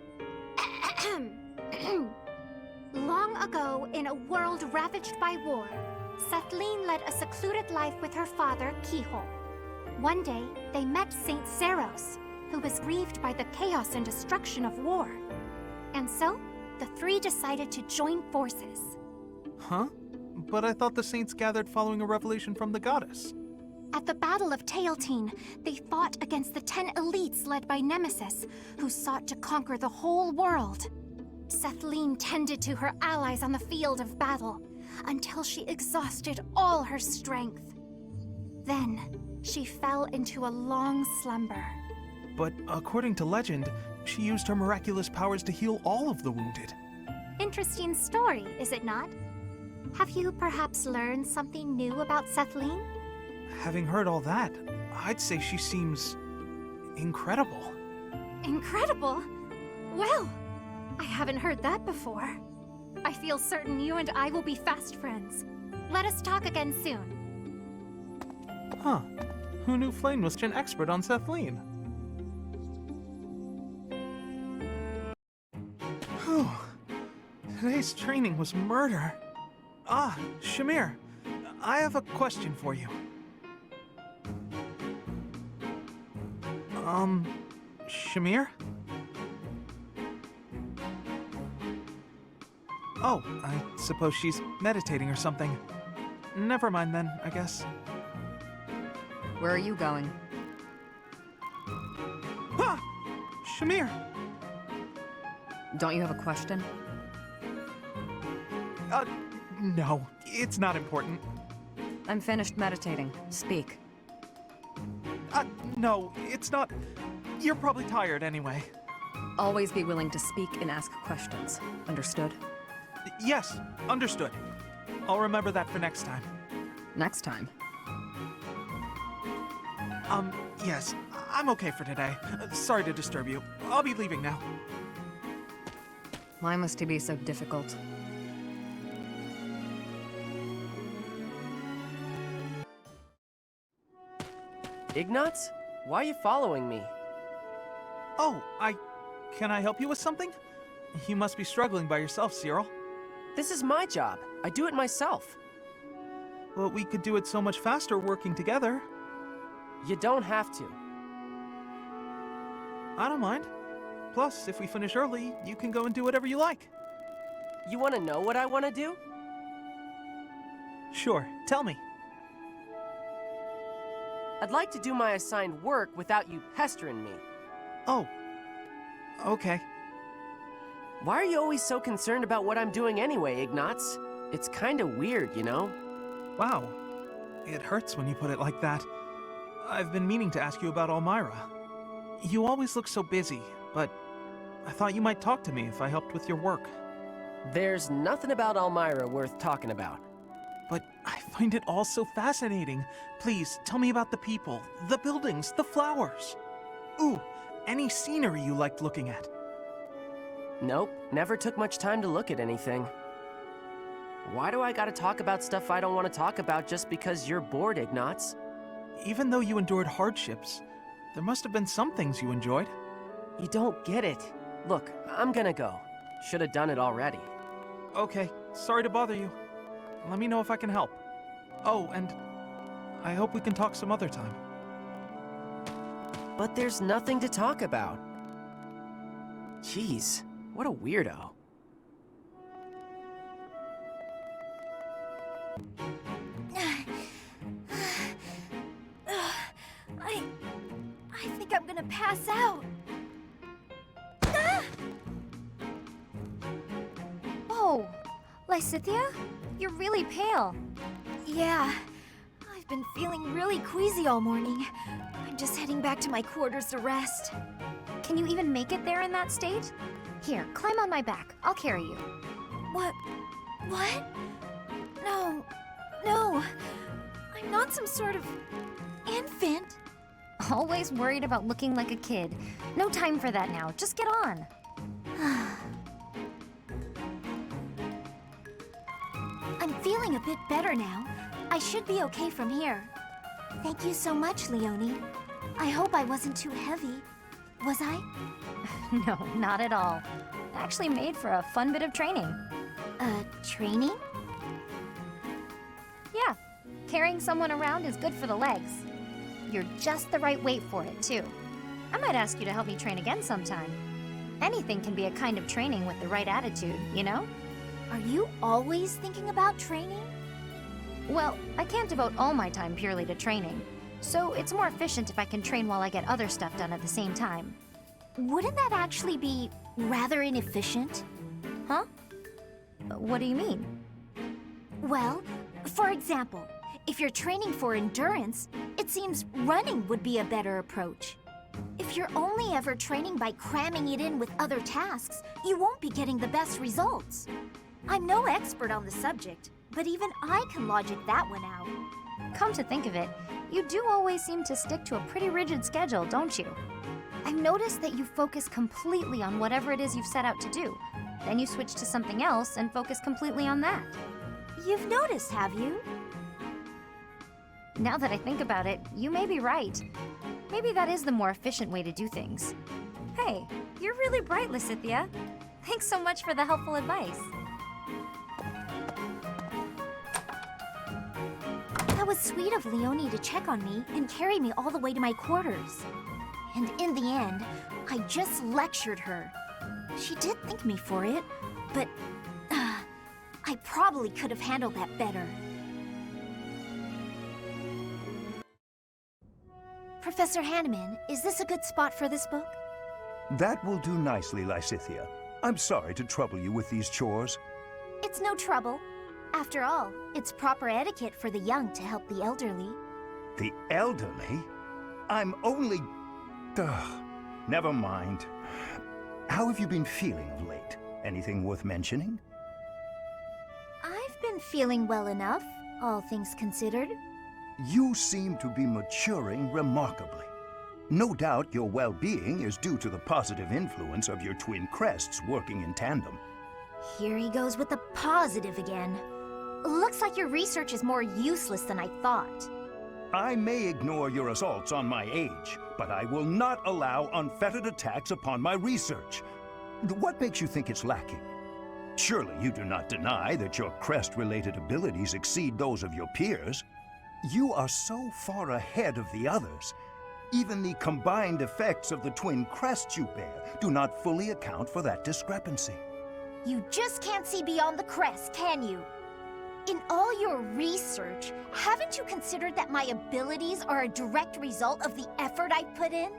Speaker 21: Long ago, in a world ravaged by war, Setleen led a secluded life with her father, Keyhole. One day, they met Saint Zeros, who was grieved by the chaos and destruction of war. And so, the three decided to join forces.
Speaker 8: Huh? But I thought the saints gathered following a revelation from the goddess.
Speaker 21: At the Battle of Teal'tine, they fought against the 10 elites led by Nemesis, who sought to conquer the whole world. Setleen tended to her allies on the field of battle, until she exhausted all her strength. Then, she fell into a long slumber.
Speaker 8: But according to legend, she used her miraculous powers to heal all of the wounded.
Speaker 21: Interesting story, is it not? Have you perhaps learned something new about Setleen?
Speaker 8: Having heard all that, I'd say she seems incredible.
Speaker 21: Incredible? Well, I haven't heard that before. I feel certain you and I will be fast friends. Let us talk again soon.
Speaker 8: Huh. Who knew Flame was such an expert on Setleen? Whew. Today's training was murder. Ah, Shamir, I have a question for you. Shamir? Oh, I suppose she's meditating or something. Never mind then, I guess.
Speaker 11: Where are you going?
Speaker 8: Ah! Shamir!
Speaker 11: Don't you have a question?
Speaker 8: No, it's not important.
Speaker 11: I'm finished meditating. Speak.
Speaker 8: No, it's not. You're probably tired anyway.
Speaker 11: Always be willing to speak and ask questions. Understood?
Speaker 8: Yes, understood. I'll remember that for next time.
Speaker 11: Next time?
Speaker 8: Yes, I'm okay for today. Sorry to disturb you. I'll be leaving now.
Speaker 11: Why must he be so difficult?
Speaker 16: Ignatz? Why are you following me?
Speaker 8: Oh, Can I help you with something? You must be struggling by yourself, Cyril.
Speaker 16: This is my job. I do it myself.
Speaker 8: Well, we could do it so much faster working together.
Speaker 16: You don't have to.
Speaker 8: I don't mind. Plus, if we finish early, you can go and do whatever you like.
Speaker 16: You want to know what I want to do?
Speaker 8: Sure, tell me.
Speaker 16: I'd like to do my assigned work without you pestering me.
Speaker 8: Oh, okay.
Speaker 16: Why are you always so concerned about what I'm doing anyway, Ignatz? It's kinda weird, you know?
Speaker 8: Wow. It hurts when you put it like that. I've been meaning to ask you about Elmira. You always look so busy, but I thought you might talk to me if I helped with your work.
Speaker 16: There's nothing about Elmira worth talking about.
Speaker 8: But I find it all so fascinating. Please, tell me about the people, the buildings, the flowers. Ooh, any scenery you liked looking at.
Speaker 16: Nope, never took much time to look at anything. Why do I gotta talk about stuff I don't want to talk about just because you're bored, Ignatz?
Speaker 8: Even though you endured hardships, there must have been some things you enjoyed.
Speaker 16: You don't get it. Look, I'm gonna go. Should have done it already.
Speaker 8: Okay, sorry to bother you. Let me know if I can help. Oh, and I hope we can talk some other time.
Speaker 16: But there's nothing to talk about. Jeez, what a weirdo.
Speaker 10: I think I'm gonna pass out. Ah!
Speaker 17: Oh, Lysithia? You're really pale.
Speaker 10: Yeah, I've been feeling really queasy all morning. I'm just heading back to my quarters to rest.
Speaker 17: Can you even make it there in that state? Here, climb on my back. I'll carry you.
Speaker 10: What? What? No. No, I'm not some sort of infant.
Speaker 17: Always worried about looking like a kid. No time for that now. Just get on.
Speaker 10: I'm feeling a bit better now. I should be okay from here. Thank you so much, Leonie. I hope I wasn't too heavy. Was I?
Speaker 17: No, not at all. Actually made for a fun bit of training.
Speaker 10: Training?
Speaker 17: Yeah, carrying someone around is good for the legs. You're just the right weight for it, too. I might ask you to help me train again sometime. Anything can be a kind of training with the right attitude, you know?
Speaker 10: Are you always thinking about training?
Speaker 17: Well, I can't devote all my time purely to training, so it's more efficient if I can train while I get other stuff done at the same time.
Speaker 10: Wouldn't that actually be rather inefficient?
Speaker 17: Huh? What do you mean?
Speaker 10: Well, for example, if you're training for endurance, it seems running would be a better approach. If you're only ever training by cramming it in with other tasks, you won't be getting the best results. I'm no expert on the subject, but even I can logic that one out.
Speaker 17: Come to think of it, you do always seem to stick to a pretty rigid schedule, don't you? I've noticed that you focus completely on whatever it is you've set out to do. Then you switch to something else and focus completely on that.
Speaker 10: You've noticed, have you?
Speaker 17: Now that I think about it, you may be right. Maybe that is the more efficient way to do things. Hey, you're really bright, Lysithia. Thanks so much for the helpful advice.
Speaker 10: That was sweet of Leonie to check on me and carry me all the way to my quarters. And in the end, I just lectured her. She did thank me for it, but I probably could have handled that better. Professor Hanneman, is this a good spot for this book?
Speaker 18: That will do nicely, Lysithia. I'm sorry to trouble you with these chores.
Speaker 10: It's no trouble. After all, it's proper etiquette for the young to help the elderly.
Speaker 18: The elderly? I'm only... Never mind. How have you been feeling of late? Anything worth mentioning?
Speaker 10: I've been feeling well enough, all things considered.
Speaker 18: You seem to be maturing remarkably. No doubt your well-being is due to the positive influence of your twin crests working in tandem.
Speaker 10: Here he goes with the positive again. Looks like your research is more useless than I thought.
Speaker 18: I may ignore your assaults on my age, but I will not allow unfettered attacks upon my research. What makes you think it's lacking? Surely you do not deny that your crest-related abilities exceed those of your peers. You are so far ahead of the others. Even the combined effects of the twin crests you bear do not fully account for that discrepancy.
Speaker 10: You just can't see beyond the crest, can you? In all your research, haven't you considered that my abilities are a direct result of the effort I've put in?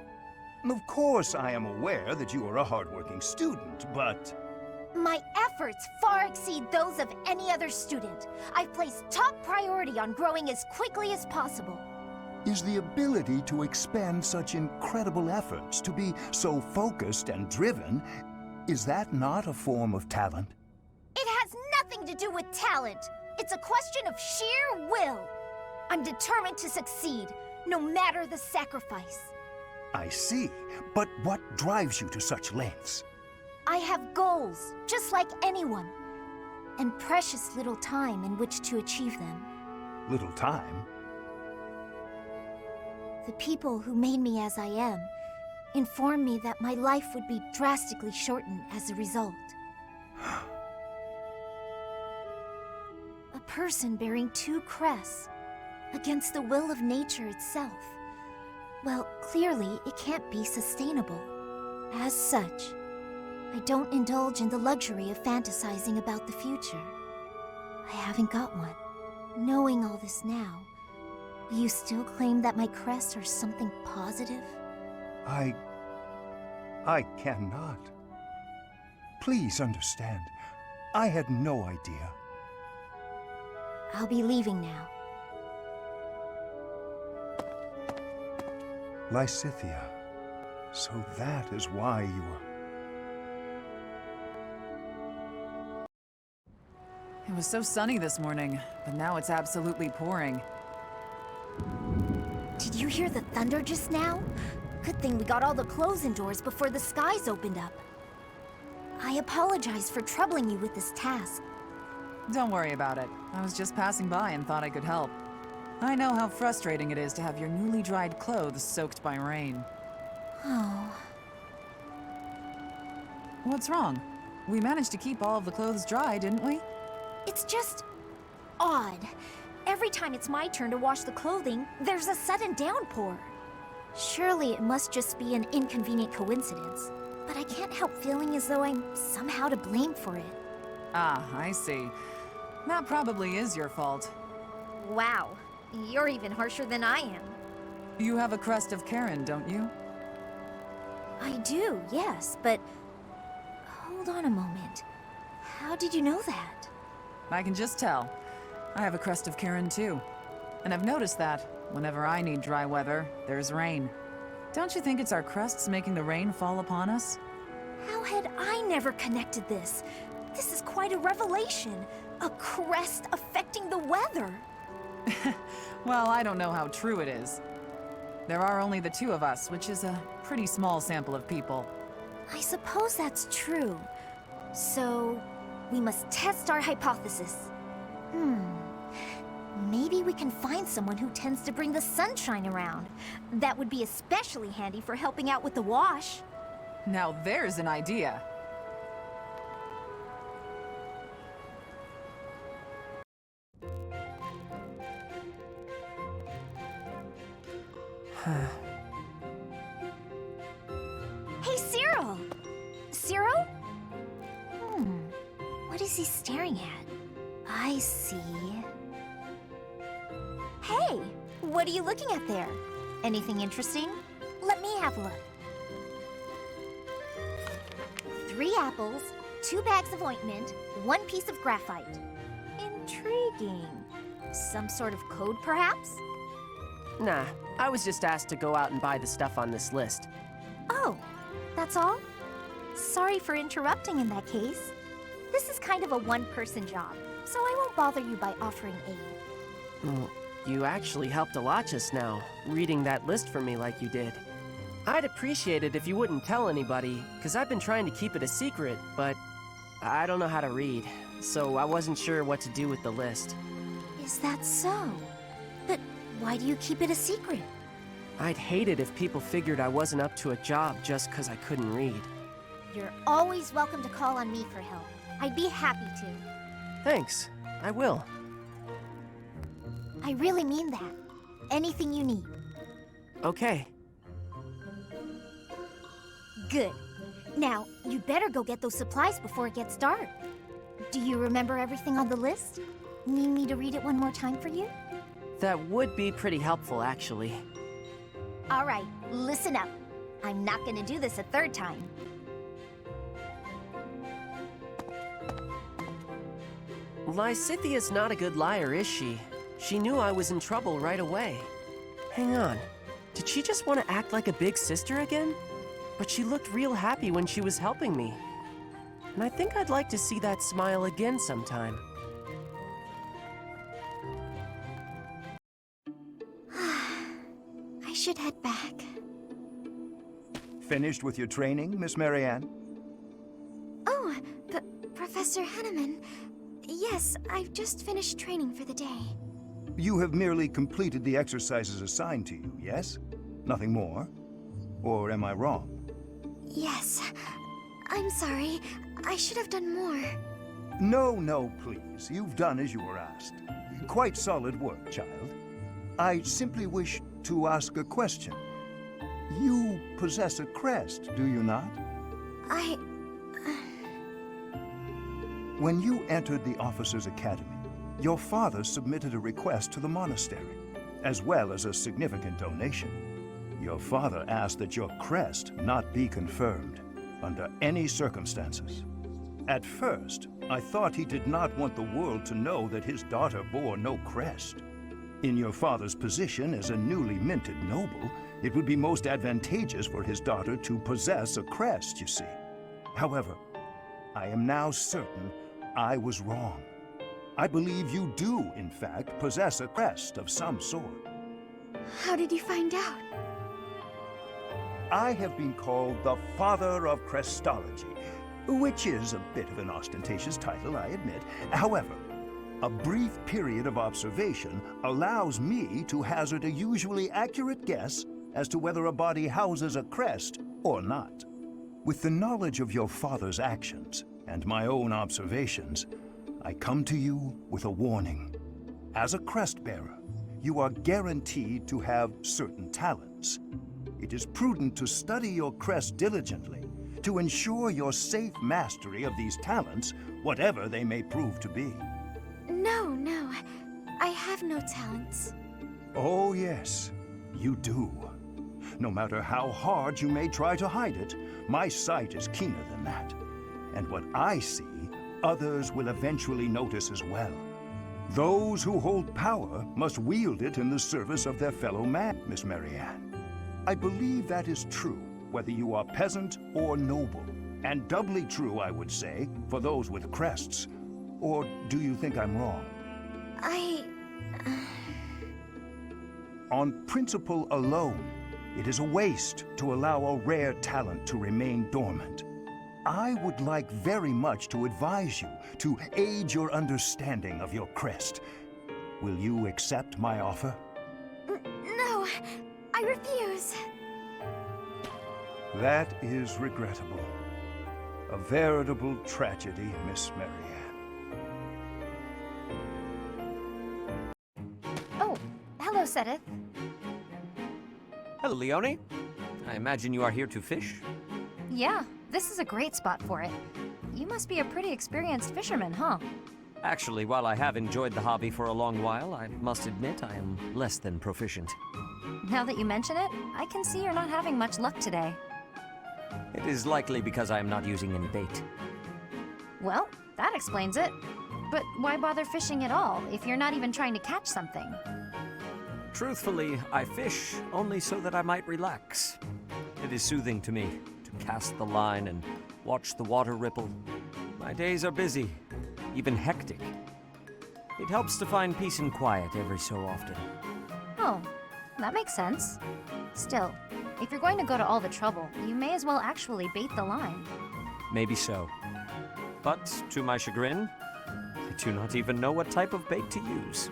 Speaker 18: Of course, I am aware that you are a hardworking student, but...
Speaker 10: My efforts far exceed those of any other student. I've placed top priority on growing as quickly as possible.
Speaker 18: Is the ability to expend such incredible efforts, to be so focused and driven, is that not a form of talent?
Speaker 10: It has nothing to do with talent. It's a question of sheer will. I'm determined to succeed, no matter the sacrifice.
Speaker 18: I see, but what drives you to such lengths?
Speaker 10: I have goals, just like anyone, and precious little time in which to achieve them.
Speaker 18: Little time?
Speaker 10: The people who made me as I am informed me that my life would be drastically shortened as a result. A person bearing two crests against the will of nature itself. Well, clearly it can't be sustainable. As such, I don't indulge in the luxury of fantasizing about the future. I haven't got one. Knowing all this now, will you still claim that my crests are something positive?
Speaker 18: I cannot. Please understand, I had no idea.
Speaker 10: I'll be leaving now.
Speaker 18: Lysithia, so that is why you are...
Speaker 11: It was so sunny this morning, but now it's absolutely pouring.
Speaker 10: Did you hear the thunder just now? Good thing we got all the clothes indoors before the skies opened up. I apologize for troubling you with this task.
Speaker 11: Don't worry about it. I was just passing by and thought I could help. I know how frustrating it is to have your newly dried clothes soaked by rain.
Speaker 10: Oh.
Speaker 11: What's wrong? We managed to keep all of the clothes dry, didn't we?
Speaker 10: It's just odd. Every time it's my turn to wash the clothing, there's a sudden downpour. Surely it must just be an inconvenient coincidence. But I can't help feeling as though I'm somehow to blame for it.
Speaker 11: Ah, I see. That probably is your fault.
Speaker 10: Wow, you're even harsher than I am.
Speaker 11: You have a crest of Karen, don't you?
Speaker 10: I do, yes, but... Hold on a moment. How did you know that?
Speaker 11: I can just tell. I have a crest of Karen too. And I've noticed that, whenever I need dry weather, there's rain. Don't you think it's our crests making the rain fall upon us?
Speaker 10: How had I never connected this? This is quite a revelation. A crest affecting the weather.
Speaker 11: Well, I don't know how true it is. There are only the two of us, which is a pretty small sample of people.
Speaker 10: I suppose that's true. So, we must test our hypothesis. Maybe we can find someone who tends to bring the sunshine around. That would be especially handy for helping out with the wash.
Speaker 11: Now there's an idea.
Speaker 10: Hey, Cyril! Cyril? What is he staring at? I see. Hey! What are you looking at there? Anything interesting? Let me have a look. 3 apples, 2 bags of ointment, 1 piece of graphite. Intriguing. Some sort of code, perhaps?
Speaker 16: Nah, I was just asked to go out and buy the stuff on this list.
Speaker 10: Oh, that's all? Sorry for interrupting in that case. This is kind of a one-person job, so I won't bother you by offering aid.
Speaker 16: You actually helped a lot just now, reading that list for me like you did. I'd appreciate it if you wouldn't tell anybody, because I've been trying to keep it a secret, but I don't know how to read, so I wasn't sure what to do with the list.
Speaker 10: Is that so? But why do you keep it a secret?
Speaker 16: I'd hate it if people figured I wasn't up to a job just because I couldn't read.
Speaker 10: You're always welcome to call on me for help. I'd be happy to.
Speaker 16: Thanks, I will.
Speaker 10: I really mean that. Anything you need.
Speaker 16: Okay.
Speaker 10: Good. Now, you better go get those supplies before it gets dark. Do you remember everything on the list? Need me to read it one more time for you?
Speaker 16: That would be pretty helpful, actually.
Speaker 10: All right, listen up. I'm not gonna do this a third time.
Speaker 16: Lysithia's not a good liar, is she? She knew I was in trouble right away. Hang on. Did she just want to act like a big sister again? But she looked real happy when she was helping me. And I think I'd like to see that smile again sometime.
Speaker 2: I should head back.
Speaker 18: Finished with your training, Miss Marianne?
Speaker 2: Oh, Professor Henneman. Yes, I've just finished training for the day.
Speaker 18: You have merely completed the exercises assigned to you, yes? Nothing more? Or am I wrong?
Speaker 2: Yes. I'm sorry. I should have done more.
Speaker 18: No, please. You've done as you were asked. Quite solid work, child. I simply wish to ask a question. You possess a crest, do you not? When you entered the Officers' Academy, your father submitted a request to the monastery, as well as a significant donation. Your father asked that your crest not be confirmed, under any circumstances. At first, I thought he did not want the world to know that his daughter bore no crest. In your father's position as a newly minted noble, it would be most advantageous for his daughter to possess a crest, you see. However, I am now certain I was wrong. I believe you do, in fact, possess a crest of some sort.
Speaker 2: How did you find out?
Speaker 18: I have been called the Father of Crestology, which is a bit of an ostentatious title, I admit. However, a brief period of observation allows me to hazard a usually accurate guess as to whether a body houses a crest or not. With the knowledge of your father's actions and my own observations, I come to you with a warning. As a crest bearer, you are guaranteed to have certain talents. It is prudent to study your crest diligently to ensure your safe mastery of these talents, whatever they may prove to be.
Speaker 2: No, I have no talents.
Speaker 18: Oh yes, you do. No matter how hard you may try to hide it, my sight is keener than that. And what I see, others will eventually notice as well. Those who hold power must wield it in the service of their fellow man, Miss Marianne. I believe that is true, whether you are peasant or noble. And doubly true, I would say, for those with crests. Or do you think I'm wrong? On principle alone, it is a waste to allow a rare talent to remain dormant. I would like very much to advise you to aid your understanding of your crest. Will you accept my offer?
Speaker 2: No, I refuse.
Speaker 18: That is regrettable. A veritable tragedy, Miss Marianne.
Speaker 17: Oh, hello, Sedith.
Speaker 15: Hello, Leone. I imagine you are here to fish?
Speaker 17: Yeah, this is a great spot for it. You must be a pretty experienced fisherman, huh?
Speaker 15: Actually, while I have enjoyed the hobby for a long while, I must admit I am less than proficient.
Speaker 17: Now that you mention it, I can see you're not having much luck today.
Speaker 15: It is likely because I am not using any bait.
Speaker 17: Well, that explains it. But why bother fishing at all if you're not even trying to catch something?
Speaker 15: Truthfully, I fish only so that I might relax. It is soothing to me to cast the line and watch the water ripple. My days are busy, even hectic. It helps to find peace and quiet every so often.
Speaker 17: Oh, that makes sense. Still, if you're going to go to all the trouble, you may as well actually bait the line.
Speaker 15: Maybe so. But, to my chagrin, I do not even know what type of bait to use.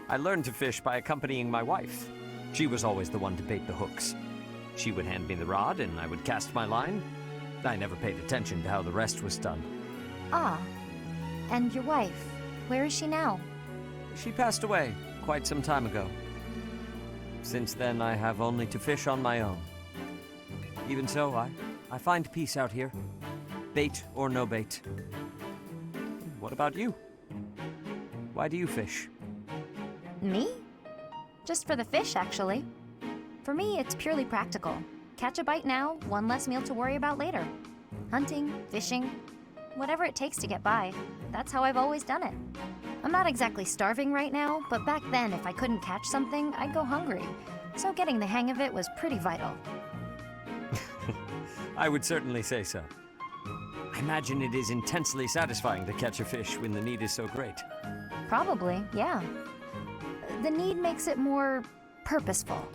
Speaker 15: I learned to fish by accompanying my wife. She was always the one to bait the hooks. She would hand me the rod and I would cast my line. I never paid attention to how the rest was done.
Speaker 17: Ah, and your wife, where is she now?
Speaker 15: She passed away quite some time ago. Since then, I have only to fish on my own. Even so, I find peace out here. Bait or no bait. What about you? Why do you fish?
Speaker 17: Me? Just for the fish, actually. For me, it's purely practical. Catch a bite now, one less meal to worry about later. Hunting, fishing, whatever it takes to get by. That's how I've always done it. I'm not exactly starving right now, but back then, if I couldn't catch something, I'd go hungry. So getting the hang of it was pretty vital.
Speaker 15: I would certainly say so. I imagine it is intensely satisfying to catch a fish when the need is so great.
Speaker 17: Probably, yeah. The need makes it more purposeful.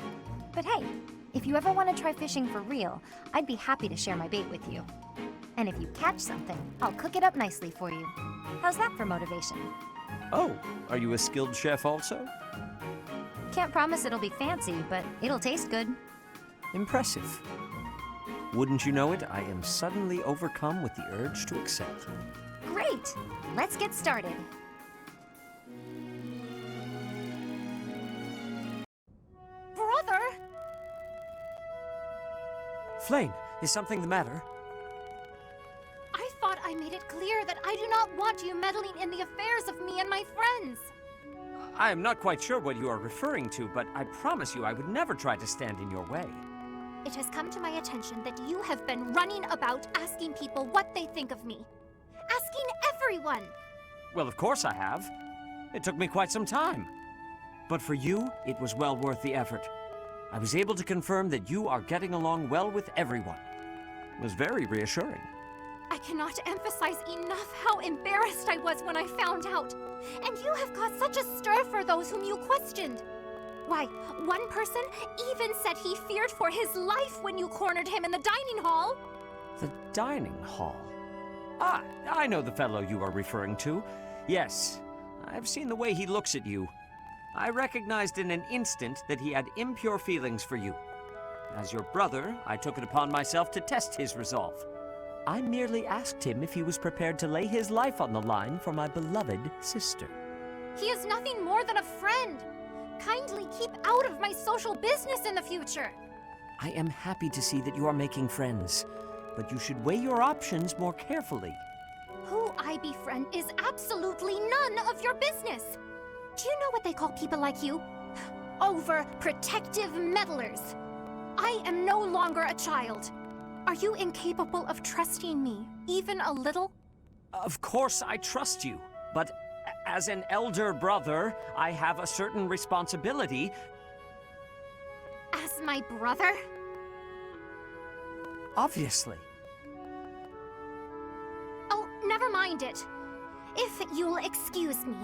Speaker 17: But hey, if you ever want to try fishing for real, I'd be happy to share my bait with you. And if you catch something, I'll cook it up nicely for you. How's that for motivation?
Speaker 15: Oh, are you a skilled chef also?
Speaker 17: Can't promise it'll be fancy, but it'll taste good.
Speaker 15: Impressive. Wouldn't you know it, I am suddenly overcome with the urge to accept.
Speaker 17: Great! Let's get started.
Speaker 2: Brother!
Speaker 15: Flame, is something the matter?
Speaker 2: I thought I made it clear that I do not want you meddling in the affairs of me and my friends.
Speaker 15: I am not quite sure what you are referring to, but I promise you I would never try to stand in your way.
Speaker 2: It has come to my attention that you have been running about asking people what they think of me. Asking everyone.
Speaker 15: Well, of course I have. It took me quite some time. But for you, it was well worth the effort. I was able to confirm that you are getting along well with everyone. It was very reassuring.
Speaker 21: I cannot emphasize enough how embarrassed I was when I found out. And you have caused such a stir for those whom you questioned. Why, one person even said he feared for his life when you cornered him in the dining hall.
Speaker 1: The dining hall? Ah, I know the fellow you are referring to. Yes, I've seen the way he looks at you. I recognized in an instant that he had impure feelings for you. As your brother, I took it upon myself to test his resolve. I merely asked him if he was prepared to lay his life on the line for my beloved sister.
Speaker 21: He is nothing more than a friend. Kindly keep out of my social business in the future.
Speaker 1: I am happy to see that you are making friends, but you should weigh your options more carefully.
Speaker 21: Who I befriend is absolutely none of your business. Do you know what they call people like you? Overprotective meddlers. I am no longer a child. Are you incapable of trusting me, even a little?
Speaker 1: Of course I trust you, but as an elder brother, I have a certain responsibility.
Speaker 21: As my brother?
Speaker 1: Obviously.
Speaker 21: Oh, never mind it. If you'll excuse me.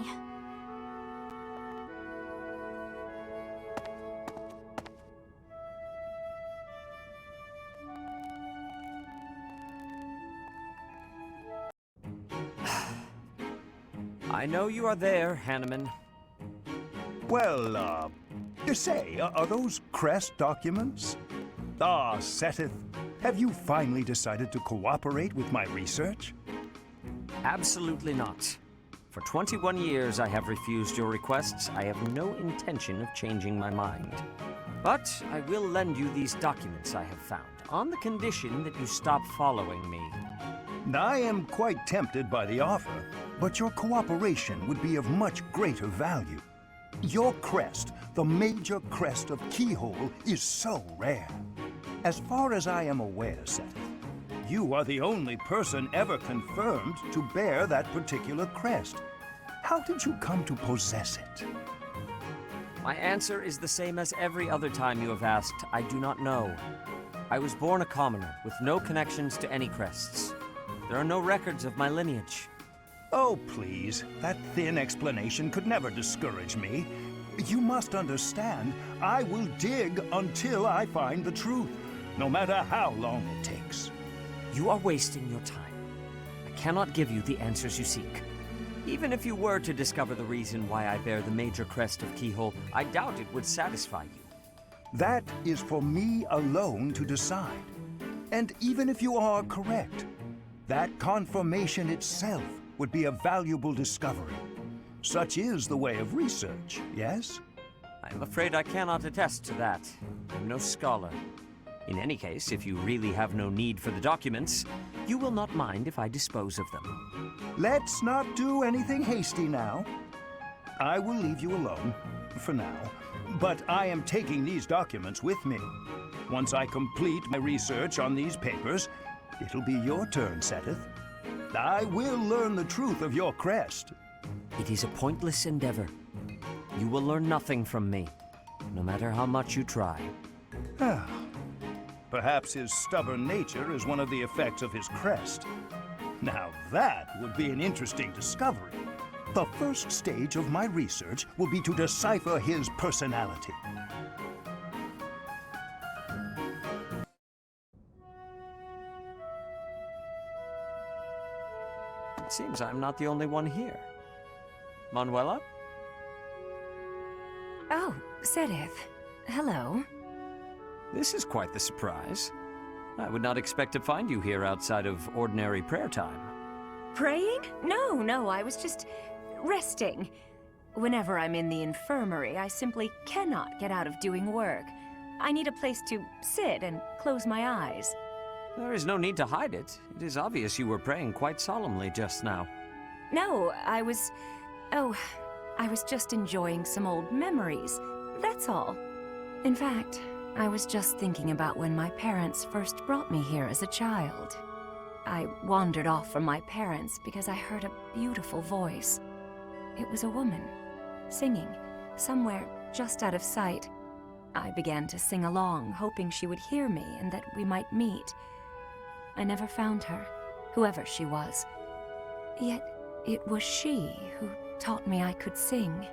Speaker 1: I know you are there, Hanneman.
Speaker 18: Well, say, are those crest documents? Ah, Sethith, have you finally decided to cooperate with my research?
Speaker 1: Absolutely not. For 21 years I have refused your requests. I have no intention of changing my mind. But I will lend you these documents I have found, on the condition that you stop following me.
Speaker 18: I am quite tempted by the offer, but your cooperation would be of much greater value. Your crest, the major crest of Keyhole, is so rare. As far as I am aware, Seth, you are the only person ever confirmed to bear that particular crest. How did you come to possess it?
Speaker 1: My answer is the same as every other time you have asked. I do not know. I was born a commoner, with no connections to any crests. There are no records of my lineage.
Speaker 18: Oh, please. That thin explanation could never discourage me. You must understand, I will dig until I find the truth, no matter how long it takes.
Speaker 1: You are wasting your time. I cannot give you the answers you seek. Even if you were to discover the reason why I bear the major crest of Keyhole, I doubt it would satisfy you.
Speaker 18: That is for me alone to decide. And even if you are correct, that confirmation itself would be a valuable discovery. Such is the way of research, yes?
Speaker 1: I'm afraid I cannot attest to that. I'm no scholar. In any case, if you really have no need for the documents, you will not mind if I dispose of them.
Speaker 18: Let's not do anything hasty now. I will leave you alone, for now. But I am taking these documents with me. Once I complete my research on these papers, it'll be your turn, Sethith. I will learn the truth of your crest.
Speaker 1: It is a pointless endeavor. You will learn nothing from me, no matter how much you try.
Speaker 18: Perhaps his stubborn nature is one of the effects of his crest. Now that would be an interesting discovery. The first stage of my research will be to decipher his personality.
Speaker 1: It seems I'm not the only one here. Manuela?
Speaker 20: Oh, Sedith. Hello.
Speaker 1: This is quite the surprise. I would not expect to find you here outside of ordinary prayer time.
Speaker 20: Praying? No, I was just resting. Whenever I'm in the infirmary, I simply cannot get out of doing work. I need a place to sit and close my eyes.
Speaker 1: There is no need to hide it. It is obvious you were praying quite solemnly just now.
Speaker 20: No, I was just enjoying some old memories. That's all. In fact, I was just thinking about when my parents first brought me here as a child. I wandered off from my parents because I heard a beautiful voice. It was a woman, singing, somewhere just out of sight. I began to sing along, hoping she would hear me and that we might meet. I never found her, whoever she was. Yet, it was she who taught me I could sing.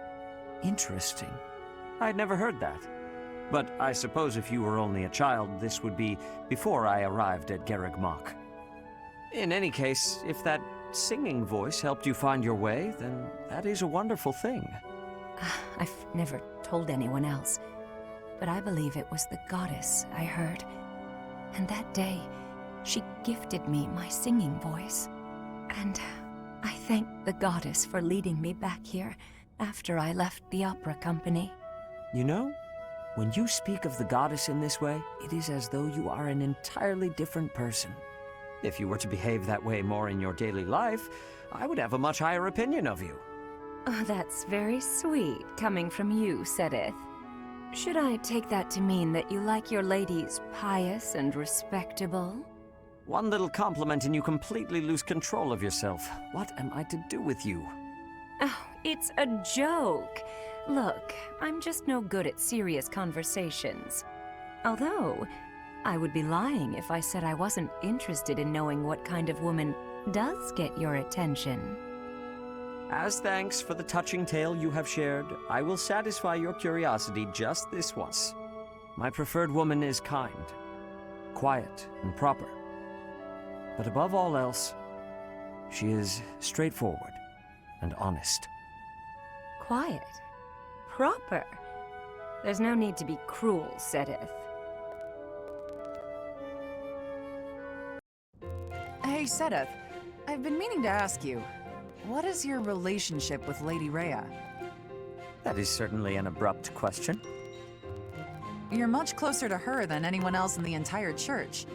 Speaker 1: Interesting. I'd never heard that. But I suppose if you were only a child, this would be before I arrived at Garreg Mach. In any case, if that singing voice helped you find your way, then that is a wonderful thing.
Speaker 20: I've never told anyone else, but I believe it was the goddess I heard. And that day, she gifted me my singing voice. And I thank the goddess for leading me back here after I left the opera company.
Speaker 1: You know, when you speak of the goddess in this way, it is as though you are an entirely different person. If you were to behave that way more in your daily life, I would have a much higher opinion of you.
Speaker 20: Oh, that's very sweet, coming from you, Sedith. Should I take that to mean that you like your ladies pious and respectable?
Speaker 1: One little compliment and you completely lose control of yourself. What am I to do with you?
Speaker 20: Oh, it's a joke. Look, I'm just no good at serious conversations. Although, I would be lying if I said I wasn't interested in knowing what kind of woman does get your attention.
Speaker 1: As thanks for the touching tale you have shared, I will satisfy your curiosity just this once. My preferred woman is kind, quiet, and proper. But above all else, she is straightforward and honest.
Speaker 20: Quiet. Proper. There's no need to be cruel, Sedith.
Speaker 11: Hey, Sedith. I've been meaning to ask you, what is your relationship with Lady Rhea?
Speaker 1: That is certainly an abrupt question.
Speaker 11: You're much closer to her than anyone else in the entire church.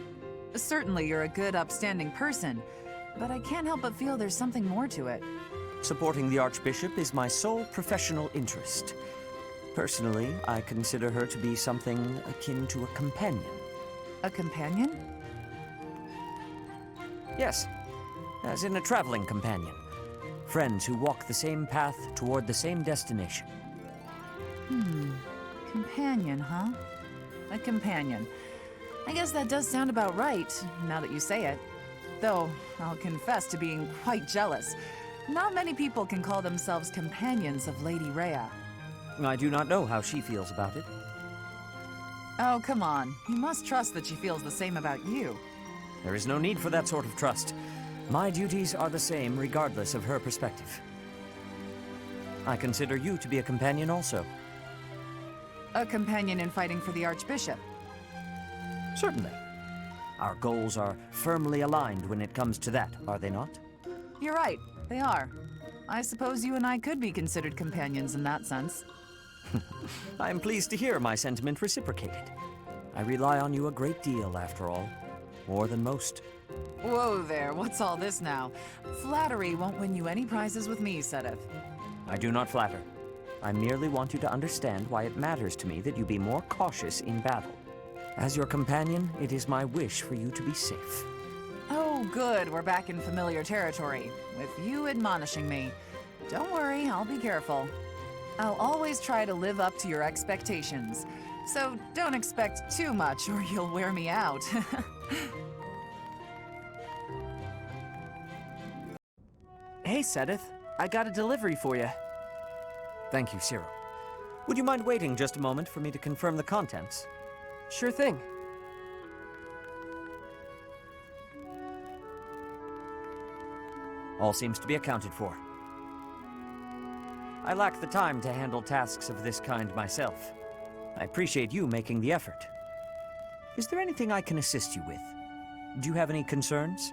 Speaker 11: Certainly you're a good, upstanding person, but I can't help but feel there's something more to it.
Speaker 1: Supporting the Archbishop is my sole professional interest. Personally, I consider her to be something akin to a companion.
Speaker 11: A companion?
Speaker 1: Yes, as in a traveling companion. Friends who walk the same path toward the same destination.
Speaker 11: Companion, huh? A companion. I guess that does sound about right, now that you say it. Though, I'll confess to being quite jealous. Not many people can call themselves companions of Lady Rhea.
Speaker 1: I do not know how she feels about it.
Speaker 11: Oh, come on. You must trust that she feels the same about you.
Speaker 1: There is no need for that sort of trust. My duties are the same regardless of her perspective. I consider you to be a companion also.
Speaker 11: A companion in fighting for the Archbishop?
Speaker 1: Certainly. Our goals are firmly aligned when it comes to that, are they not?
Speaker 11: You're right, they are. I suppose you and I could be considered companions in that sense.
Speaker 1: I am pleased to hear my sentiment reciprocated. I rely on you a great deal, after all. More than most.
Speaker 11: Whoa there, what's all this now? Flattery won't win you any prizes with me, Sedith.
Speaker 1: I do not flatter. I merely want you to understand why it matters to me that you be more cautious in battle. As your companion, it is my wish for you to be safe.
Speaker 11: Oh, good, we're back in familiar territory, with you admonishing me. Don't worry, I'll be careful. I'll always try to live up to your expectations. So don't expect too much or you'll wear me out.
Speaker 16: Hey, Sedith. I got a delivery for you.
Speaker 1: Thank you, Cyril. Would you mind waiting just a moment for me to confirm the contents?
Speaker 16: Sure thing.
Speaker 1: All seems to be accounted for. I lack the time to handle tasks of this kind myself. I appreciate you making the effort. Is there anything I can assist you with? Do you have any concerns?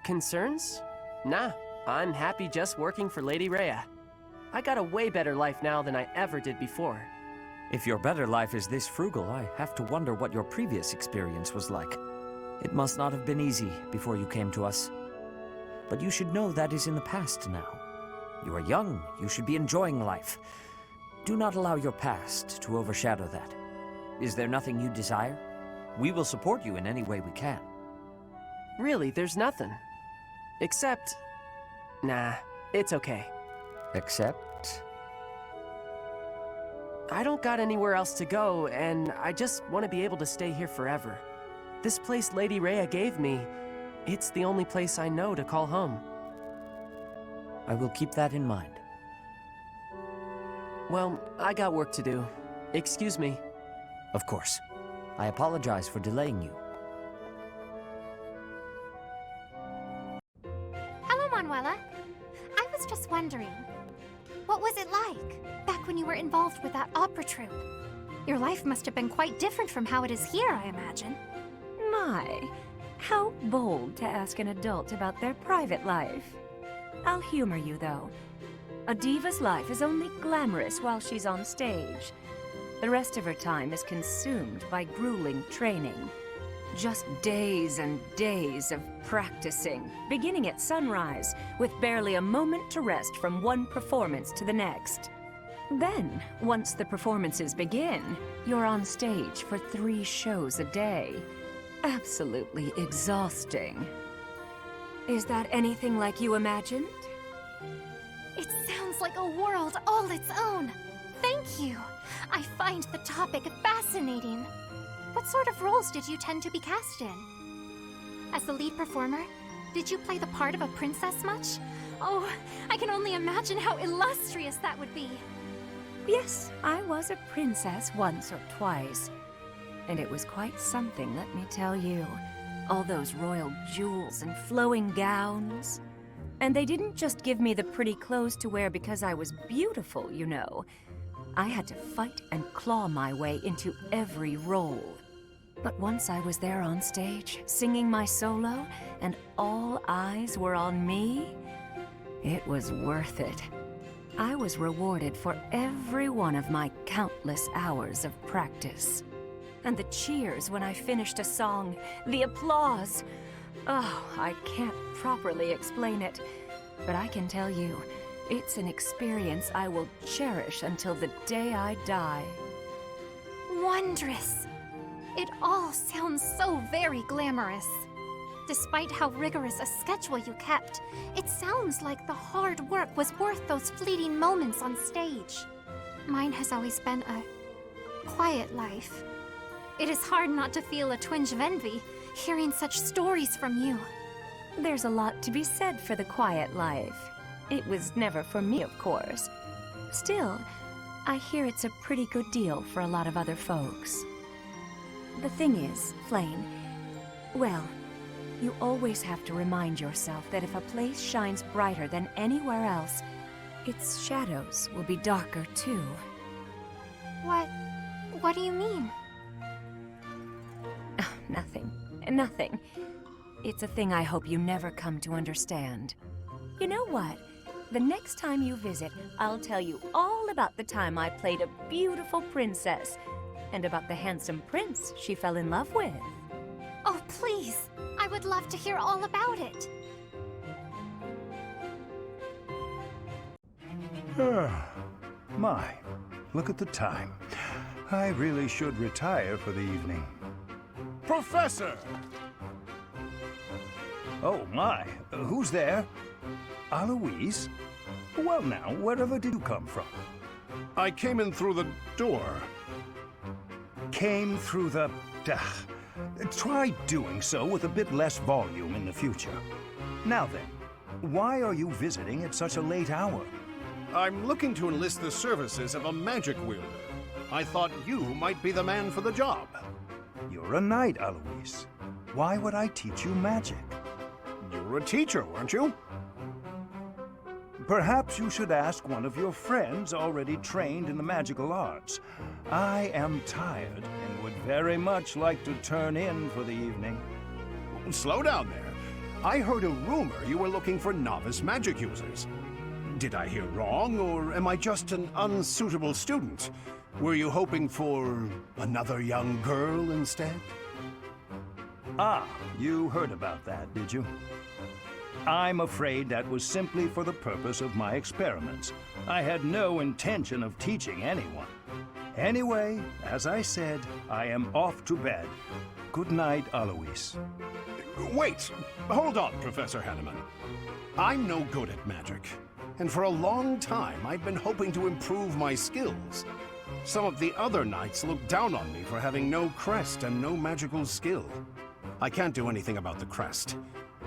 Speaker 16: Concerns? Nah, I'm happy just working for Lady Rhea. I got a way better life now than I ever did before.
Speaker 1: If your better life is this frugal, I have to wonder what your previous experience was like. It must not have been easy before you came to us. But you should know that is in the past now. You are young, you should be enjoying life. Do not allow your past to overshadow that. Is there nothing you desire? We will support you in any way we can.
Speaker 16: Really, there's nothing. Except... Nah, it's okay.
Speaker 1: Except?
Speaker 16: I don't got anywhere else to go, and I just want to be able to stay here forever. This place Lady Rhea gave me, It's the only place I know to call home.
Speaker 1: I will keep that in mind.
Speaker 16: Well, I got work to do. Excuse me.
Speaker 1: Of course. I apologize for delaying you.
Speaker 21: Hello, Manuela. I was just wondering, what was it like back when you were involved with that opera troupe? Your life must have been quite different from how it is here, I imagine.
Speaker 20: My, how bold to ask an adult about their private life. I'll humor you, though. A diva's life is only glamorous while she's on stage. The rest of her time is consumed by grueling training. Just days and days of practicing, beginning at sunrise, with barely a moment to rest from one performance to the next. Then, once the performances begin, you're on stage for 3 shows a day. Absolutely exhausting. Is that anything like you imagined?
Speaker 21: It sounds like a world all its own. Thank you. I find the topic fascinating. What sort of roles did you tend to be cast in? As the lead performer, did you play the part of a princess much? Oh, I can only imagine how illustrious that would be.
Speaker 20: Yes, I was a princess once or twice. And it was quite something, let me tell you. All those royal jewels and flowing gowns. And they didn't just give me the pretty clothes to wear because I was beautiful, you know. I had to fight and claw my way into every role. But once I was there on stage, singing my solo, and all eyes were on me, it was worth it. I was rewarded for every one of my countless hours of practice. And the cheers when I finished a song, the applause. Oh, I can't properly explain it, but I can tell you, it's an experience I will cherish until the day I die.
Speaker 21: Wondrous. It all sounds so very glamorous. Despite how rigorous a schedule you kept, it sounds like the hard work was worth those fleeting moments on stage. Mine has always been a quiet life. It is hard not to feel a twinge of envy, hearing such stories from you.
Speaker 20: There's a lot to be said for the quiet life. It was never for me, of course. Still, I hear it's a pretty good deal for a lot of other folks. The thing is, Flame, well, you always have to remind yourself that if a place shines brighter than anywhere else, its shadows will be darker too.
Speaker 21: What do you mean?
Speaker 20: Oh, nothing. It's a thing I hope you never come to understand. You know what? The next time you visit, I'll tell you all about the time I played a beautiful princess, and about the handsome prince she fell in love with.
Speaker 21: Oh, please! I would love to hear all about it.
Speaker 18: My, look at the time. I really should retire for the evening.
Speaker 14: Professor!
Speaker 18: Oh my, who's there? Aloise? Well now, wherever did you come from?
Speaker 14: I came in through the door.
Speaker 18: Came through the... Try doing so with a bit less volume in the future. Now then, why are you visiting at such a late hour?
Speaker 14: I'm looking to enlist the services of a magic wielder. I thought you might be the man for the job.
Speaker 18: You're a knight, Aloise. Why would I teach you magic?
Speaker 14: You were a teacher, weren't you?
Speaker 18: Perhaps you should ask one of your friends already trained in the magical arts. I am tired and would very much like to turn in for the evening.
Speaker 14: Slow down there. I heard a rumor you were looking for novice magic users. Did I hear wrong, or am I just an unsuitable student? Were you hoping for another young girl instead?
Speaker 18: Ah, you heard about that, did you? I'm afraid that was simply for the purpose of my experiments. I had no intention of teaching anyone. Anyway, as I said, I am off to bed. Good night, Aloise.
Speaker 14: Wait! Hold on, Professor Hanneman. I'm no good at magic, and for a long time I've been hoping to improve my skills. Some of the other knights look down on me for having no crest and no magical skill. I can't do anything about the crest.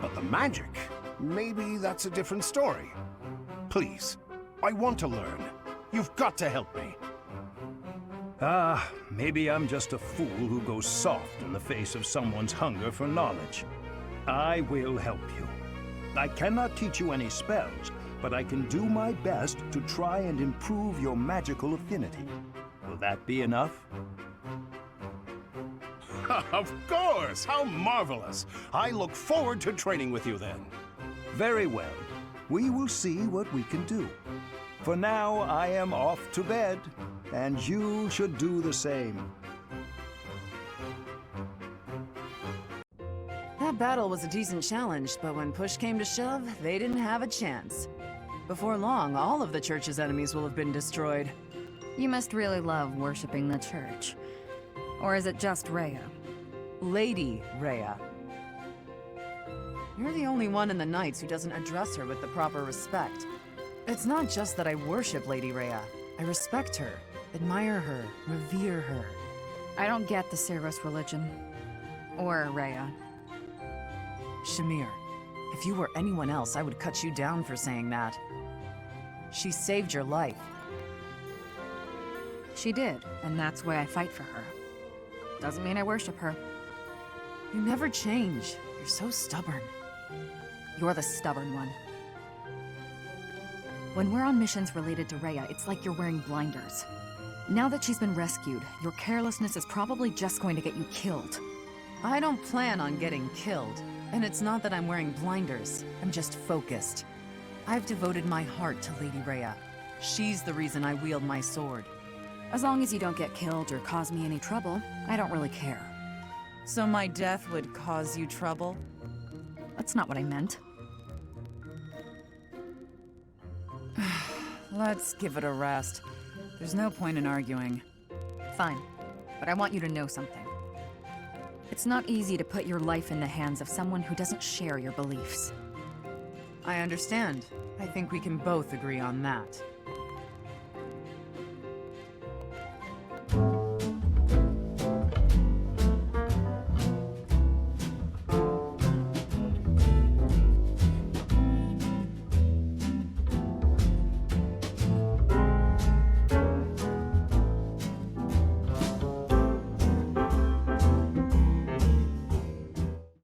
Speaker 14: But the magic, maybe that's a different story. Please, I want to learn. You've got to help me.
Speaker 18: Ah, maybe I'm just a fool who goes soft in the face of someone's hunger for knowledge. I will help you. I cannot teach you any spells, but I can do my best to try and improve your magical affinity. Will that be enough?
Speaker 14: Of course! How marvelous! I look forward to training with you then.
Speaker 18: Very well. We will see what we can do. For now, I am off to bed, and you should do the same.
Speaker 11: That battle was a decent challenge, but when push came to shove, they didn't have a chance. Before long, all of the church's enemies will have been destroyed.
Speaker 6: You must really love worshipping the church. Or is it just Rhea?
Speaker 11: Lady Rhea. You're the only one in the Knights who doesn't address her with the proper respect. It's not just that I worship Lady Rhea. I respect her, admire her, revere her.
Speaker 6: I don't get the Ceros religion. Or Rhea.
Speaker 11: Shamir, if you were anyone else, I would cut you down for saying that. She saved your life.
Speaker 6: She did, and that's why I fight for her. Doesn't mean I worship her.
Speaker 11: You never change. You're so stubborn.
Speaker 6: You're the stubborn one. When we're on missions related to Rhea, it's like you're wearing blinders. Now that she's been rescued, your carelessness is probably just going to get you killed.
Speaker 11: I don't plan on getting killed. And it's not that I'm wearing blinders. I'm just focused. I've devoted my heart to Lady Rhea. She's the reason I wield my sword.
Speaker 6: As long as you don't get killed or cause me any trouble, I don't really care.
Speaker 11: So my death would cause you trouble?
Speaker 6: That's not what I meant.
Speaker 11: Let's give it a rest. There's no point in arguing.
Speaker 6: Fine, but I want you to know something. It's not easy to put your life in the hands of someone who doesn't share your beliefs.
Speaker 11: I understand. I think we can both agree on that.